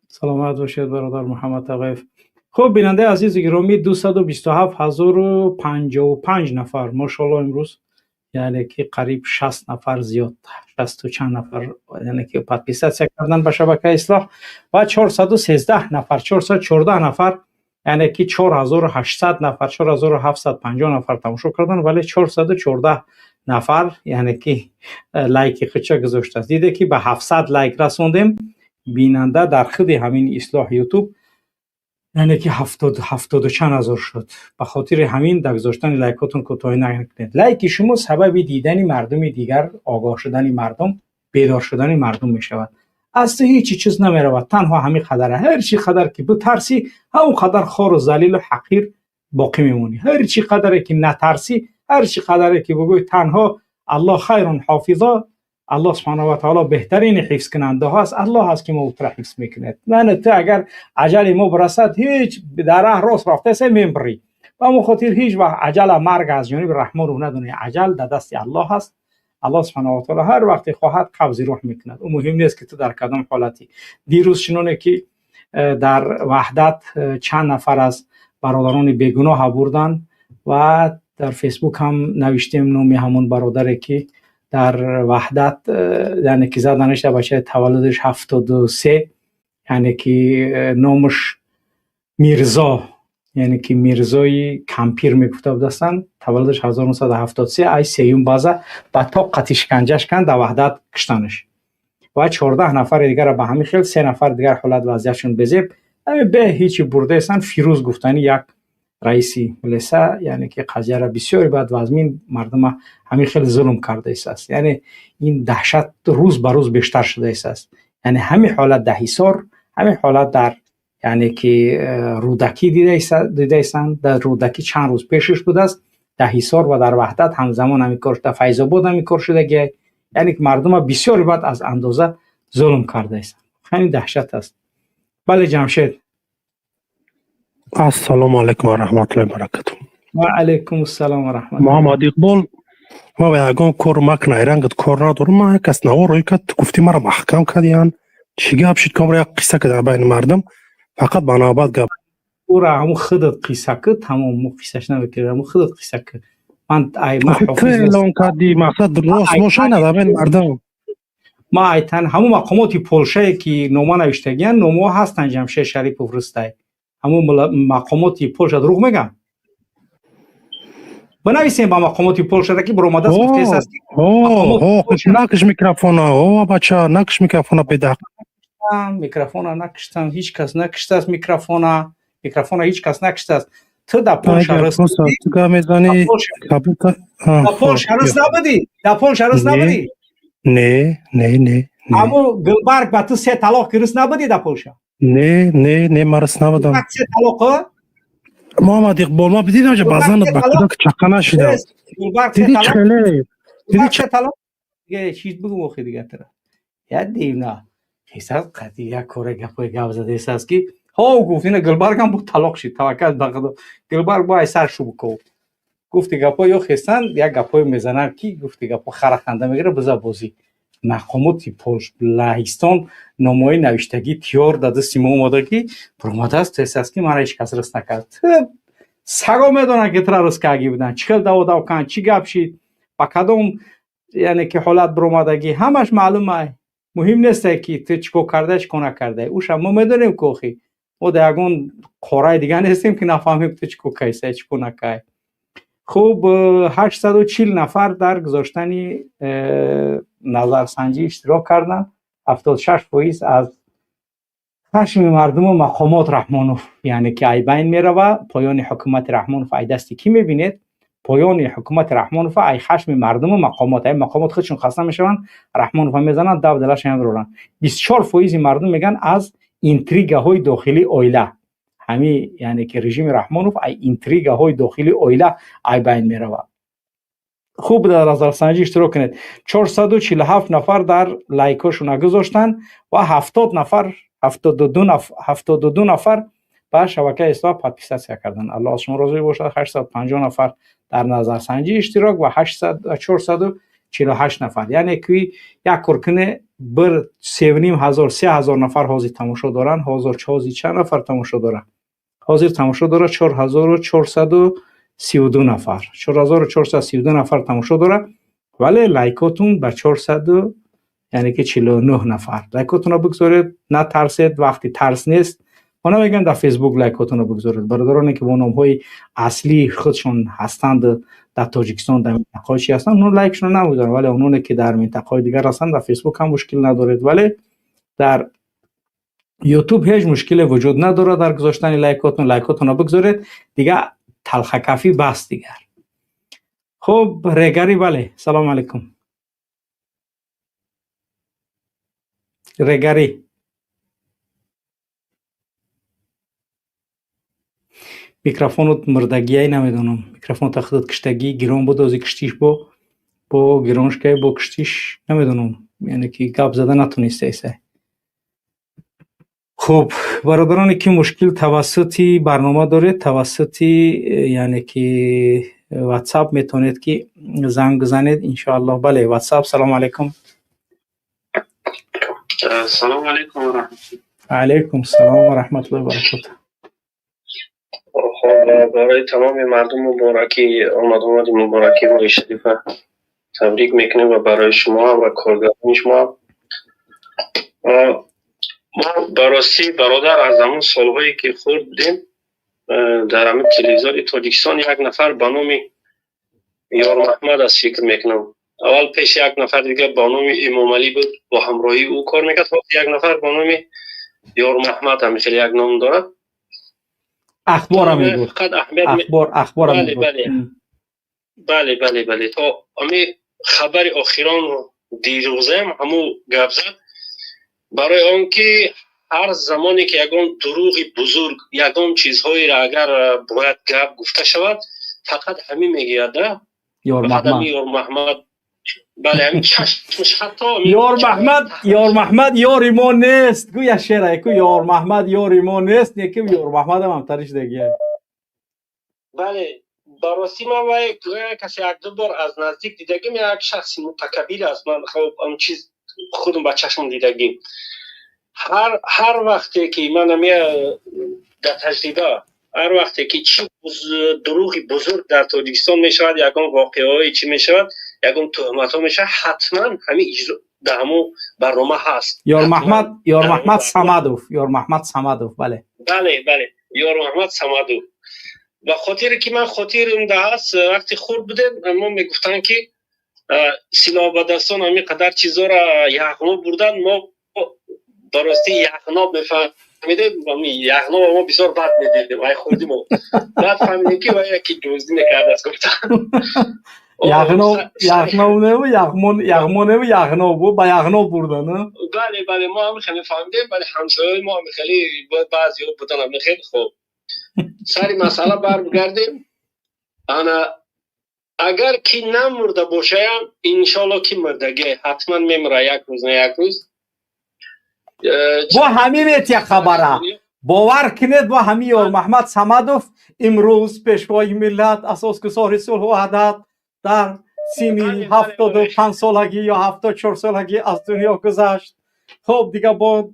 سلامت باشید برادر محمد تقیف. خب بیننده عزیز گرامی 227055 نفر ماشاءالله امروز یعنی که قریب 60 نفر زیاد 60 و چند نفر یعنی که پادپیساسیا کردن به شبکه اصلاح و 413 نفر 414 نفر یعنی که 4800 نفر 4750 نفر تماشا کردن، ولی 414 نفر یعنی که لایک خودش گذاشته است. دیده که به 700 لایک رسوندیم. بیننده در خود همین اصلاح یوتیوب یعنی که 70 چند هزار شد. به خاطر همین در گذاشتن لایکاتون کوتاهی نکنید. لایک شما سبب دیدن مردم دیگر، آگاه شدن مردم، بیدار شدن مردم می شود. از تو هیچ چیز نمی رود، تنها همین قدره. هر چی قدر که بترسی همون قدر خار و ذلیل و حقیر باقی میمونی. هر چی قدره که نترسی، هر چی قدره که بگوی تنها الله خیر حافظا، الله سبحانه و تعالی بهترین حفظ کننده هاست. الله هست که ما را حفظ میکنه. نه تو اگر اجل ما برسد هیچ در راه راست رفته سه میمری. و ما خاطر هیچ وقت اجل مرگ از جانب رحمان رو ندونه. اجل در دست الله هست. الله سبحانه و تعالی هر وقت خواهد قبض روح میکند. اون مهم نیست که تو در کدام حالتی. دیروز شنونه که در وحدت چند نفر از برادران بیگناه بردن و در فیسبوک هم نوشتیم نام همون برادری که در وحدت یعنی که زدنش در بچه تولدش 73 یعنی که نامش میرزا یعنی که میرزای کمپیر میگفته بودستن. تولدش 1973 ای سیوم بازه و تا قطیش کنجش کن در وحدت کشتنش و 14 نفر دیگر به همین خیل 3 نفر دیگر حالت وضعیتشون بزیب به هیچی برده هستن. فیروز گفتنی یک رئیسی ملیسا یعنی که قضیه را بسیاری بعد وزمین مردم همین خیلی ظلم کرده است. یعنی این دهشت روز به روز بیشتر شده است. یعنی همین حالت ده حصار، همین حالت در یعنی که رودکی دیده ایستند. در رودکی چند روز پیشش بوده است. ده حصار و در وحدت همزمان همین کار شده. فیض آباد همین کار شده که یعنی که مردم بسیاری بعد از اندازه ظلم کرده است. خیلی دهشت است. بله جمشید. السلام علیکم و رحمت الله و برکاته. و علیکم السلام و رحمت الله. محمد اقبال ما یگان کار مکنه رنگت کار ندارم. ما کس نوار که گفتی مرا محکم کردیان چی گپ شد که یک قصه که در بین مردم فقط بنابرای گپ او را همون خودت قصه کرد، همون قصهش نمیکرد، همون خودت قصه کرد. من ای محافظ اعلان کردی مقصد راست باشه نه در بین مردم. ما ایتن همون مقامات پولشه که نوما نوشتگیان نوما هستن جمشید شریف و فرستای همون مقامات پولشه دروغ میگم. بنویسیم با مقامات پولشه که برآمده است گفته است نکش میکروفون بچه نکش میکروفون پیدا میکروفون نکشتم، هیچ کس نکشته است میکروفون هیچ کس نکشته است. تو در پولشه رست در پولشه رست نبودی؟ نه اما گلبرگ به تو 3 طلاق کرس نبودی در پولشا؟ نه مرس نبودم. 3 طلاق محمد اقبال ما بدیدم که بازم به کدا که چقه نشیدم. دیدی چخیله؟ دیدی چه طلاق؟ دیگه چیز بگو مخی دیگه تره. یاد دیونا. حساس قطعی یک کوره گپای گاو زده حساس کی ها گفت اینا گلبرگ هم بود طلاق شد توکل بغدا گلبرگ با سر شو بکو گفت گپا یا خستن یا گپای میزنن کی گفت گپا خرخنده میگیره بزا بازی مقاماتی پولش لهستان نامه نوشتگی تیار داده سیما اومده کی پروماده است حساس کی من هیچ کس رس نکرد سگا میدونن که تر رسکاگی بودن چیکار داو کان چی گپ شید با کدوم یعنی که حالت برومادگی همش معلومه مهم نیست که تو چیکو کرده چیکو نکرده اوش ما میدونیم کوخی او دیگون قرای دیگه نیستیم که نفهمیم تو چیکو کیسه چیکو نکای خوب 840 نفر در گذاشتن نظرسنجی اشتراک کردن 76% از خشم مردم و مقامات رحمانوف یعنی که ای بین میره پایان حکومت رحمانوف ای دستی کی میبینید پایان حکومت رحمانوف ای خشم مردم و مقامات ای مقامات خودشون خسته میشن رحمانوف میزنن دو دلش هم رولن 24% مردم میگن از اینتریگه های داخلی اویله همین یعنی که رژیم رحمانوف ای اینتریگه های داخلی اویله ای بین میره خوب در نظرسنجی اشتراک کنید 447 نفر در لایکاشون گذاشتن و 72 نفر با شبکه اصلاح پادپیساسیا کردن الله از شما راضی باشد 850 نفر در نظرسنجی اشتراک و 448 نفر یعنی که یک کورکنه بر 3500 نفر حاضر تماشا دارن حاضر چند نفر تماشا دارن حاضر تماشا داره 4432 نفر 4432 نفر تماشا داره ولی لایکاتون به 400 یعنی که 49 نفر لایکاتون رو بگذارید نه ترسید وقتی ترس نیست اونا میگن در فیسبوک لایکاتون رو بگذارید برادرانی که با نام‌های اصلی خودشون هستند در تاجیکستان در منطقه چی هستن اون لایکشون نمیذارن ولی اونونه که در منطقه دیگر هستن در فیسبوک هم مشکل ندارید ولی در یوتیوب هیچ مشکلی وجود نداره در گذاشتن لایکاتون رو بگذارید دیگه تلخ کافی بس دیگر خب رگری بله سلام علیکم رگری میکروفونت مردگی نمیدونم میکروفون تخدت کشتگی گیرون بود ازی کشتیش با گیرونش که با کشتیش نمیدونم یعنی که گپ زده نتونسته ایسه خب برادرانی که مشکل توسطی برنامه دارید توسطی یعنی که واتساپ میتونید که زنگ بزنید انشاءالله بله واتساپ سلام علیکم سلام علیکم و رحمت الله علیکم سلام و رحمت الله و برکاته خب برای تمام مردم مبارکی آمد مبارکی ماه شریفه تبریک میکنیم و برای شما و کارگردان شما ما براستی برادر از همون سالهایی که خورد بودیم در همین تلویزیون تاجیکستان یک نفر به نام یار محمد از فکر میکنم اول پیش یک نفر دیگه به نام امام علی بود با همراهی او کار میکرد یک نفر به نام یار محمد هم خیلی یک نام داره اخبار هم میگفت اخبار هم میگفت بله تا امی خبر آخران رو دیروزه همو گپ زد برای آنکه هر زمانی که یکم دروغی بزرگ یکم چیزهایی را اگر باید گپ گفته شود فقط همین میگیده یار محمد بله همین چشمش حتی یار محمد یار ما نیست گویا شعر یکو یار محمد یار ما نیست یکی یار محمد هم ترش دیگه بله براستی من و کسی یک دو بار از نزدیک دیدگیم یک شخصی متکبر است من خب اون چیز خودم با چشم دیدگیم هر وقتی که من در تجربه هر وقتی که چی دروغی بزرگ در تاجیکستان میشود یکم واقعه‌ای چی میشود یکم تهمت ها میشه حتما همین اجرا در همون برنامه هست یار محمد صمدوف بله یار محمد صمدوف و خاطر که من خاطرم ده هست وقتی خورد بودم ما میگفتن که سلاح به دستان همین قدر چیزا را یخنا بردن ما درستی یخنا بفهمیدیم یخنا ما بسیار بد میدیدیم ای خوردیم بعد فهمیدیم که یکی دزدی میکرد از گفتن یغنو بود با یغنو بردن. بله بله ما هم خیلی فهمیدیم، ولی همسایه ما هم خیلی بعضی بودن هم خیلی خوب. سری مسئله برگردیم. انا اگر کی نمرده باشه انشالله کی مردگی حتما میمره یک روز نه یک روز. با همین یک خبره باور کنید، با همین یار محمد صمدوف امروز پیشوای ملت اساسگزار صلح و وحدت در سن 75 سالگی یا 74 سالگی از دنیا گذشت. خب دیگه با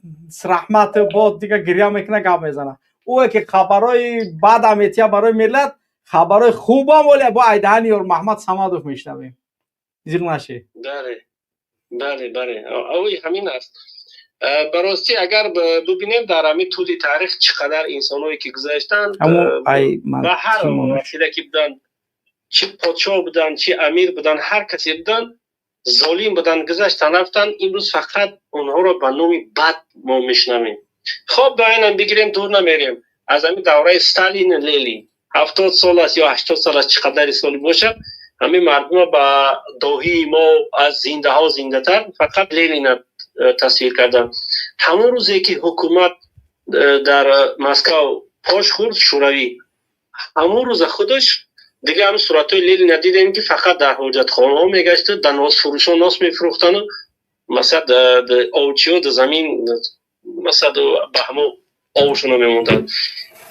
رحمت با دیگه گریه میکنه گپ میزنه. او که خبرای بعد امیتیا برای ملت خبرای خوب هم ولی با ایدهن یار محمد صمدوف میشنویم. زیر نشه. بله بله اوی همین است. براستی اگر ببینیم در همین طول تاریخ چقدر انسانایی که گذشتن و هر وسیله که بودن، چه پادشاه بودن چه امیر بودن هر کسی بودن ظالم بودن گذشتن رفتن، امروز فقط اونها رو به نام بد ما میشنویم. خب به اینم بگیریم دور نمیریم از همین دوره استالین لیلی 70 سال است یا 80 سال است چقدر سالی باشه، همین مردم با داهی ما از زنده ها زنده تر فقط لیلی تصویر کردن. همون روزی که حکومت در مسکو پاش خورد شوروی، همون روز خودش دیگه هم صورتای لیلی ندیدیم که فقط در حاجت خانه ها میگشت، در ناس فروشان ناس میفروختن و مثلا آوچی در زمین مثلا به همون آوشون میموندن.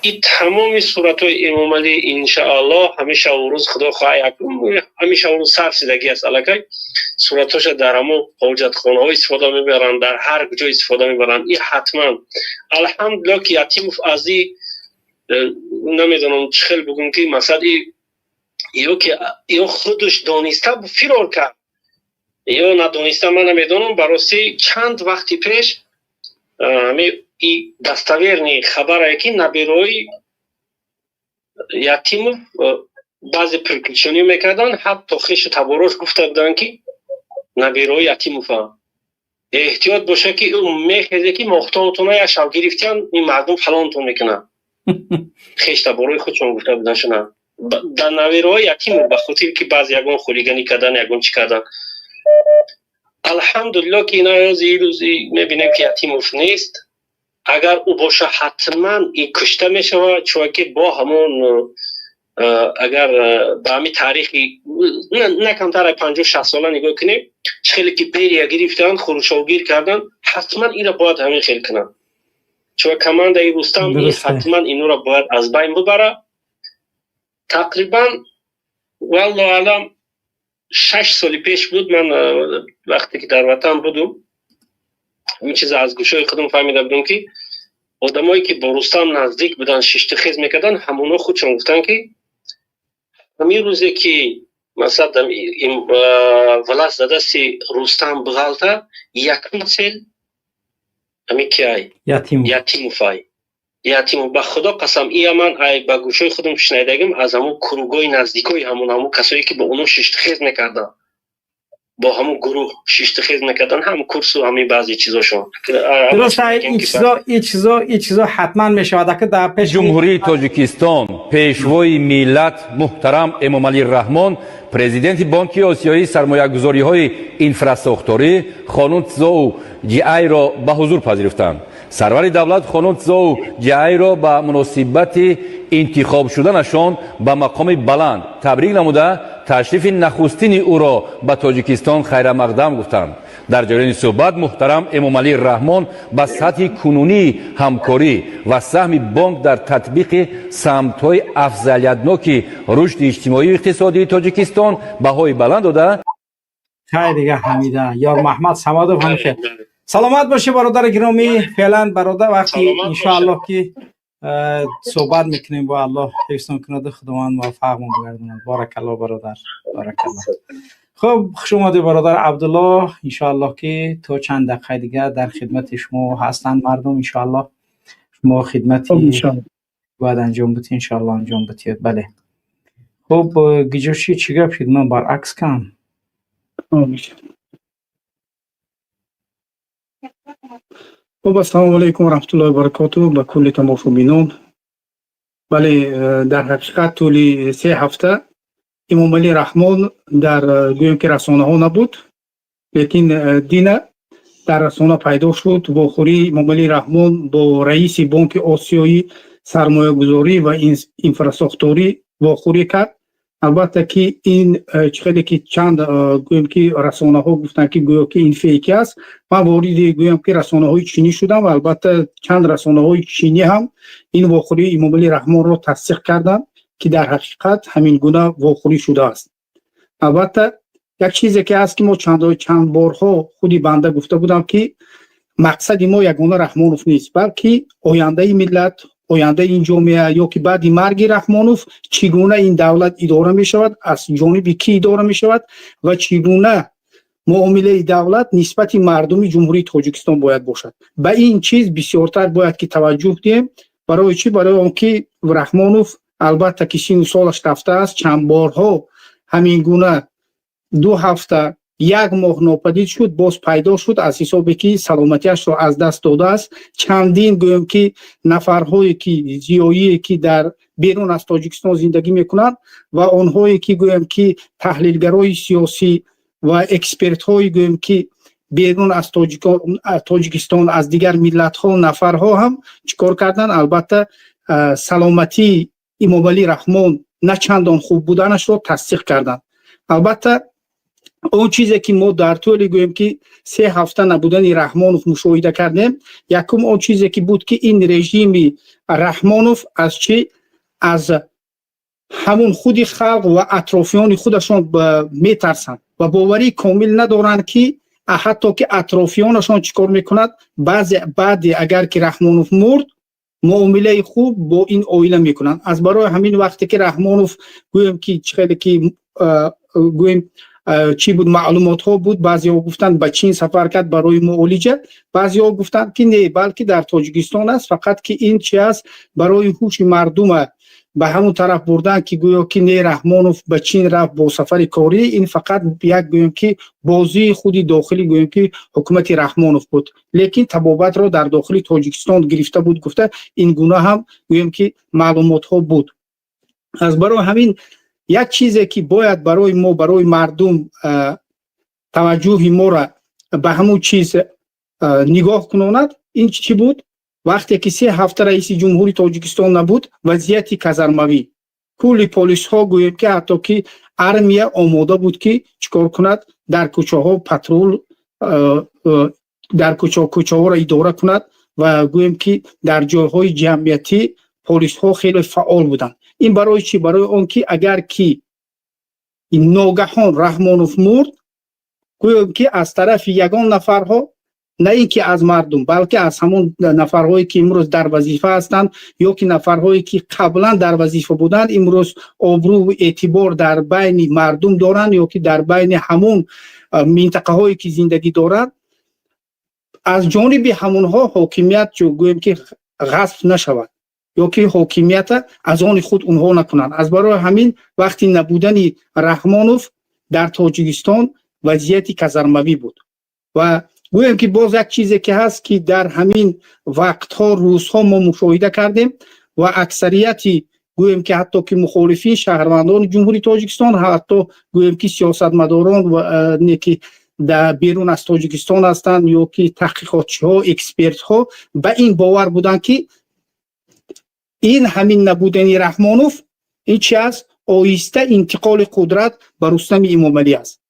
این تمام صورتای امام علی انشاءالله همیشه و روز خدا خواهی همیشه و روز سرسیدگی است علاکه صورتاش در همون حاجت خانه ها استفاده میبرن، در هر جای استفاده میبرن. این حتما الحمدلله که یتیموف ازی نمیدونم چخل بگم که مثلا یا خودش دانسته فرار کرد یا ندانسته من نمیدونم. براستی چند وقتی پیش این دستاویرنی خبره که نبیروی یتیموف بعضی پرکشنی میکردن، حتی خیش تباروش گفته بودن که نبیروی یتیموف احتیاط باشه که اون میخیزه که مختارتونه یا شب گرفتن این مردم فلانتون میکنن. خیش تباروی خودشون گفته بودن شنن در نویروهای یتیموف به خاطر که بعضی یکون خولیگانی کردن یکون چی کردن. الحمدلله که اینا این روزی میبینیم که یتیموف نیست. اگر او باشه حتما این کشته میشه، چون که با همون اگر به همین تاریخی نه کمتر 50-60 ساله نگاه کنیم خیلی که بیریا گرفتن خروشاگیر کردن، حتما این را باید همین خیلی کنن، چون کمانده ای رستم این حتما اینو را باید از بین ببره. تقریبا والله علم 6 سال پیش بود من وقتی که در وطن بودم این چیز از گوشه خودم فهمیده بودم که آدمایی که با رستم نزدیک بودن ششت خیز میکردن همونا خودشون گفتن که همین روزی که مثلا این ولس دستی رستم بغالته یک مثل همین که ای یتیموفای یتیم به خدا قسم ای من ای با گوشه خودم شنیدگم از همون کروگای نزدیکای همون کسایی که با اونو ششت خیز میکردن، با همون گروه ششت خیز میکردن، هم کورس و همین بعضی چیزاشون درست. این چیزا حتما میشود که در پیش جمهوری تاجیکستان پیشوای ملت محترم امام علی رحمان پرزیدنت بانک آسیایی سرمایه‌گذاری های اینفراستراکتوری خانم تزاو جی را به حضور پذیرفتند. سرور دولت خانم تزاو جی را به مناسبت انتخاب شدنشان به مقام بلند تبریک نموده تشریف نخستین او را به تاجیکستان خیر مقدم گفتند. در جریان صحبت محترم امام علی رحمان به سطح کنونی همکاری و سهم بانک در تطبیق سمت‌های افضلیت‌ناک رشد اجتماعی و اقتصادی تاجیکستان بهای بلند داده. خیلی دیگه حمیده یار محمد صمدوف همیشه سلامت باشه برادر گرامی. فعلا برادر وقتی انشاءالله که صحبت میکنیم با الله حفظتون کنه، خداوند موفقمون بگردونه. بارک الله برادر، بارک الله. خب خوش اومدید برادر عبدالله. انشاءالله که تو چند دقیقه دیگه در خدمت شما هستن مردم. انشاءالله شما خدمتی باید انجام بدید، انشاءالله انجام بدید. بله خب گیجوشی چی گپ شد؟ من برعکس کم. خب السلام علیکم و رحمت الله و برکاته به کل تماشا بینان. بله در حقیقت طول 3 هفته امامعلی رحمان در گویم که رسانه ها نبود، لیکن دینه در رسانه پیدا شد. واخوری امامعلی رحمان با رئیس بانک آسیایی سرمایه گذاری و اینفراستراکتوری واخوری کرد. البته که این خیلی که چند گویم که رسانه ها گفتن که گویا که این فیکی است. من وارد گویم که رسانه های چینی شدم و البته چند رسانه های چینی هم این واخوری امامعلی رحمان را تصدیق کردن که در حقیقت همین گونه واخوری شده است. البته یک چیزی که هست که ما چند بارها خودی بنده گفته بودم که مقصد ما یگانه رحمانوف نیست، بلکه آینده ملت، آینده این جامعه، یا که بعد مرگ رحمانوف چگونه این دولت اداره می شود، از جانب کی اداره می شود و چگونه معامله دولت نسبت مردم جمهوری تاجیکستان باید باشد. به این چیز بسیارتر باید که توجه دیم. برای چی؟ برای آنکه رحمانوف البته که 30 سالش رفته است، چند بارها همین گونه 2 هفته 1 ماه ناپدید شد، باز پیدا شد، از حسابی که سلامتیش را از دست داده است. چندین گویم که نفرهایی که زیایی که در بیرون از تاجیکستان زندگی میکنند و آنهایی که گویم که تحلیلگرای سیاسی و اکسپرت های گویم که بیرون از تاجیکستان از دیگر ملت ها نفرها هم چیکار کردن؟ البته سلامتی امامعلی رحمان نه چندان خوب بودنش را تصدیق کردند. البته اون چیزی که ما در طول گویم که 3 هفته نبودن رحمانوف مشاهده کردیم، یکم اون چیزی که بود که این رژیم رحمانوف از چی؟ از همون خودی خلق و اطرافیان خودشان میترسند و باوری کامل ندارند که حتی که اطرافیانشان چیکار میکند. بعد اگر که رحمانوف مرد معامله خوب با این عائله میکنند. از برای همین وقتی که رحمانوف گویم که خیلی که گویم چی بود معلومات ها بود، بعضی ها گفتند به چین سفر کرد برای معالجه، بعضی ها گفتند که نه، بلکه در تاجیکستان است، فقط که این چی است برای هوش مردم به همون طرف بردن که گویا که نه رحمانوف به چین رفت با سفر کاری. این فقط یک گویم که بازی خودی داخلی گویم که حکومت رحمانوف بود، لیکن تبابت را در داخل تاجیکستان گرفته بود. گفته این گونه هم گویم که معلومات ها بود. از برای همین یک چیزی که باید برای ما، برای مردم توجه ما را به همون چیز نگاه کنند، این چی بود؟ وقتی که 3 هفته رئیس جمهوری تاجیکستان نبود، وضعیت کازرموی، کل پلیس ها گویم که حتی که ارمیه آماده بود که چیکار کند؟ در کوچه ها پترول، در کوچه ها را اداره کند و گویم که در جایهای جمعیتی پلیس ها خیلی فعال بودند. این برای چی؟ برای اون که اگر که این ناگهان رحمانوف مرد، گویم که از طرف یگان نفرها، نه اینکه از مردم، بلکه از همون نفرهایی که امروز در وظیفه هستند یا که نفرهایی که قبلا در وظیفه بودند، امروز آبرو و اعتبار در بین مردم دارند یا که در بین همون منطقه هایی که زندگی دارند، از جانب همونها حاکمیت جو گویم که غصب نشود یا که حاکمیت از آن خود اونها نکنند. از برای همین وقتی نبودن رحمانوف در تاجیکستان وضعیت کازرموی بود. و گویم که باز یک چیزی که هست که در همین وقتها روزها ما مشاهده کردیم و اکثریتی گویم که حتی که مخالفین شهروندان جمهوری تاجیکستان، حتی گویم که سیاستمداران و که در بیرون از تاجیکستان هستند یا که تحقیقاتچی ها، اکسپرت ها به این باور بودند که این همین نبودن رحمانوف این چی است؟ آیسته انتقال قدرت بر رستم امامعلی است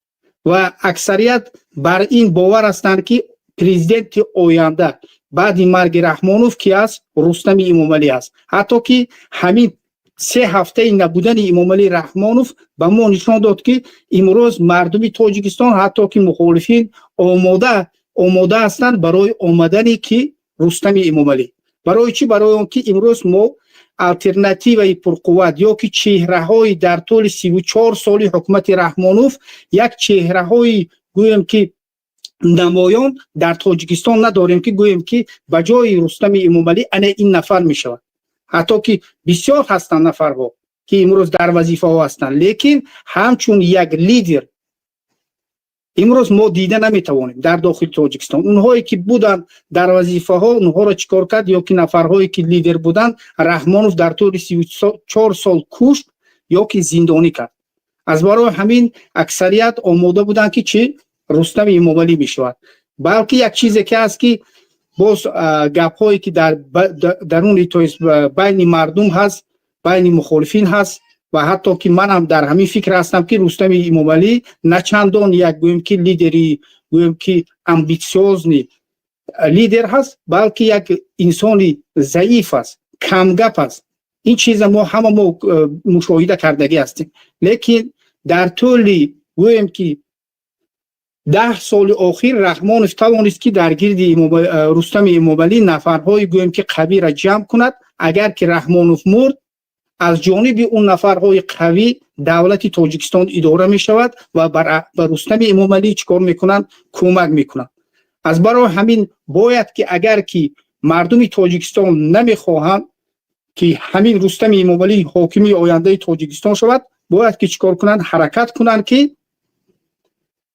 و اکثریت بر این باور هستند که پرزیدنت آینده بعد مرگ رحمانوف کی است؟ رستم امامعلی است. حتی که همین 3 هفته نبودن امامعلی رحمانوف به ما نشان داد که امروز مردم تاجیکستان حتی که مخالفین آماده هستند برای آمدن که رستم امامعلی. برای چی؟ برای اون که امروز ما الटरनेटिव پرقوت یا که چهره های در طول 34 سال حکومت رحمانوف، یک چهره های گویم که نمایان در تاجیکستان نداریم که گویم که بجای رستم امامعلی این نفر می شود. حتی که بسیار هستند نفرها که امروز در وظیفه ها هستند، لیکن همچون یک لیدر امروز ما دیده نمیتوانیم در داخل تاجیکستان. اونهایی که بودن در وظیفه ها اونها را چیکار کرد؟ یا که نفرهایی که لیدر بودن رحمانوف در طول 34 سال کشت یا که زندانی کرد. از برای همین اکثریت آماده بودن که چی رستم ایمومالی میشود. بلکه یک چیزی که هست که باز گپ هایی که در درون بین مردم هست، بین مخالفین هست و حتی که من هم در همین فکر هستم که رستم ایمومالی نه چندان یک گویم که لیدری گویم که امبیسیوزنی لیدر هست، بلکه یک انسانی ضعیف است، کم گپ است. این چیز ما همه مشاهده کردگی هستیم. لیکن در طول گویم که 10 سال اخیر رحمانوف توانست که در گرد رستم ایمومالی نفرهای گویم که قوی را جمع کند. اگر که رحمانوف مرد، از جانب اون نفرهای قوی دولت تاجیکستان اداره می شود و بر رستم ایمومالی چیکار میکنند؟ کمک میکنند. از برای همین باید که اگر که مردم تاجیکستان نمیخواهند که همین رستم ایمومالی حاکمی آینده تاجیکستان شود، باید که چیکار کنند؟ حرکت کنند که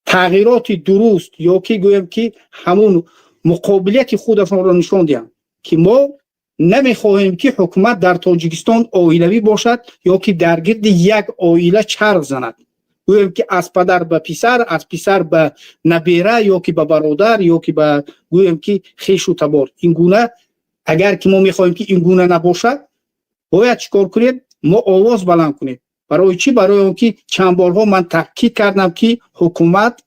تغییرات درست یا که گویم که همون مقابلیت خودشون را نشان دهند که ما نمیخواهیم که حکومت در تاجیکستان عائلوی باشد یا که در گرد یک عائله چرخ زند. گویم که از پدر به پسر، از پسر به نبیره یا که به برادر یا که به گویم که خویش و تبار. این گونه اگر که ما میخواهیم که این گونه نباشد، باید چیکار کنیم؟ ما آواز بلند کنیم. برای چی؟ برای اونکه چند بارها من تاکید کردم که حکومت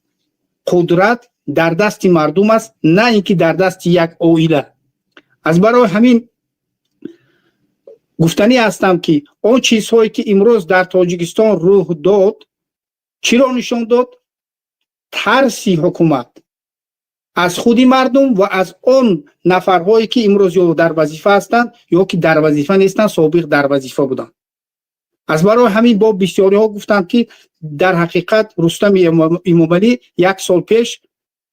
قدرت در دست مردم است، نه اینکه در دست یک عائله. از برای همین گفتنی هستم که آن چیزهایی که امروز در تاجیکستان رخ داد چی را نشان داد؟ ترسی حکومت از خودی مردم و از آن نفرهایی که امروز یا در وظیفه هستند یا که در وظیفه نیستند، سابق در وظیفه بودند. از برای همین با بسیاری ها گفتم که در حقیقت رستم ایمومالی 1 سال پیش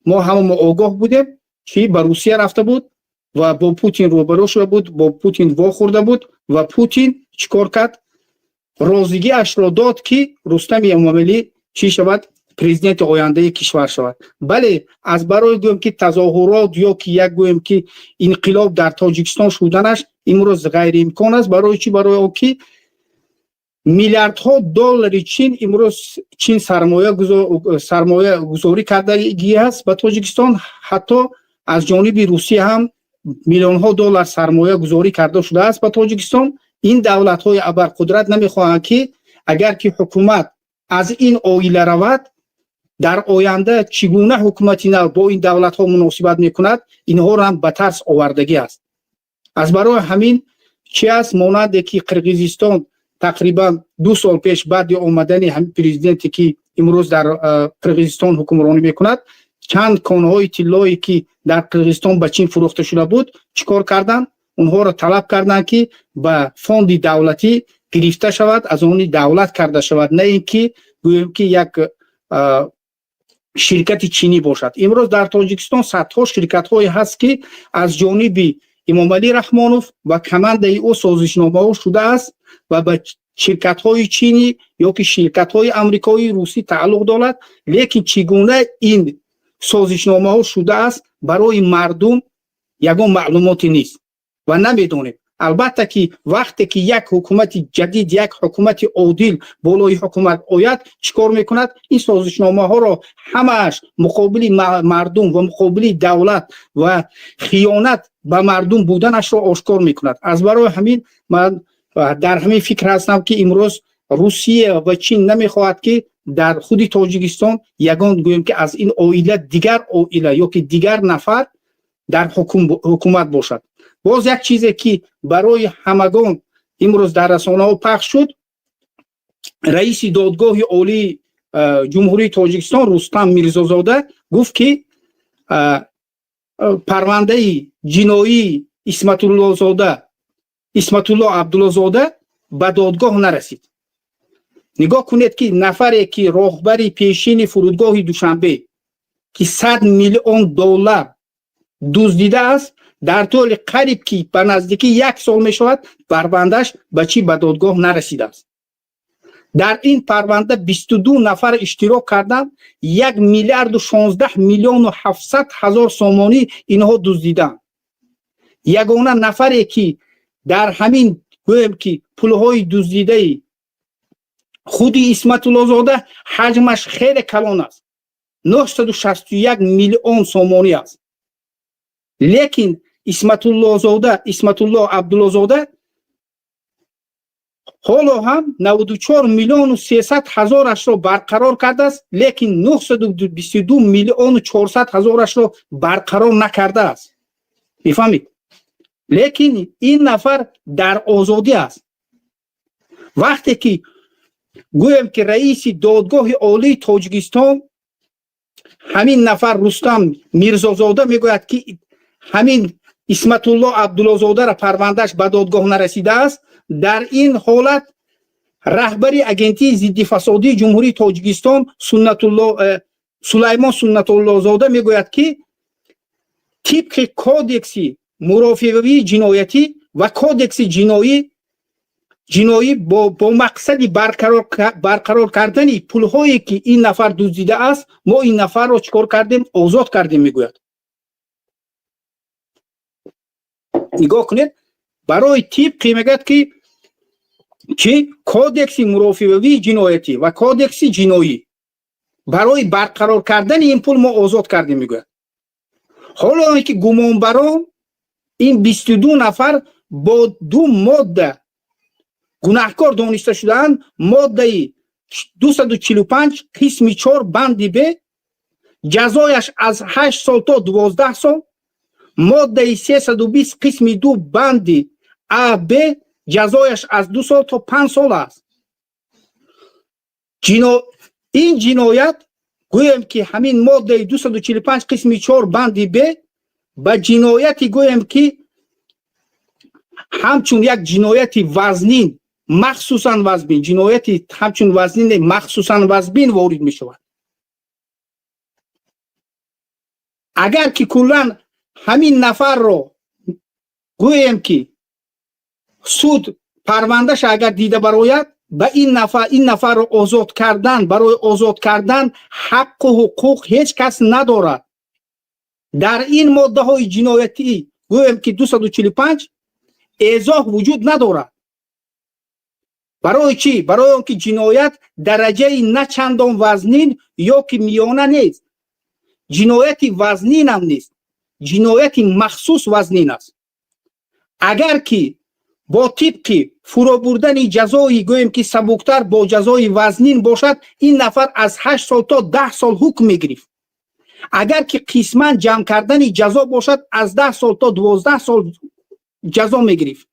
ما همه آگاه بودیم که به روسیه رفته بود و با پوتین روبرو شده بود، با پوتین واخورده بود و پوتین چیکار کرد؟ رازیگی اش را داد که رستم ایمومالی چی شود؟ پرزیدنت آینده کشور شود. بله، از برای گویم که تظاهرات یا که یک گویم که انقلاب در تاجیکستان شدنش امروز غیر امکان است. برای چی؟ برای او که میلیاردها دلار چین امروز چین سرمایه گذاری کردگی است به تاجیکستان. حتی از جانب روسیه هم میلیون ها دلار سرمایه گذاری کرده شده است به تاجیکستان. این دولت های ابرقدرت نمیخواهند که اگر که حکومت از این عائله رود، در آینده چگونه حکومتی نو با این دولت ها مناسبت میکند، اینها را هم به ترس آوردگی است. از برای همین چی است؟ مانند که قرقیزستان تقریبا 2 سال پیش بعد آمدن همین پرزیدنتی که امروز در قرقیزستان حکمرانی میکند، چند کانهای طلایی که در قرقیزستان به چین فروخته شده بود چیکار کردند؟ اونها را طلب کردند که به فوند دولتی گرفته شود، از اون دولت کرده شود، نه اینکه گویم که یک شرکت چینی باشد. امروز در تاجیکستان صدها شرکت های هست که از جانب ایمومالی رحمانوف و کمانده او سازشنامه شده است و به شرکت های چینی یا که شرکت های امریکایی روسی تعلق دارد. لیکن چگونه این سازشنامه شده است برای مردم یگان معلوماتی نیست و نمیدونیم. البته که وقتی که یک حکومت جدید، یک حکومت عادل بالای حکومت آید، چیکار میکند؟ این سازشنامه ها را همش مقابل مردم و مقابل دولت و خیانت به مردم بودنش را آشکار میکند. از برای همین من در همین فکر هستم که امروز روسیه و چین نمیخواهد که در خود تاجیکستان یگان گویم که از این عائله دیگر عائله یا که دیگر نفر در حکومت باشد. باز یک چیزی که برای همگان امروز در رسانه ها پخش شد، رئیس دادگاه عالی جمهوری تاجیکستان رستم میرزازاده گفت که پرونده جنایی اسمت الله عبدالله زاده به دادگاه نرسید. نگاه کنید که نفری که راهبر پیشین فرودگاه دوشنبه که 100 میلیون دلار دزدیده است، در طول قریب که به نزدیکی 1 سال می شود پروندهش به دادگاه نرسیده است. در این پرونده 22 نفر اشتراک کردند، 1 میلیارد و 16 میلیون و 700 هزار سومانی اینها دزدیدند. یگانه نفری که در همین گویم که پولهای دزدیده خودی اسمت الله زاده حجمش خیلی کلان است، 961 میلیون سومانی است. لیکن اسمت الله عبدالله زاده حالا هم 94 میلیون و 300 هزارش را برقرار کرده است، لیکن 922 میلیون و 400 هزارش را برقرار نکرده است. میفهمید؟ لیکن این نفر در آزادی است. وقتی که گویم که رئیس دادگاه عالی تاجیکستان همین نفر رستم میرزازاده میگوید که همین اسمت الله عبدالله زاده را پروندهش به دادگاه نرسیده است، در این حالت رهبری اگنتی ضد فسادی جمهوری تاجیکستان سلیمان سنت الله زاده میگوید که طبق کودکس مرافعه‌ای جنایتی و کودکس جنایی با مقصد برقرار کردن پولهایی که این نفر دزدیده است، ما این نفر را چیکار کردیم؟ آزاد کردیم میگوید. نگاه کنید، برای طبق میگوید که کودکس مرافعه‌ای جنایتی و کودکس جنایی برای برقرار کردن این پول ما آزاد کردیم میگوید. حالا که گمانبران این 22 نفر با 2 ماده گناهکار دانسته شدند، ماده 245 قسم 4 بند ب جزایش از 8 سال تا 12 سال، ماده 320 قسم 2 بند ا ب جزایش از 2 سال تا 5 سال است. این جنایت گویم که همین ماده 245 قسم 4 بند ب با جنایتی گویم که همچون یک جنایت وزنین مخصوصا وزبین، جنایتی همچون وزنین مخصوصا وزبین وارد می شود. اگر که کلان همین نفر رو گویم که سود پروندهش اگر دیده براید به این نفر رو آزاد کردن، برای آزاد کردن حق و حقوق هیچ کس ندارد. در این ماده های جنایتی گویم که 245 ایضاح وجود ندارد. برای چی؟ برای آنکه جنایت درجه نه چندان وزنین یا که میانه نیست، جنایتی وزنین هم نیست، جنایتی مخصوص وزنین است. اگر که با طبق فرو بردن جزایی گویم که سبکتر با جزای وزنین باشد، این نفر از 8 سال تا 10 سال حکم میگرفت. اگر که قسما جمع کردن جزا باشد از 10 سال تا 12 سال جزا میگرفت.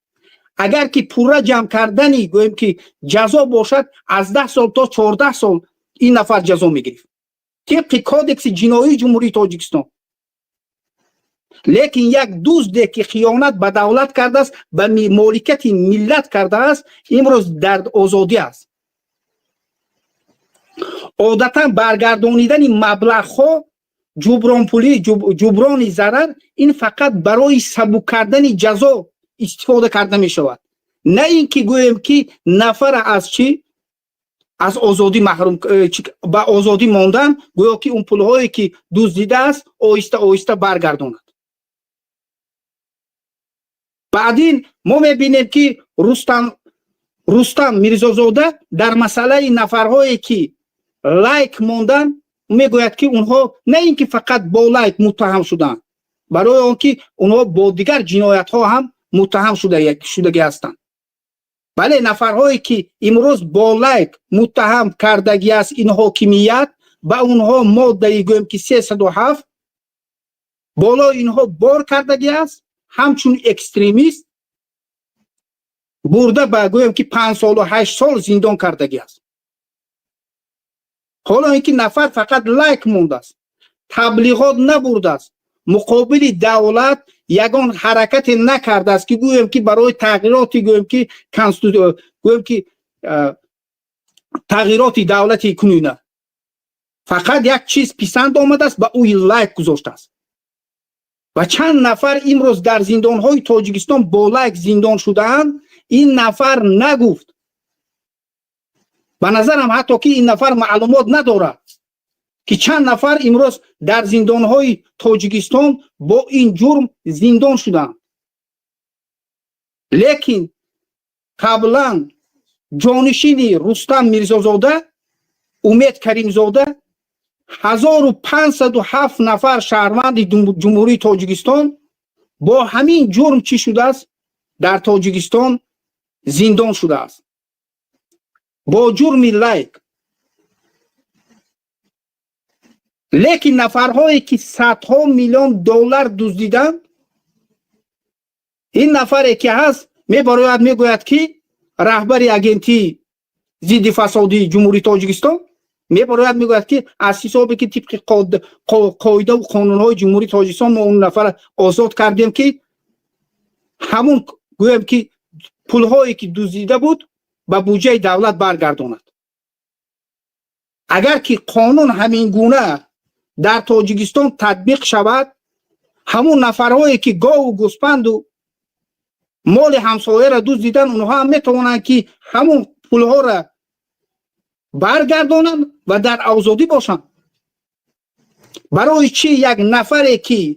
اگر که پورا جمع کردن گویم که جزا باشد از 10 سال تا 14 سال این نفر جزا میگرفت طبق کودکس جنایی جمهوری تاجیکستان. لیکن یک دزد که خیانت به دولت کرده است، به مالکیت ملت کرده است، امروز در آزادی است. عادتا برگردانیدن مبلغ ها، جبران پولی، جبران ضرر، این فقط برای سبک کردن جزا استفاده کرده می شود، نه اینکه گویم که نفر از چی از آزادی محروم با آزادی ماندن، گویا که اون پولهایی که دزدیده است آهسته آهسته برگرداند. بعدین ما میبینیم که رستم میرزازاده در مسئله نفرهایی که لایک ماندن میگوید که اونها نه اینکه فقط با لایک متهم شدن، برای آنکه اونها با دیگر جنایت ها هم متهم شدگی هستند. بله، نفرهایی که امروز با لایک متهم کردگی است این حاکمیت، با اونها ماده گویم که 307 بالا اینها بار کردگی است، همچون اکستریمیست برده با گویم که 5 سال و 8 سال زندان کردگی است. حالا اینکه نفر فقط لایک مونده است، تبلیغات نبرده است، مقابل دولت یگان حرکت نکرده است که گویم که برای تغییراتی گویم که تغییراتی دولتی کنونه، فقط یک چیز پسند آمده است با اوی لایک گذاشته است. و چند نفر امروز در زندانهای تاجیکستان با لایک زندان شدند، این نفر نگفت. به نظرم حتی که این نفر معلومات نداره که چند نفر امروز در زندانهای تاجیکستان با این جرم زندان شدند. لیکن قبلا جانشین رستم میرزازاده، امید کریمزاده، 1507 نفر شهروند جمهوری تاجیکستان با همین جرم چی شده است؟ در تاجیکستان زندان شده است با جرم لایک. لیکن نفرهایی که صدها میلیون دلار دزدیدن، این نفری که هست میبراید میگوید که رهبر اگنتی ضد فسادی جمهوری تاجیکستان میبراید میگوید که از حسابی که طبق قاعده و قانونهای جمهوری تاجیکستان ما اون نفر آزاد کردیم که همون گویم که پولهایی که دزدیده بود به بودجه دولت برگرداند. اگر که قانون همین گونه در تاجیکستان تطبیق شود، همون نفرهایی که گاو و گوسپند و مال همسایه را دزدیدن اونها هم میتوانند که همون پولها را برگردانند و در آزادی باشند. برای چی یک نفری که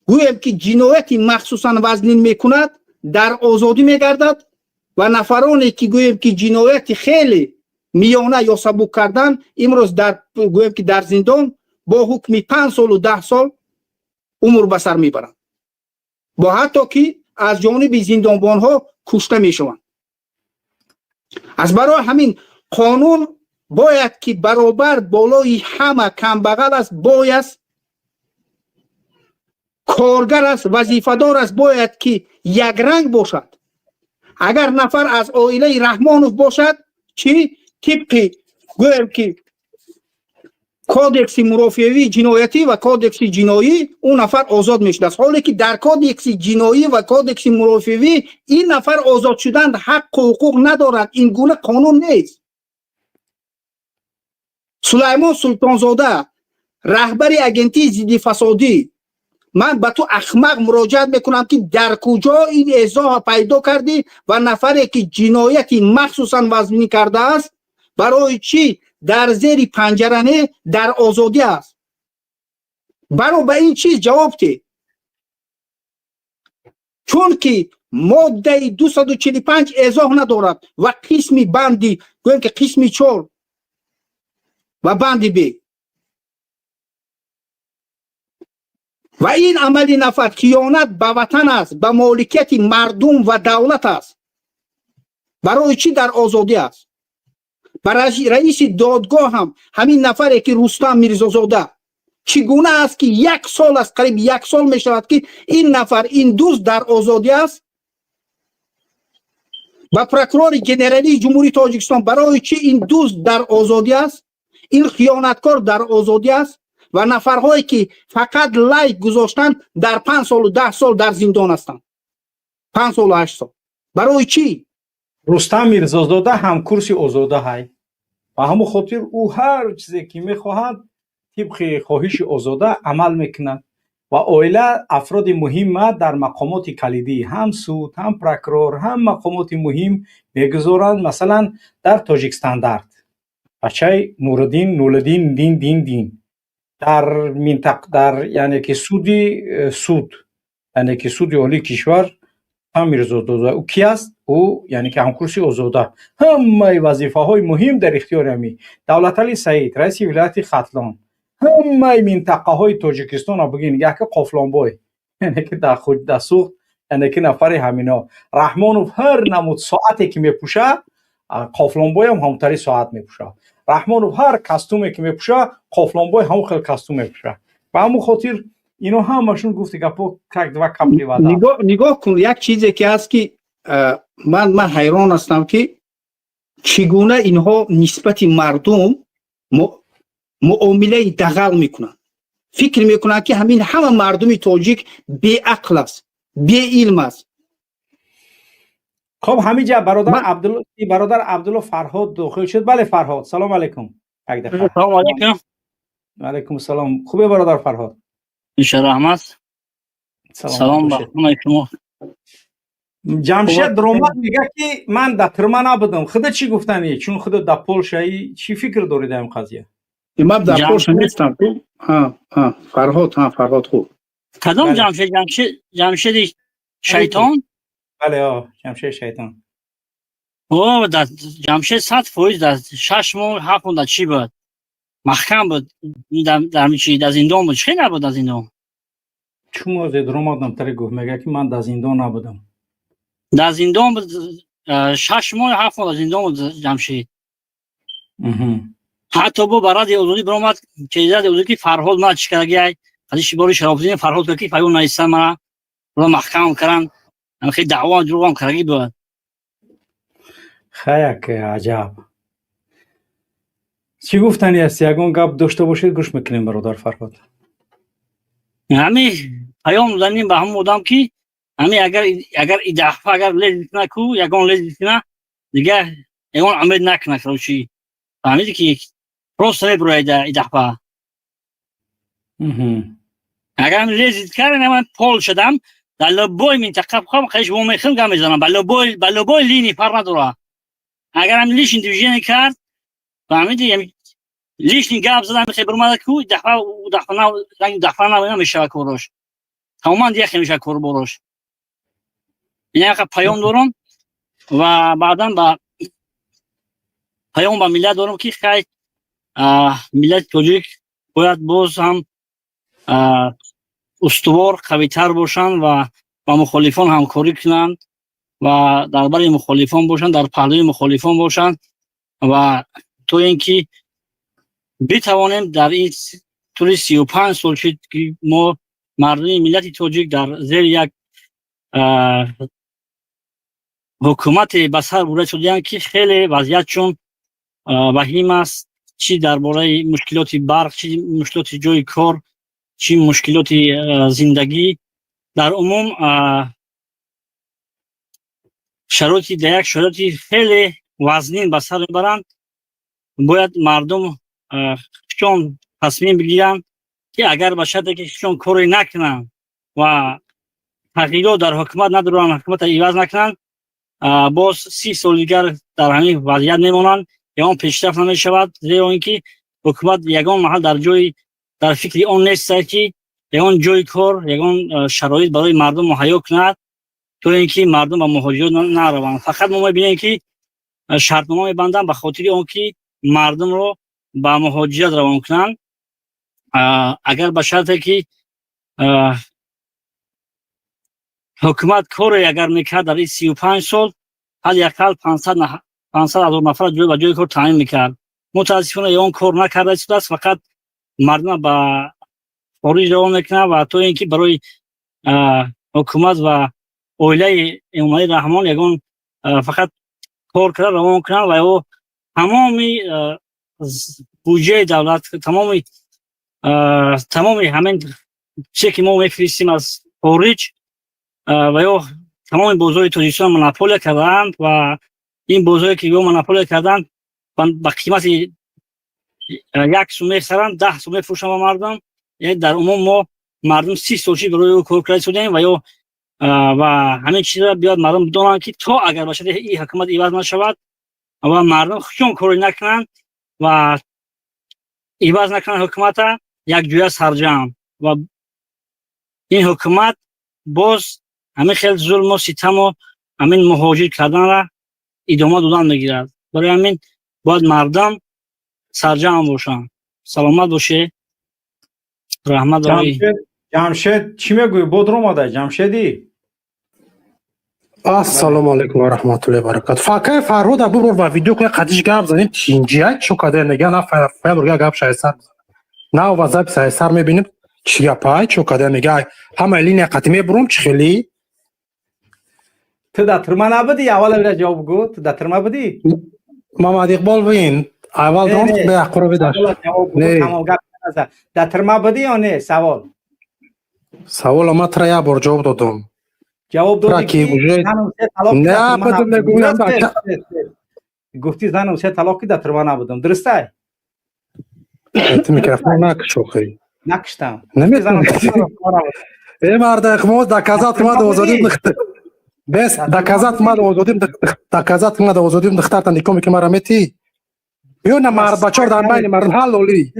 گویم که جنایتی مخصوصا وزنین میکند در آزادی میگردد و نفرانی که گویم که جنایتی خیلی میانه یا سبک کردن امروز در گویم که در زندان با حکم 5 سال و 10 سال عمر به سر میبرند، با حتی که از جانب زندانبان ها کشته میشوند. از برای همین قانون باید که برابر بالای همه کم بغل است، باید کارگر است، وظیفه‌دار است، باید که یک رنگ باشد. اگر نفر از عائله رحمانوف باشد چی طبق گویم که کودکس مرافعه‌ای جنایتی و کودکس جنایی اون نفر آزاد میشد، حالی که در کودکس جنایی و کودکس مرافعه‌ای این نفر آزاد شدن حق و حقوق ندارد. این گونه قانون نیست. سلیمان سلطانزاده رهبر اگنتی ضد فسادی، من به تو احمق مراجعت میکنم که در کجا این ایضاح پیدا کردی و نفری که جنایتی مخصوصا وزنی کرده است برای چی در زیر پنجره در آزادی است؟ برای به این چیز جواب ده. چون که ماده 245 ایضاح ندارد و قسمی بندی گویم که قسمی 4 و بندی بی و این عملی نفر خیانت به وطن است، به مالکیت مردم و دولت است. برای چی در آزادی است؟ برای رئیس دادگاه هم همین نفری که رستم میرزازاده چگونه است که 1 سال است، قریب 1 سال می شود که این نفر این دوست در آزادی است. و پروکورور ژنرالی جمهوری تاجیکستان برای چی این دوست در آزادی است؟ این خیانتکار در آزادی است و نفرهایی که فقط لایک گذاشتن در 5 سال و 10 سال در زندان هستند. 5 سال و 8 سال. برای چی؟ رستم میرزازاده هم کرسی آزاده های و همون خاطر او هر چیزی که میخواهد طبق خواهش آزاده عمل میکنند و عائله افراد مهم در مقامات کلیدی هم سود هم پروکورور هم مقامات مهم میگذارند. مثلا در تاجیک استاندارد بچه نورالدین دین در منطقه در یعنی که سود یعنی که سود عالی کشور هم میرزاده او کی است؟ او یعنی که همکرسی آزاده همه وظیفه های مهم در اختیار همی دولت علی سعید رئیس ولایت ختلان همه منطقه های تاجیکستان ها بگین یک قافلانبای یعنی که در خود دسوخت یعنی که نفر همینا رحمانوف هر نمود ساعتی که میپوشه قافلانبای هم همونطوری ساعت میپوشه. رحمانوف هر کاستومی که میپوشه قافلانبای همون خیلی کاستوم میپوشه و همون خاطر اینو همشون گفتی که پو کرد و کپلی وادا نگاه کن. یک چیزی که هست که من حیران هستم که چگونه اینها نسبت مردم معامله دغل میکنن. فکر میکنن که همه مردم تاجیک بی عقل است، بی علم است. خب همینجا برادر عبدالله فرهاد داخل شد. بله فرهاد، سلام علیکم. سلام علیکم. علیکم السلام. خوبه برادر فرهاد؟ انشاء رحمت. سلام به شما. جمشید رومان میگه که من در ترمان نبودم. خودت چی گفتنی؟ چون خودت در پولشایی چی فکر داری در این قضیه؟ من در پولش نیستم. فرهاد خوب. کدام جمشید شیطان؟ بله جمشید شیطان. او در جمشید 100% در 6 ماه 7 ماه در چی بود محکم بود در میچی در زندان بود چی نبود در زندان چون زید رو مادم تری گفت میگه که من در زندان نبودم در زندان بود 6 ماه 7 ماه در زندان بود جمشید حتی با برای آزادی برآمد چیزی آزادی که فرهاد ما چیکار گیای ازش باری شرافزین فرهاد که پیون نیست مرا رو محکم کردن خیلی دعوا دروغ هم کردی بود خیلی که عجب چی گفتنی است یگان گپ داشته باشید گوش میکنیم برادر فرهاد همین پیام دادیم به هم بودم که همین اگر این دفعه اگر لیز نکو یگان لیز نه دیگه یگان عمل نکنه کروچی فهمیدی که راست نبروید این دفعه اگر من لیز کردم من پول شدم در لبای منطقه بخوام خیش بوم میخوام گام میزنم بلبای لینی پر نداره اگر هم لیش دیویژن کرد فهمیدی یعنی لیش گاب زدم میخوای برم کو دفعه نه نمیشه کوروش تماما دیگه میشه کور بروش این پیام دارم و بعدا با پیام با ملت دارم که خیلی ملت توجیک باید باز هم استوار قوی‌تر باشن و با مخالفان همکاری کنند و درباره مخالفان باشن در پهلوی مخالفان باشن و تو اینکه بتوانیم در این طول 35 سال شد که ما مردم ملت تاجیک در زیر یک حکومت بسر بوده شدیم که خیلی وضعیتشون وخیم است چی درباره مشکلات برق چی مشکلات جای کار چی مشکلات زندگی در عموم شرایطی خیلی وزنین به سر میبرند باید مردم چون تصمیم بگیرن که اگر به شرطی که چون کاری نکنن و تغییرات در حکومت ندارن حکومت عوض نکنن باز 30 سال دیگر در همین وضعیت میمونن یا پیشرفت نمیشود زیرا اینکه حکومت یگان محل در جای در فکر آن نیست که یگان جای کار یگان شرایط برای مردم مهیا کند تو اینکه مردم با مهاجرت نروند فقط ما میبینیم که شرطنامه میبندن به خاطر اون که مردم رو با مهاجرت روان کنن اگر به شرطی که حکومت کار اگر میکرد در این 35 سال حداقل 500,000 نفر جای به جای کار تعیین میکرد متاسفانه اون کار نکرده شده است فقط مردم با خارج روان میکنه و تو اینکه برای حکومت و اولیه امامای رحمان یگان فقط کار کرده روان کنن و او تمامی بودجه دولت تمامی همین چیزی که ما میفرستیم از خارج و یا تمام بازار تاجیکستان مونوپول کردند و این بازاری که مونوپول کردند با قیمت 1 سوم میخرن 10 سوم میفروشن به مردم یعنی در عموم ما مردم 30 سالچی برای کار کرده شدیم و یا و همین چیزا بیاد مردم بدونن که تو اگر باشه این حکومت عوض نشود و مردم خودشون کاری نکنن و عوض نکنن حکومت یک جویا سرجم و این حکومت باز همین خیلی ظلم و ستم و همین مهاجر کردن را ادامه دادن میگیرد برای همین باید مردم سرجم باشن سلامت باشه رحمت داری جمشید چی میگوی بودرو ماده جمشیدی السلام علیکم و رحمت الله و برکاته فاکر فرهاد ابو با ویدیو که قدیش گپ زدیم چینجیه چو کده نگه نه فایل گپ شایسر نه وظایف سایسر میبینیم چی گپای چو کده نگه همه لینی قطمی بروم چی خیلی تو در ترما نبودی اول را جواب گو تو در ترما بودی محمد اقبال بین اول دارم به اقربی داشت نه در ترما بودی یا نه سوال ما ترا یا بار جواب دادم جواب دادی نه بدون نگویم گفتی زن و سه طلاق در ترما نبودم درسته تو میکروفون نکشو خیلی نکشتم ای مرد اخموز دکازات ما دوزادیم بس دکازات ما دوزادیم دخترتن نیکو میکنم رمیتی میونه مرد بچه‌ها در بین مردم حلالی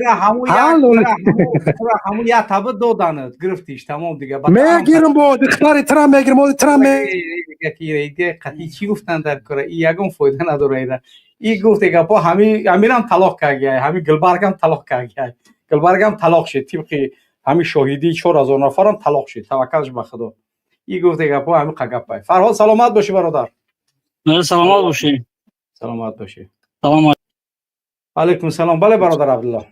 همون یک تبه دادند گرفتیش تمام دیگه میگیرم با دختر ترام میگیرم ترام دیگه قطعی چی گفتن در کره این یگم فایده نداره ایده این گفت دیگه با همینم طلاق کرد گیا همین گلبرگم طلاق کرد گیا گلبرگم طلاق شد طبق همین شاهدی 4000 نفرم طلاق شد توکلش به خدا این گفت دیگه با همین قگپ فرهاد سلامت باشی برادر سلامت باشی سلامت باشی سلامت علیکم سلام بله برادر عبدالله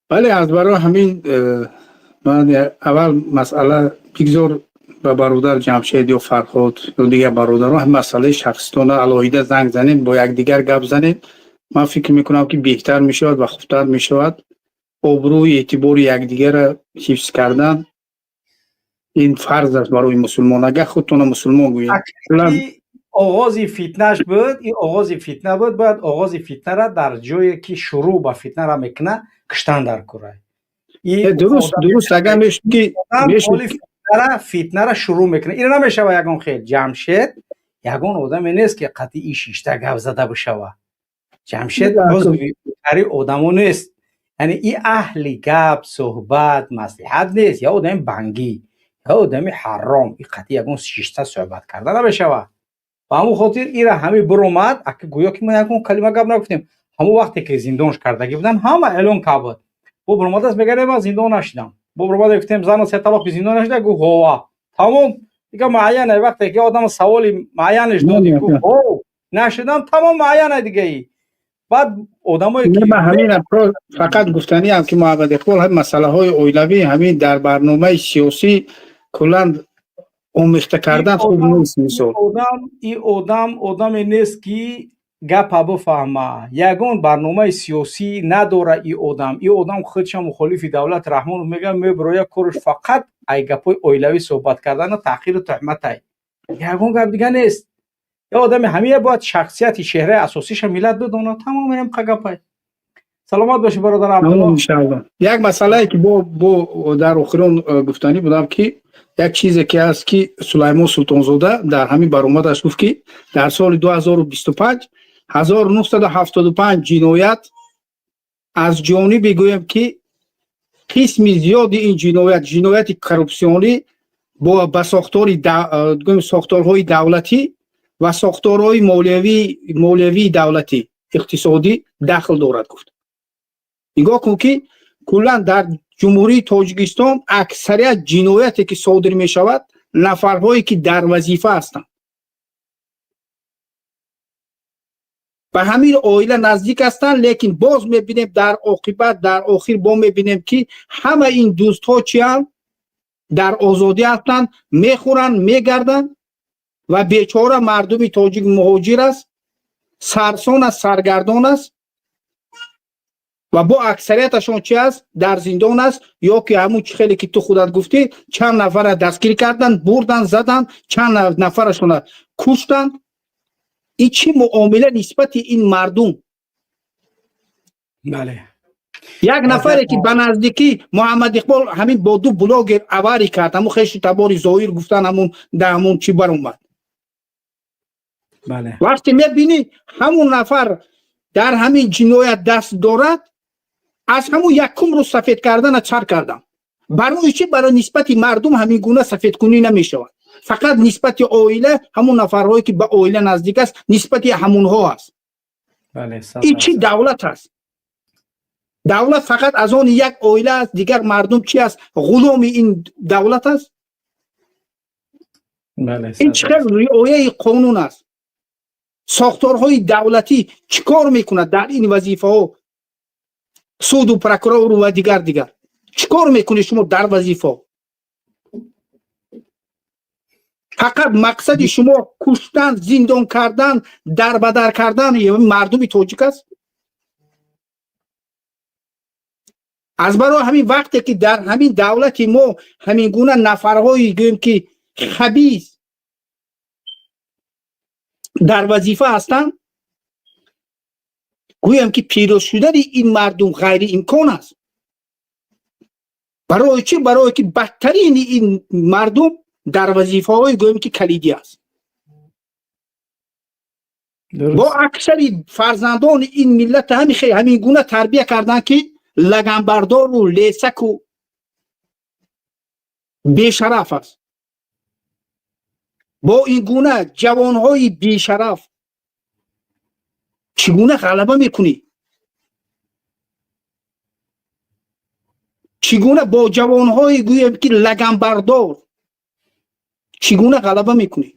بله از برای همین من اول مسئله بگذار به برادر جمشید و فرهاد و دیگه برادران هم مسئله شخصیتونه علاهیده زنگ زنیم با یکدیگر گپ زنیم من فکر میکنم که بهتر میشود و خوبتر میشود آبروی اعتبار یکدیگر را حفظ کردن این فرض است برای مسلمان اگر خودتون مسلمان گویید آغاز فتنهش بود این آغاز فتنه بود باید آغاز فتنه را در جایی که شروع با فتنه را میکنه کشتن در کره درست اگر میشه فتنه را شروع میکنه این نمیشه و یگان خیلی جمشید یگان آدمی نیست که قطعی شیشته گپ زده بشوه جمشید عضوی آدمو نیست یعنی این اهل گپ صحبت مصلحت نیست یا آدم بنگی یا آدم حرام این قطعی یگان شیشته صحبت کرده نمیشوه و همون خاطر ایره همه برومد اگه گویا که ما یکون کلمه گپ نگفتیم همون وقتی که زندانش کردگی بودن همه اعلان کرد با برومد است بگه من زندان نشدم با برومد گفتیم زن 3 طلاق به زندان نشده گو هوا تمام دیگه معینه وقتی که آدم سوالی معینش دادی گو هو نشدم تمام معینه دیگه ای بعد آدمایی که همین فقط گفتنی هم که محمد اقبال هم مسئله های اولوی همین در برنامه سیاسی کلا آمیخته کردن خوب نیست مثلا آدم نیست که گپ بفهمه یگان برنامه سیاسی نداره این آدم خودش مخالف دولت رحمان میگه می برای کارش فقط ای گپای اولوی صحبت کردن و تحقیر تهمت ای یگان گپ دیگه نیست یا آدم همه باید شخصیت شهره اساسیش ملت بدونه تمام این گپای سلامت باشی برادر عبدالله ان شاء الله یک مسئله که با در آخرون گفتنی بودم که یک چیزی که هست که سلیمان سلطانزاده در همین برآمدش گفت که در سال 2025 1975 جنایت از جانب بگویم که قسم زیاد این جنایت کورپسیونی با ساختارهای دولتی و ساختارهای مالیوی دولتی اقتصادی دخل دارد گفت نگاه کن که کلا در جمهوری تاجیکستان اکثریت جنایتی که صادر می شود نفرهایی که در وظیفه هستند به همین عائله نزدیک هستند لیکن باز می بینیم در عاقبت در آخر با می بینیم که همه این دوست ها چی هم در آزادی هستند میخورند میگردند و بیچاره مردم تاجیک مهاجر است سرسان است سرگردان است و با اکثریتشون چی است در زندان است یا که همون خیلی که تو خودت گفتی چند نفر دستگیر کردن بردن زدن چند نفرشون کشتن این چی معامله نسبت این مردم بله یک نفری که به نزدیکی محمد اقبال همین با دو بلاگر اواری کرد همون خیلی تباری ظاهر گفتن همون در همون چی بر اومد بله وقتی میبینی همون نفر در همین جنایت دست دارد از همون یکم رو سفید کردن چر کردم برای چی برای نسبت مردم همین گونه سفید کنی نمیشود فقط نسبت عائله همون نفرهایی که به عائله نزدیک است نسبت همونها است بله این چی دولت است دولت فقط از آن یک عائله است دیگر مردم چی است غلام این دولت است بله این چقدر رعایت قانون است ساختارهای دولتی چیکار میکند در این وظیفه ها سود و پروکورور و دیگر چیکار میکنید شما در وظیفه فقط مقصد شما کشتن زندان کردن در بدر کردن مردم تاجیک است از برای همین وقتی که در همین دولت ما همین گونه نفرهایی گویم که خبیث در وظیفه هستند گویم که پیروز شدن این مردم غیر امکان است برای چی؟ برای که بدترین این مردم در وظیفه های گویم که کلیدی است با اکثری فرزندان این ملت همین گونه تربیه کردن که لگنبردار و لیسک و بیشرف است. با این گونه جوانهای بیشرف چگونه غلبه میکنی؟ چگونه با جوانهای گویم که لگنبردار چگونه غلبه میکنی؟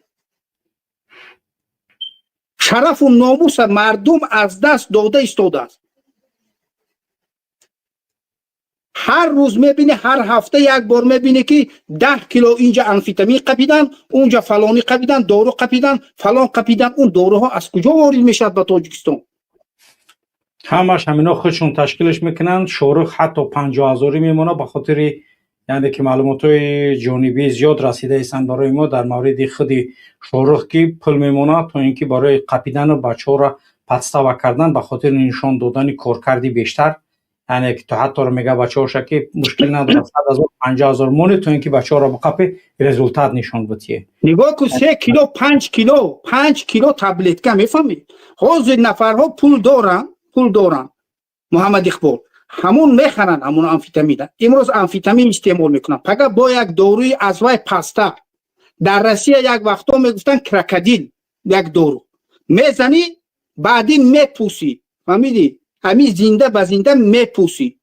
شرف و ناموس مردم از دست داده ایستاده است. هر روز میبینی، هر هفته یک بار میبینی که 10 کیلو اینجا امفیتامین قپیدن، اونجا فلانی قپیدن، دارو قپیدن، فلان قپیدن. اون داروها از کجا وارد میشد به تاجیکستان؟ همش همینا خودشون تشکیلش میکنن. شورخ حتی 50,000 میمونه به خاطر یعنی که معلوماتای جانبی زیاد رسیده ایستن برای ما در مورد خود شورخ که پول میمونه تا اینکه برای قپیدن و بچه ها را پدستوا کردن به خاطر نشان دادن کارکردی بیشتر. یعنی که تو حتی رو میگه بچه ها که مشکل نداره 100,000 50,000 مونه تا اینکه بچه ها را بقپه رزولتات نشان بتیه. نگاه که 3 کیلو 5 کیلو تبلت که میفهمید حاضر نفرها پول دارن محمد اقبال همون میخرن همون امفیتامین. امروز امفیتامین استعمال میکنن فقط با یک داروی از وای پستا. در روسیه یک وقتا میگفتن کرکدیل، یک دارو میزنی بعدی میپوسی، فهمیدی؟ همین زنده به زنده میپوسی.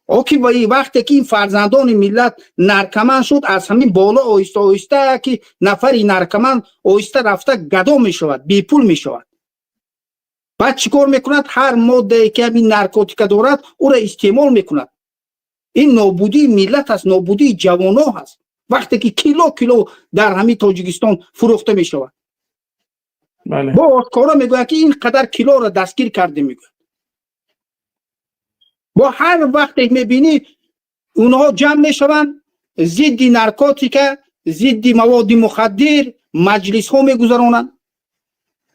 اوکی و این وقتی که این فرزندان ملت نرکمن شد از همین بالا آیسته آیسته که نفری نرکمن آیسته رفته گدا میشود، بی پول میشود. بعد چیکار میکند؟ هر ماده که همین نارکوتیک دارد او را استعمال میکند. این نابودی ملت است، نابودی جوانان هست. وقتی که کیلو در همین تاجیکستان فروخته میشود. بله. با آشکارا میگوید که این قدر کیلو را دستگیر کرده میگوید. با هر وقتی میبینی اونها جمع میشوند ضد نارکوتیک، ضد مواد مخدر مجلس ها میگذرانند،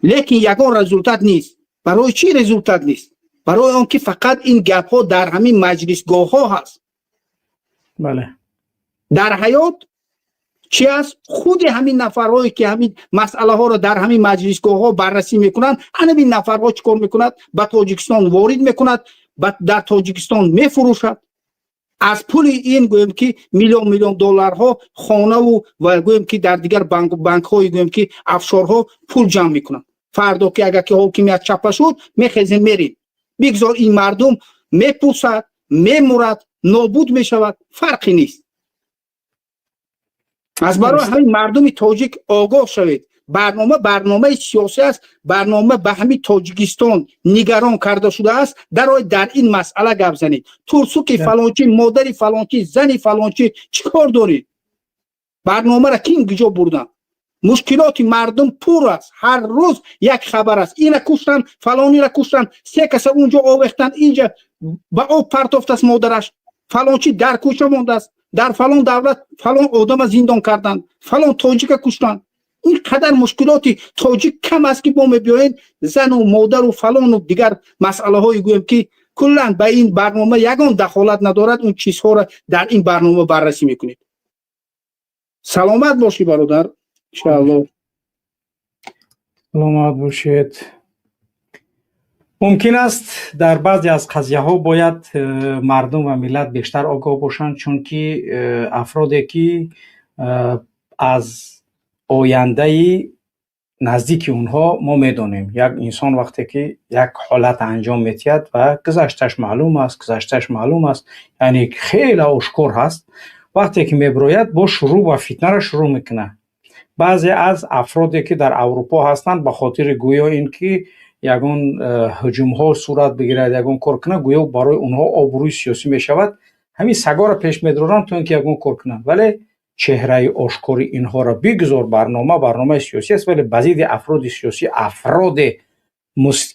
لیکن یگان رزولتات نیست. برای چی رزولتات نیست؟ برای آنکه فقط این گپ ها در همین مجلسگاه ها هست. بله. در حیات چی است؟ خود همین نفرهایی که همین مسئله ها را در همین مجلسگاه ها بررسی میکنند، همین نفرها چیکار میکنند؟ به تاجیکستان وارد میکند، در تاجیکستان میفروشد. از پول این گویم که میلیون دلارها خانه و گویم که در دیگر بانک های گویم که افشارها پول جمع میکنند. فردا که اگر که حاکمیت چپه شد میخیزیم میریم. بگذار این مردم میپوسد، میمورد، نابود میشود، فرقی نیست. از برای همین مردم تاجیک آگاه شوید. برنامه سیاسی است، برنامه به همین تاجیکستان نگران کرده شده است. در این مسئله گپ زنید. ترسوک فلانچی، مادری فلانچی، زنی فلانچی چیکار دارید؟ برنامه را کجا بردن؟ مشکلات مردم پر است. هر روز یک خبر است. این کشتن، فلانی را کشتن، 3 کس اونجا آویختن، اینجا با آب پرتافت است مادرش، فلانچی در کوچه مانده است، در فلان دولت فلان آدم زندان کردن، فلان تاجیک کشتن. این قدر مشکلاتی تاجیک کم است که با میبیاین زن و مادر و فلان و دیگر مسئله های گویم که کلا به این برنامه یگان دخالت ندارد، اون چیزها را در این برنامه بررسی میکنید. سلامت باشی برادر. انشاءالله. سلامت باشید. ممکن است در بعضی از قضیه ها باید مردم و ملت بیشتر آگاه باشند، چون که افرادی که از آینده نزدیک اونها ما میدونیم. یک انسان وقتی که یک حالت انجام میتید و گذشتش معلوم است، یعنی خیلی آشکار هست، وقتی که میبراید با شروع و فتنه را شروع میکنه. بعضی از افرادی که در اروپا هستند به خاطر گویا این که یگان هجوم ها صورت بگیرد، یگان کار کنه، گویا برای اونها آبروی سیاسی میشود، همین سگا را پیش میدرارن تا اینکه یگان کار کنن. ولی چهره آشکاری اینها را بگذار. برنامه سیاسی است، ولی بعضی افراد سیاسی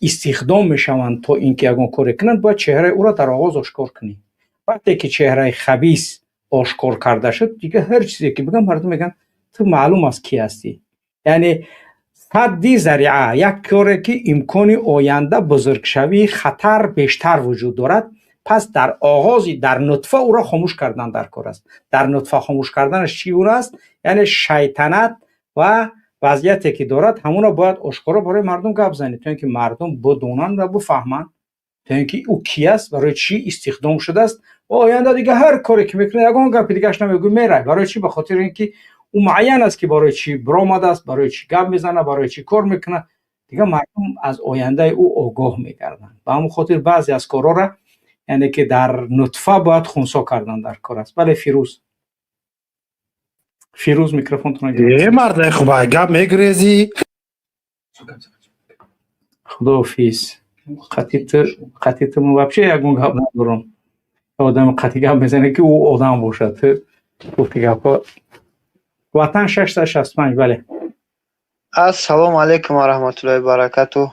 استخدام میشوند تا اینکه یگان کار کنند. باید چهره او را در آغاز آشکار کنی. وقتی که چهره خبیث آشکار کرده شد دیگه هر چیزی که بگم مردم میگن تو معلوم است کی هستی. یعنی صدی ذریعه، یک کاری که امکان آینده بزرگشوی خطر بیشتر وجود دارد، پس در آغازی در نطفه او را خاموش کردن در کار است. در نطفه خاموش کردنش چی اون است؟ یعنی شیطنت و وضعیتی که دارد همون باید آشکارا برای مردم گپ زنید تا اینکه مردم بدونن و بفهمن تا اینکه او کی است، برای چی استخدام شده است و آینده دیگه هر کاری که میکنه یگان گپ دیگه اش نمیگه میره. برای چی؟ به خاطر اینکه او معین است که برای چی برآمده است، برای چی گپ میزنه، برای چی کار میکنه. دیگه مردم از آینده او آگاه میگردن. به همون خاطر بعضی از کارا را یعنی که در نطفه باید خونسا کردن در کار است. بله فیروز میکروفون تو ای مرد خوبه گپ میگریزی. خداحافظ. قطیت من вообще یگون گپ ندارم. آدم قطعی گپ میزنه که او آدم باشد. گفتی گپا وطن 665. بله السلام علیکم و رحمت الله و برکاته.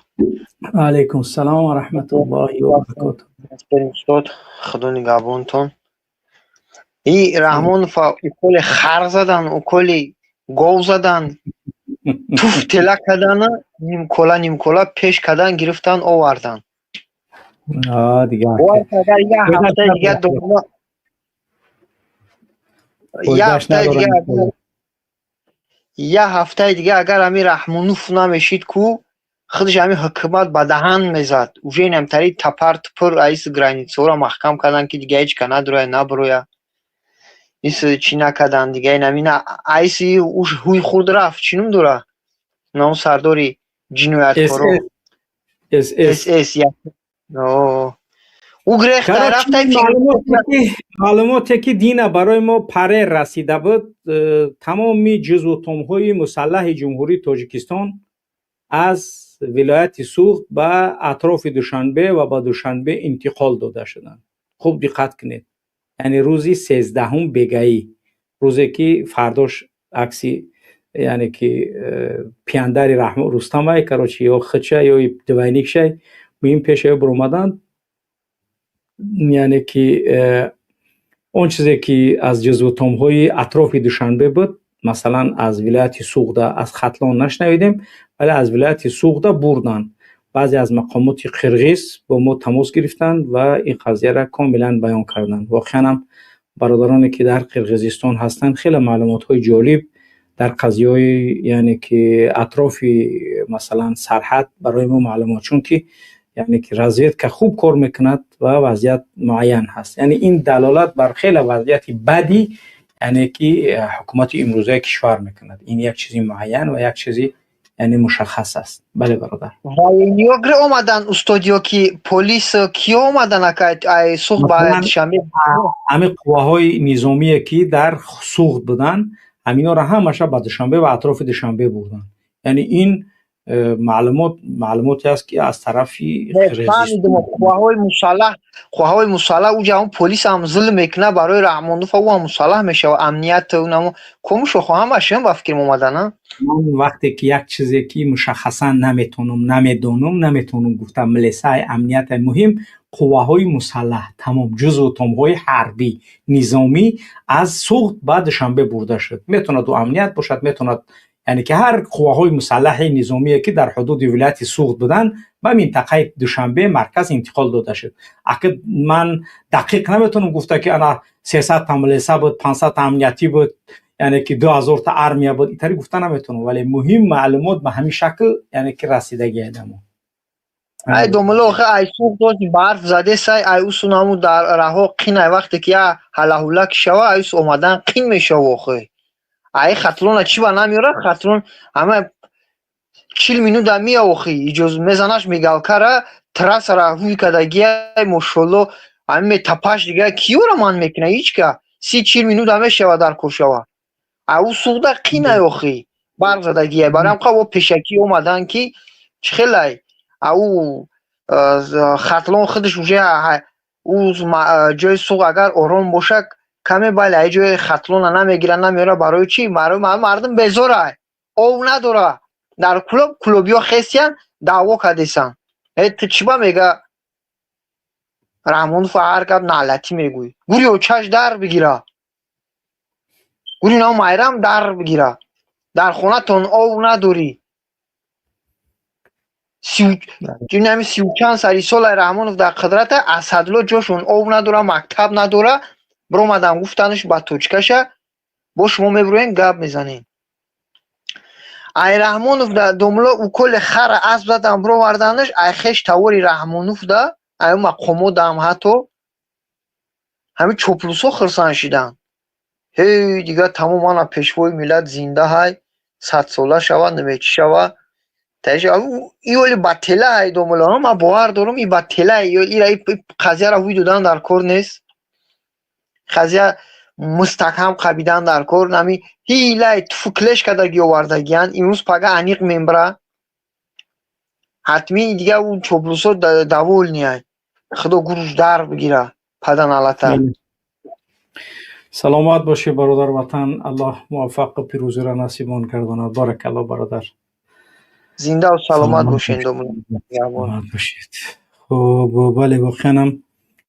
علیکم السلام و رحمت الله و برکاته. استاد خدا نگهبانتون. این رحمان کل خر زدن و کل گاو زدن توف تله کردن نیم کلا پیش کردن گرفتن آوردن. دیگه اگر یه هفته دیگه اگر همین رحمانوف نمیشید کو خودش همین حکومت به دهن میزد. اوجه این همتری تپر تپر ایس گرانیتسو را محکم کردن که دیگه هیچ کنه دروی نبروی ایس چی نکردن دیگه. این همین ایسی اوش هوی خود رفت چینم دوره نام سرداری جنویت کارو اس او گرفت رفت. معلوماتی که دینه برای ما پره رسیده بود تمامی جزو اتم‌های مسلح جمهوری تاجیکستان از ولایت سوخت به اطراف دوشنبه و با دوشنبه انتقال داده شدن. خوب دقت کنید. یعنی روزی 13 بگایی، روزی که فرداش عکسی یعنی که پیانداری رستم های کراچی یا خچه یا دوینیک شای به این پیشه برآمدند. یعنی که اون چیزی که از جزو های اطراف دوشنبه بود مثلا از ولایت سوخته از خطلان نشنویدیم ولی از ولایت سوخته بردن. بعضی از مقامات قرغیز با ما تماس گرفتن و این قضیه را کاملا بیان کردن. واقعا هم برادرانی که در قرغیزستان هستند خیلی معلومات های جالب در قضیه های یعنی که اطراف مثلا سرحد برای ما معلومات، چون که یعنی که رضایت که خوب کار میکند و وضعیت معین هست. یعنی این دلالت بر خیلی وضعیت بدی یعنی که حکومت امروزه کشور میکند. این یک چیزی معین و یک چیزی یعنی مشخص است. بله برادر. نیوگره اومدن استودیو که پلیس کی اومدن که سوخت باید شنبه همه قواهای نظامی که در سوخت بودن همینا را همش بعد شنبه و اطراف دوشنبه بردن. یعنی این معلوماتی است که از طرفی قواهای مسلح اوجا اون پلیس هم ظلم میکنه برای رحمانوف و هم مسلح میشه و امنیت اونم کمشو خواهم باشم با فکر اومدن. من وقتی که یک چیزی که مشخصا نمیتونم گفتم ملیسای امنیت مهم قواهای مسلح تمام جزو اتم‌های حربی نظامی از سوخت بعد شنبه برده شد. میتونه تو امنیت باشد، میتونه یعنی که هر قواهای مسلح نظامی که در حدود ولایت سوخت بودن به منطقه دوشنبه مرکز انتقال داده شد. اگه من دقیق نمیتونم گفته که انا 300 تا ملیسا بود، 500 تا امنیتی بود، یعنی که 2000 تا ارمیا بود، اینطوری گفته نمیتونم، ولی مهم معلومات به همین شکل یعنی که رسیدگی ادمو. ای دوملو ای سوخت داشت برف زده سای ای اوسونامو در راه قینه وقتی که هلاهولا شوا ای اومدن قین میشه واخه. ای خطرون چی با نمیاره خطرون همه 40 minut میاوخی جز میزنش میگل کاره تراس را هوی کدگی ماشاءالله همه تپاش دیگه کیو را من میکنه هیچ که 30-40 minut همه شوا در کوشوا او سودا قینه اوخی برق زدگی برام قوا پیشکی اومدن که خیلی او خطلون خودش وجه او جای سوق اگر آرام باشه کمی بالا جای خطلون نمیگیرن نمیاره برای چی مردم بزوره او نداره در کلوبیا خیسیان دعوا کردیسن. تو چی با میگه رحمان فهر کب نعلتی میگوی گوری او چش در بگیره گوری نو مایرم در بگیره در خونه تون او نداری جنمی 30 چند سری سال رحمانوف در قدرت اسدالله جاشون او نداره مکتب نداره برو مدام گفتنش با توچکشه با شما میبروین گپ میزنین. ای رحمانوف ده دوملا او کل خر اسب زدم برو وردنش ای خش توری رحمانوف ده ای مقامو دم حتی همین چوپلوسو خرسان شیدن هی دیگه تمام آن پیشوای ملت زنده های 100 ساله شود نمیچی شود تاش ای ولی باطله های دوملا ما باور دارم ای باطله ای قضیه را ویدیو دادن در کار نیست قضیه مستحکم قبیدن در کار نمی هیله تفکلش کده گیاوردگیان امروز پگه انیق ممبره حتمی دیگه اون چوبلوسو داول نیای خدا گروش در بگیره پدن علتا سلامت باشی برادر وطن. الله موفق و پیروزی را نصیبان گرداند. بارک الله برادر. زنده و سلامت باشین سلامت باشید. خب بله واقعا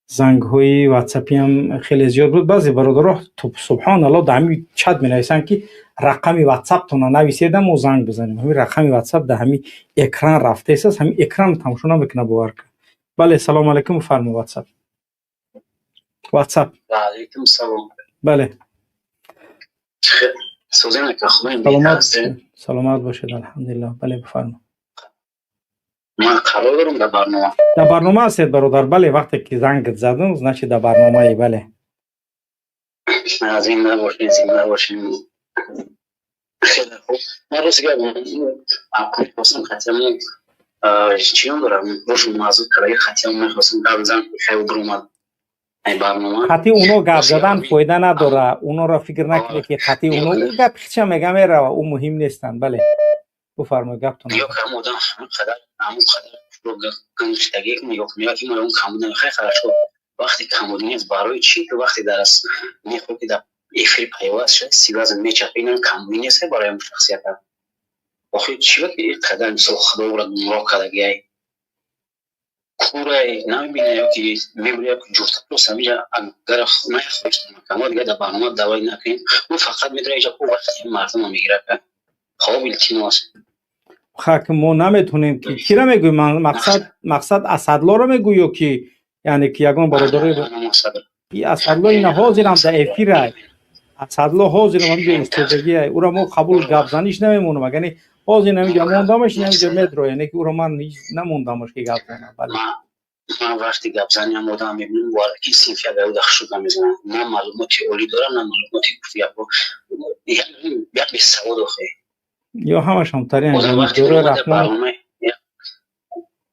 زنگ های واتساپی هم خیلی زیاد بود. بعضی برادرها تو سبحان الله در همین چت می نویسن که رقم واتساپ تو ننویسیدم و زنگ بزنیم. همین رقم واتساپ در همین اکران رفته است. همین اکران تماشا نمیکنه باور کن. بله سلام علیکم فرمو واتساپ. واتساپ. علیکم سلام. بله. سوزن که خوبه سلامت باشید الحمدلله. بله بفرما. من قرار دارم در برنامه. در برنامه هستید برادر. بله وقتی که زنگ زدم значит در برنامه ای. بله. زنده باشین. خیلی خوب. من روز که میخواستم خطیمون چیون دارم روش موضوع کرده خطیمون میخواستم قبل زن خیلی برومد این برنامه خطی اونو گپ زدن فایده نداره. اونو را فکر نکنید که خطی اونو گپ چه میگم میره اون مهم نیستن. بله بفرمایید گپتون. یا کم آدم خدا همون خدا گنجتگی که میگه که اون کمودن خیلی خرش وقتی کمودن نیست برای چی که وقتی درست میخواد که در افری پیواز شد سیواز میچه اینم کمودن نیست برای اون شخصیت هم آخه چی وقت این خدا مثل خدا را نمرا کردگی کورای نمیبینه یا که میبوره که جفت پلوس همیجا اگر نخوشتن کمال دیگه در برنامه دوایی نکنیم اون فقط میدونه اینجا که وقتی مردم میگیره که خواب الچینو هست خاک ما نمیتونیم که کی را میگوی مقصد اسدلا را میگویی که یعنی که یگان برادری این اسدلا این حاضر هم در افیر اسدلا حاضر هم به استودگی او را ما قبول گپ زنیش نمیمونم یعنی حاضر نمیگم موندمش نمیگم مدرو یعنی که او را من نموندمش که گپ زنم. بله من وقتی گپ زنی هم آدم میبینم وارکی سینفیا گرو دخشوگا میزنم نه معلوماتی اولی دارم نه معلوماتی کفیه یعنی یک بیست سواد آخه یا همش هم تری انجام دوره رحمان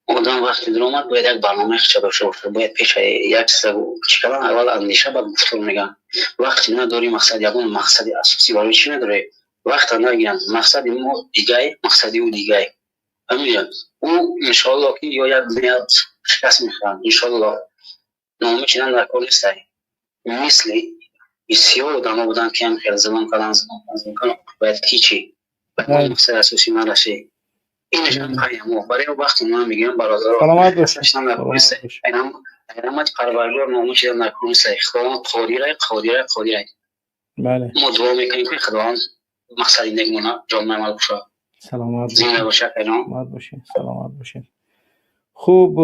آدم وقتی در اومد باید یک برنامه چه داشته باشه باید پیش یک چیکار اول اندیشه بعد گفتار میگن وقتی نداری مقصد یگان مقصد اساسی برای چی نداره وقت نگیرن مقصد ما دیگه مقصدی او دیگه همین او انشالله که یا یک دنیا شکست میخوان انشالله نامه چیدن در کار نیست مثل بسیار آدم ها بودن که هم خیلی زمان کردن باید کیچی باید مقصد اساسی نداشته اینش هم پیامو برای وقتی ما میگیم برادر سلامت باشید. اینم قربانگار نامه چیدن در کار نیست خدا قادره بله ما دعا میکنیم که خداوند مقصد نگمونه جامعه عمل بشه. سلامت زنده باشه باشید. سلامت باشید. خوب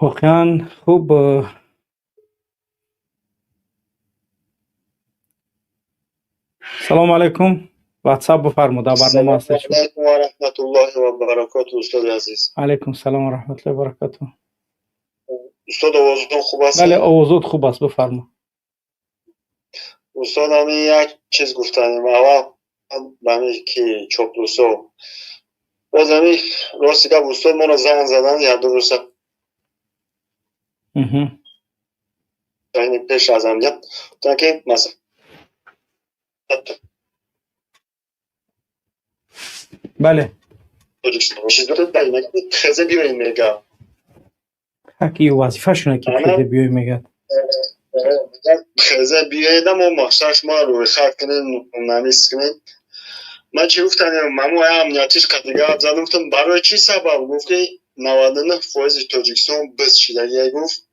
واقعا خوب سلام علیکم واتساپ بفرمایید در برنامه هستید. سلام علیکم و رحمت الله و برکاته استاد عزیز. علیکم سلام و رحمت الله و برکاته. استاد آوازتون خوب است؟ بله آوازت خوب است بفرما. استاد همین یک چیز گفتنیم اول همین که چاپلوسا باز همین راستی که استاد ما را زنگ زدن یا درسته این پیش از هم تا که مثلا بله چیز داره داریم خزه بیوین میگه حکی وظیفه شونه که خزه بیوین میگه خزه بیویدم و مخشش ما روی خط کنیم نمیست کنیم من چی گفتم ممو امنیتیش قدیگه زدم گفتم برای چی سبب گفتی 99% تاجیکستان بس شده گفت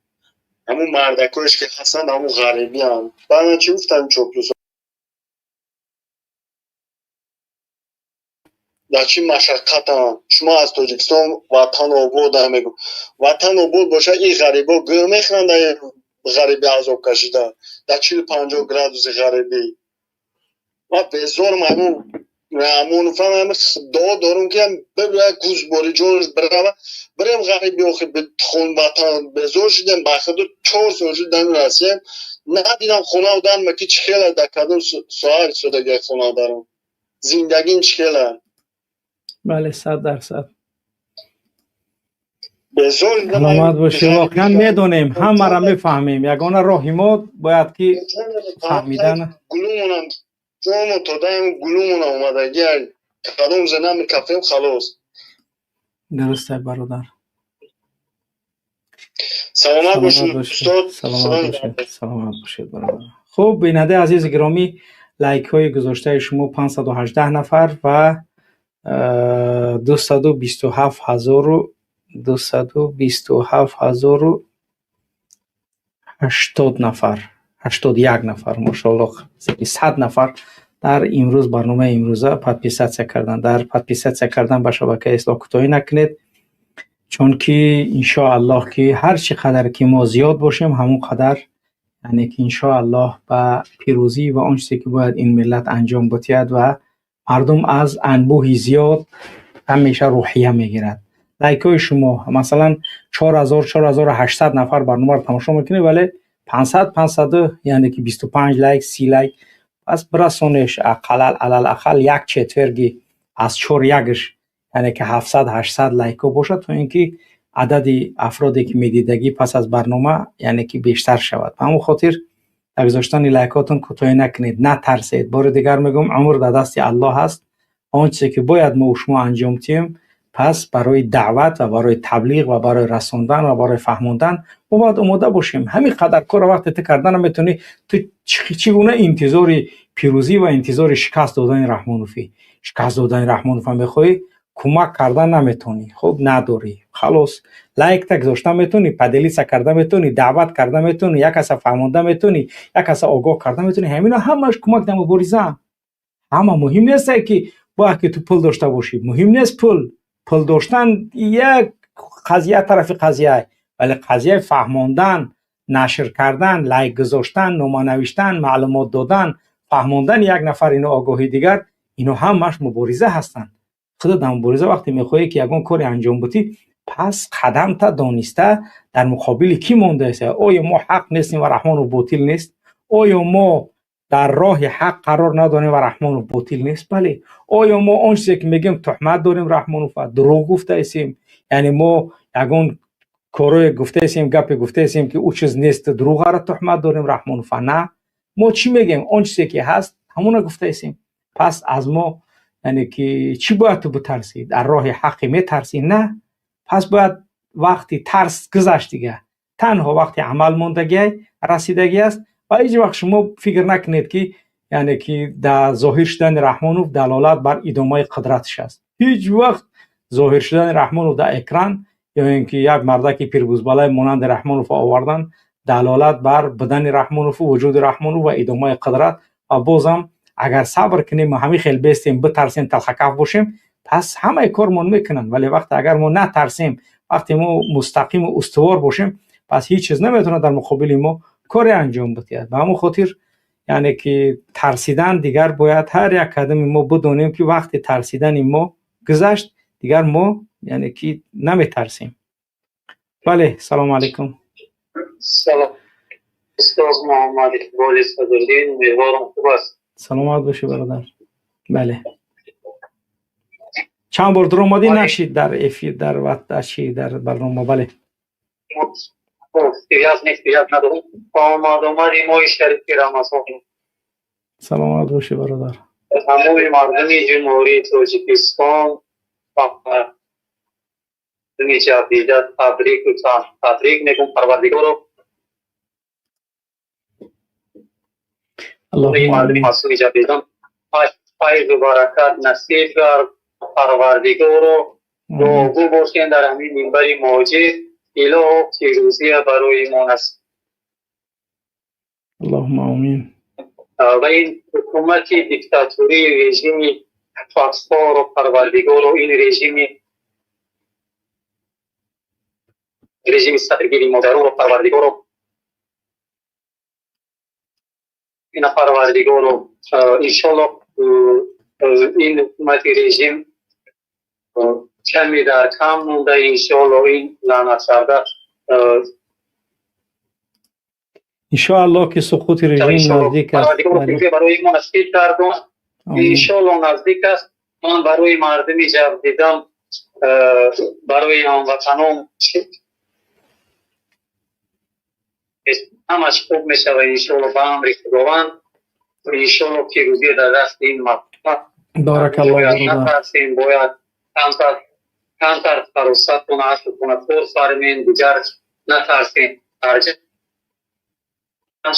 همون مردکوش که هستن همون غریبی هم بعد چی گفتم چوپلوس در چی مشقت هم شما از تاجیکستان وطن آباد هم میگو وطن آباد باشه این غریبا گر میخورن در غریبی عذاب کشیده در 40-50 گرادوس غریبی و بزار ممنون فهم دعا دارم که ببره گوزباری جونش بریم غریبی آخه به خون وطن بزار شدیم بخدر 4 سال شدیم رسیم ندیدم خونه و دارم که چخیله در کدوم ساعت شده خونه دارم زندگی چخیله بله 100%. بزار سلامت باشی. واقعا میدونیم همه را میفهمیم یگانه راهی ما باید که فهمیدن گلومونم جامو تا دایم گلومون اومده کدوم زنم میکفیم خلاص. درسته برادر. سلامت باشید استاد. سلامت باشید برادر. خب بیننده عزیز گرامی لایک های گذاشته شما 518 نفر و 227,080 نفر 81 نفر ماشاءالله 100 نفر در امروز برنامه امروزه پادپیساتسیا کردن. در پادپیساتسیا کردن به شبکه اصلاح کوتاهی نکنید چون که ان شاء الله که هر چقدر که ما زیاد باشیم همون قدر یعنی که ان شاء الله به پیروزی و آن چیزی که باید این ملت انجام بدهد و مردم از انبوه زیاد همیشه روحیه میگیرد. لایک های شما مثلا 4800 نفر برنامه رو تماشا میکنه ولی 500 یعنی که 25 لایک 30 لایک پس برسونش اقل یک چتورگی از 4 یکش یعنی که 700-800 لایک باشه تا اینکه عدد افرادی که میدیدگی پس از برنامه یعنی که بیشتر شود. به همون خاطر گذاشتن لایکاتون کوتاهی نکنید، نترسید. بار دیگر میگم عمر در دست الله است. آن چیزی که باید ما و شما انجام دهیم پس برای دعوت و برای تبلیغ و برای رساندن و برای فهموندن ما باید آماده باشیم. همین قدر کار وقت تو کردن میتونی تو چگونه انتظار پیروزی و انتظار شکست دادن رحمانوفی میخوای کمک کردن نمیتونی، خب نداری خلاص. لایک تک گذاشتن میتونی، پدلیس کردن میتونی، دعوت کردن میتونی، یک کس فهموندن میتونی، یک کس آگاه کردن میتونی. همینا همش کمک در مبارزه. اما مهم نیست که باید که تو پول داشته باشی، مهم نیست پول داشتن یک قضیه طرف قضیه، ولی قضیه فهموندن، نشر کردن، لایک گذاشتن، نامه نوشتن، معلومات دادن، فهموندن یک نفر اینو آگاهی دیگر، اینو همش مبارزه هستند. خود در مبارزه وقتی میخوایی که یگان کاری انجام بدی پس قدم تا دانسته در مقابل کی مونده است. آیا ما حق نیستیم و رحمان و باطل نیست؟ آیا ما در راه حق قرار نداریم و رحمان و باطل نیست؟ بله. آیا ما اون چیزی که میگیم تهمت داریم رحمان و دروغ گفته ایسیم؟ یعنی ما یگان کارو گفته ایسیم، گپ گفته ایسیم که او چیز نیست دروغ را تهمت داریم رحمان و نه. ما چی میگیم؟ اون چیزی که هست همون گفته ایسیم. پس از ما یعنی که چی باید تو بترسی؟ در راه حقی میترسی؟ نه. پس باید وقتی ترس گذشت دیگه تنها وقتی عمل موندگی رسیدگی است و هیچ وقت شما فکر نکنید که یعنی که در ظاهر شدن رحمانوف دلالت بر ادامه قدرتش است. هیچ وقت ظاهر شدن رحمانوف در اکران یا اینکه یک مردکی پیربوزبالای مانند رحمانوف آوردن دلالت بر بدن رحمانوف، وجود رحمانوف و ادامه قدرت. و بازم اگر صبر کنیم و همین خیلی بیستیم بترسیم تلخکف باشیم پس همه کارمون میکنن. ولی وقتی اگر ما نترسیم، وقتی ما مستقیم و استوار باشیم پس هیچ چیز نمیتونه در مقابل ما کاری انجام بده. به همون خاطر یعنی که ترسیدن دیگر باید هر یک قدم ما بدونیم که وقتی ترسیدن ما گذشت دیگر ما یعنی که نمیترسیم. بله سلام علیکم. سلام استاد محمد اقبال صدردین، امیدوارم خوب است. سلامت باشی برادر. بله چند بار در اومدی نشید در افید در وقت چی در برنامه. بله احتیاج ندارم. آمدی ماه شریفی رمضان. سلامت باشی برادر. تمام مردم جمهوری تاجیکستان و دنیا دیگر تبریک میگم. پروردگار اللهم مسئول جدیدم فیض و برکت نصیب گرد. پروردگار دعاگو باشین در همین منبر ماجد اله پیروزی برای ما نصیب. اللهم آمین. و این حکومت دیکتاتوری رژیم فاکس‌ها رو پروردگار رو این رژیم سرگیری مادران رو پروردگار رو این پروردگار رو انشالله این حکومت رژیم کمی در کم مونده انشالله این لعنت کرده انشاءالله که سقوط رژیم نزدیک است. پروردگار برای ما نصیب کردن انشالله نزدیک است. من برای مردمی جویدم برای هموطنان همش خوب میشه و انشالله به امر خداوند انشالله پیروزی در دست این مردم. بارک الله باید برادر. نترسیم، باید کمتر فراست کنه اصل کنه فور فرمین دیگر نترسیم هرچه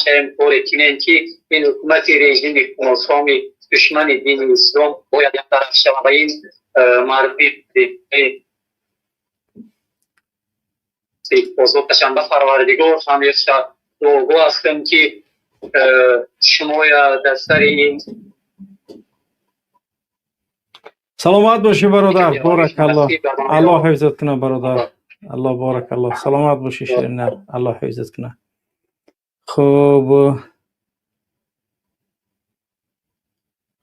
شایم طوری کنین که این حکومت رژیم خوناسوامی دشمن دین اسلام باید یک طرف شود و این مردمی بزرگشان به پروردگار همیشه دعاگو هستم که شما در سر این سلامت باشی برادر. بارک الله. الله حفظت کنه برادر. الله بارک الله. سلامت باشی شیرینه. الله حفظت کنه.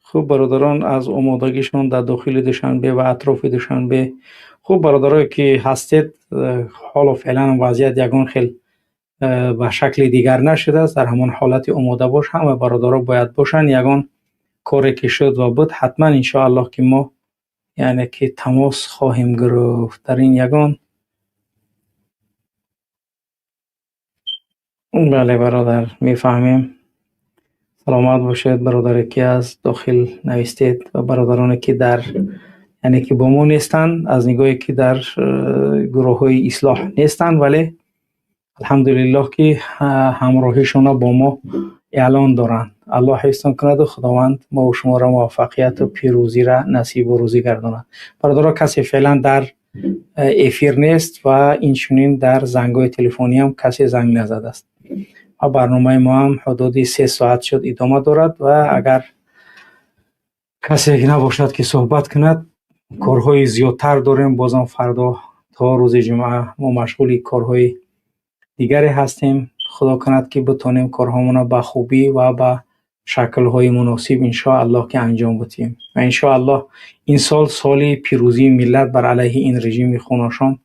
خوب برادران از آمادگیشون در داخل دوشنبه و اطراف دوشنبه. خوب برادرایی که هستید حال و فعلا وضعیت یگان خیلی به شکل دیگر نشده است. در همان حالت آماده باش. همه برادرها باید باشن. یگان کاری که شد و بود حتما انشاءالله که ما یعنی که تماس خواهیم گرفت در این یگان. بله برادر میفهمیم. سلامت باشید برادر که از داخل نویستید و برادرانی که در یعنی که با ما نیستند از نگاهی که در گروه های اصلاح نیستند ولی الحمدلله که همراهیشون با ما اعلان دارند. الله حفظتان کند و خداوند ما و شما را موفقیت و پیروزی را نصیب و روزی گرداند. برادرها کسی فعلا در افیر نیست و این چنین در زنگ‌های تلفنی هم کسی زنگ نزده است. و برنامه ما هم حدود 3 ساعت شد ادامه دارد و اگر کسی نباشد که صحبت کند کارهای زیادتر داریم. بازم فردا تا روز جمعه ما مشغول کارهای دیگری هستیم. خدا کند که بتونیم کارهامون به خوبی و به شکل‌های مناسب ان شاء الله که انجام بدیم و ان شاء الله این سال سال پیروزی ملت بر علیه این رژیم خوناشام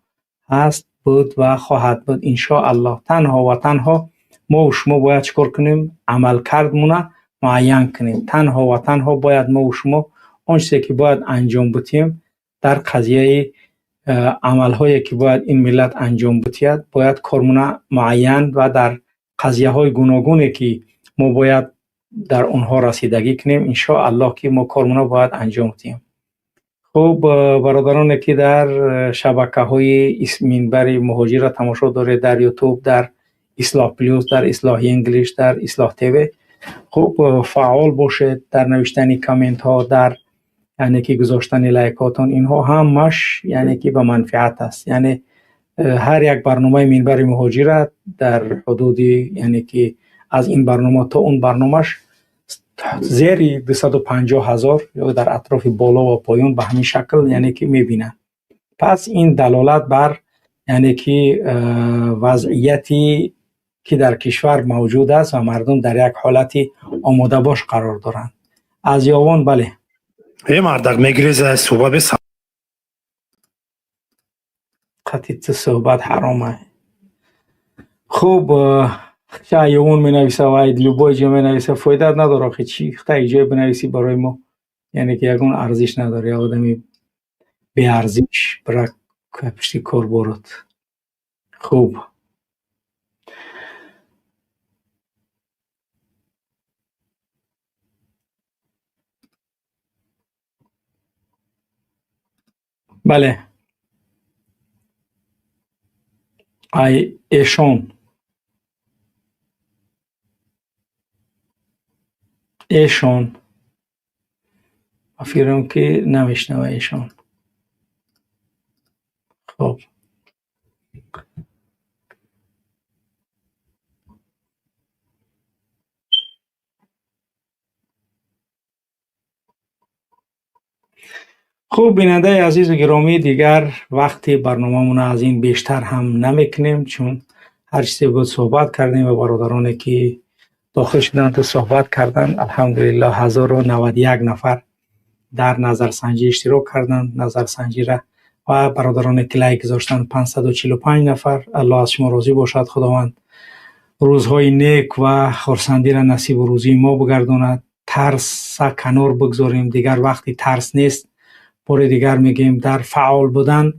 هست بود و خواهد بود ان شاء الله. تنها و تنها ما و شما باید چیکار کنیم؟ عمل کردمون معین کنیم. تنها و تنها باید ما و شما آنچه که باید انجام بدیم در قضیه عمل‌هایی که باید این ملت انجام بدهد باید کارمون معین و در قضیه‌های گوناگونی که ما باید در اونها رسیدگی کنیم ان شاء الله که ما کارمون باید انجام بدیم. خب برادرانی که در شبکه‌های منبر مهاجر را تماشا دارید در یوتیوب، در اصلاح پلیوس، در اصلاح انگلیش، در اصلاح تیوی، خب فعال باشید در نوشتن کامنت ها، در یعنی که گذاشتن لایکاتون. اینها همش یعنی که به منفعت است. یعنی هر یک برنامه منبر مهاجر در حدود یعنی که از این برنامه تا اون برنامهش زیر 250,000 یا در اطراف بالا و پایین به همین شکل یعنی که میبینن. پس این دلالت بر یعنی که وضعیتی که در کشور موجود است و مردم در یک حالتی آماده باش قرار دارند. از یاوان بله ای مردک میگریزه صحبت بس قطعیت صحبت حرامه. خوب شایعون می نویسه و ایدلوبای جا می نویسه فایدت نداره آخه چی تا ایجای بنویسی برای ما یعنی که یکون ارزش نداره. آدمی بی ارزش برای پشتی کار برد. خوب بله ایشون افیرم که نمیشنوه ایشون. خب خوب بیننده عزیز و گرامی، دیگر وقتی برنامه‌مون از این بیشتر هم نمیکنیم، چون هر چیزی بود صحبت کردیم و برادرانی که داخل شدن تو صحبت کردن الحمدلله 1091 نفر در نظرسنجی اشتراک کردن. نظرسنجی را و برادران که لایک گذاشتن 545 نفر. الله از شما راضی باشد. خداوند روزهای نیک و خرسندی را نصیب و روزی ما بگرداند. ترس کنار بگذاریم، دیگر وقتی ترس نیست. بار دیگر میگیم در فعال بودن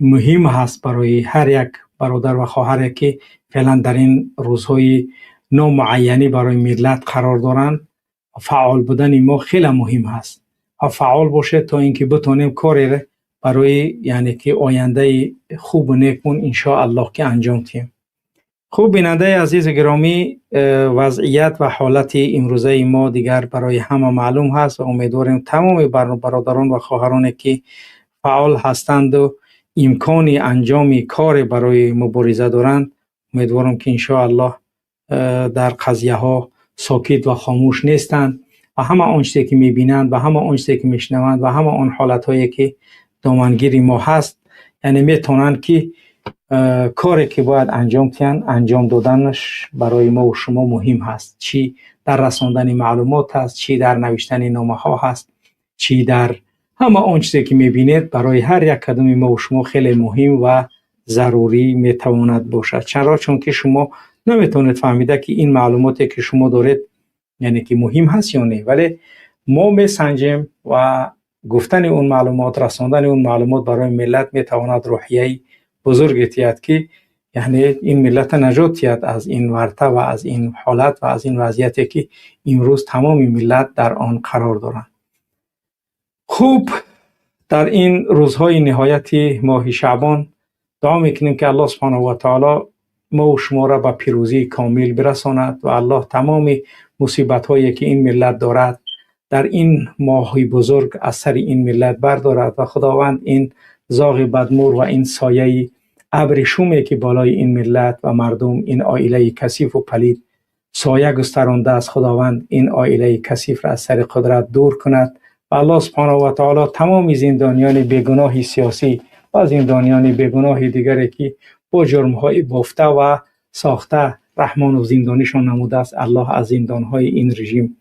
مهم هست برای هر یک برادر و خواهر که فعلا در این روزهای نامعینی برای ملت قرار دارند. فعال بودن ما خیلی مهم هست. فعال باشه تا اینکه بتونیم کاری برای یعنی که آینده خوب و نیکمون ان شاء الله که انجام دهیم. خوب بیننده عزیز گرامی، وضعیت و حالت امروزه ما دیگر برای همه معلوم هست و امیدواریم تمام برادران و خواهرانی که فعال هستند و امکان انجام کار برای مبارزه دارند، امیدوارم که ان شاء الله در قضیه ها ساکت و خاموش نیستند و همه آنچه که میبینند و همه آنچه که میشنوند و همه آن حالت هایی که دامنگیر ما هست، یعنی میتونند که کاری که باید انجام دهند انجام دادنش برای ما و شما مهم هست. چی در رساندن معلومات هست، چی در نوشتن نامه ها هست، چی در همه آنچه که میبینید برای هر یک کدام ما و شما خیلی مهم و ضروری میتواند باشد. چون که شما نمیتونید فهمیده که این معلوماتی که شما دارید یعنی که مهم هست یا نه، ولی ما میسنجیم و گفتن اون معلومات، رساندن اون معلومات برای ملت میتواند روحیه بزرگی تیاد که یعنی این ملت نجات تیاد از این ورطه و از این حالت و از این وضعیتی که امروز تمام ملت در آن قرار دارند. خوب، در این روزهای نهایت ماه شعبان دعا میکنیم که الله سبحانه و تعالی ما و شما را به پیروزی کامل برساند و الله تمام مصیبت هایی که این ملت دارد در این ماه بزرگ از سر این ملت بردارد و خداوند این زاغ بدمور و این سایه ابر شومی که بالای این ملت و مردم، این عائله کثیف و پلید سایه گسترانده است، خداوند این عائله کثیف را از سر قدرت دور کند و الله سبحانه و تعالی تمام زندانیان بیگناه سیاسی و زندانیان بیگناه دیگری که با جرم‌های بافته و ساخته رحمان و زندانیشان نموده است، الله از زندان‌های این رژیم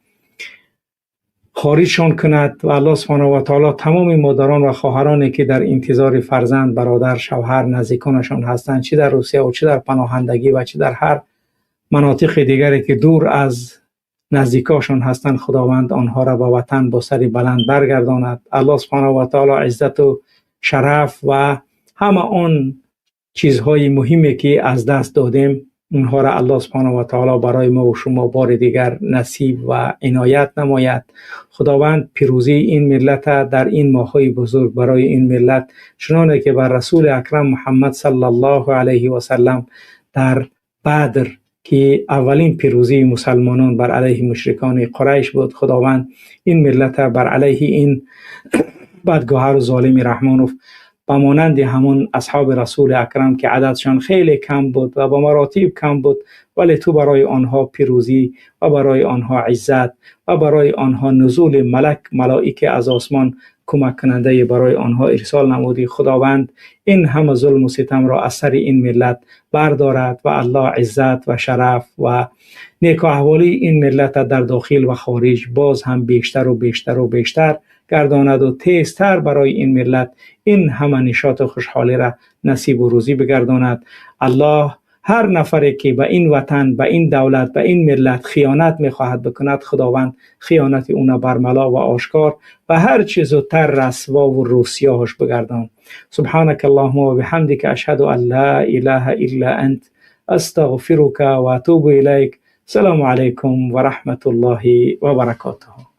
خارجشان کند و الله سبحانه و تعالی تمام مادران و خواهرانی که در انتظار فرزند، برادر، شوهر، نزدیکانشان هستند، چه در روسیه و چه در پناهندگی و چه در هر مناطق دیگری که دور از نزدیکاشان هستند، خداوند آنها را به وطن با سر بلند برگرداند. الله سبحانه و تعالی عزت و شرف و همه آن چیزهای مهمی که از دست دادیم اونها را الله سبحانه و تعالی برای ما و شما بار دیگر نصیب و عنایت نماید. خداوند پیروزی این ملت در این ماه‌های بزرگ برای این ملت، چنانه که بر رسول اکرم محمد صلی الله علیه و سلم در بدر که اولین پیروزی مسلمانان بر علیه مشرکان قریش بود، خداوند این ملت بر علیه این بدگوهر و ظالم رحمانوف با مانند همون اصحاب رسول اکرم که عددشان خیلی کم بود و با مراتب کم بود، ولی تو برای آنها پیروزی و برای آنها عزت و برای آنها نزول ملائکه از آسمان کمک کننده برای آنها ارسال نمودی. خداوند این همه ظلم و ستم را از سر این ملت بردارد و الله عزت و شرف و نیک و احوالی این ملت در داخل و خارج باز هم بیشتر و بیشتر و بیشتر گرداند و تیزتر برای این ملت این همه نشاط و خوشحالی را نصیب و روزی بگرداند. الله هر نفری که به این وطن، به این دولت، به این ملت خیانت میخواهد بکند، خداوند خیانت اون برملا و آشکار و هر چیز زودتر رسوا و روسیاهش بگردان. سبحانك اللهم و بحمدك اشهد ان لا اله الا انت استغفرك و اتوب الیک. السلام علیکم و رحمت الله و برکاته.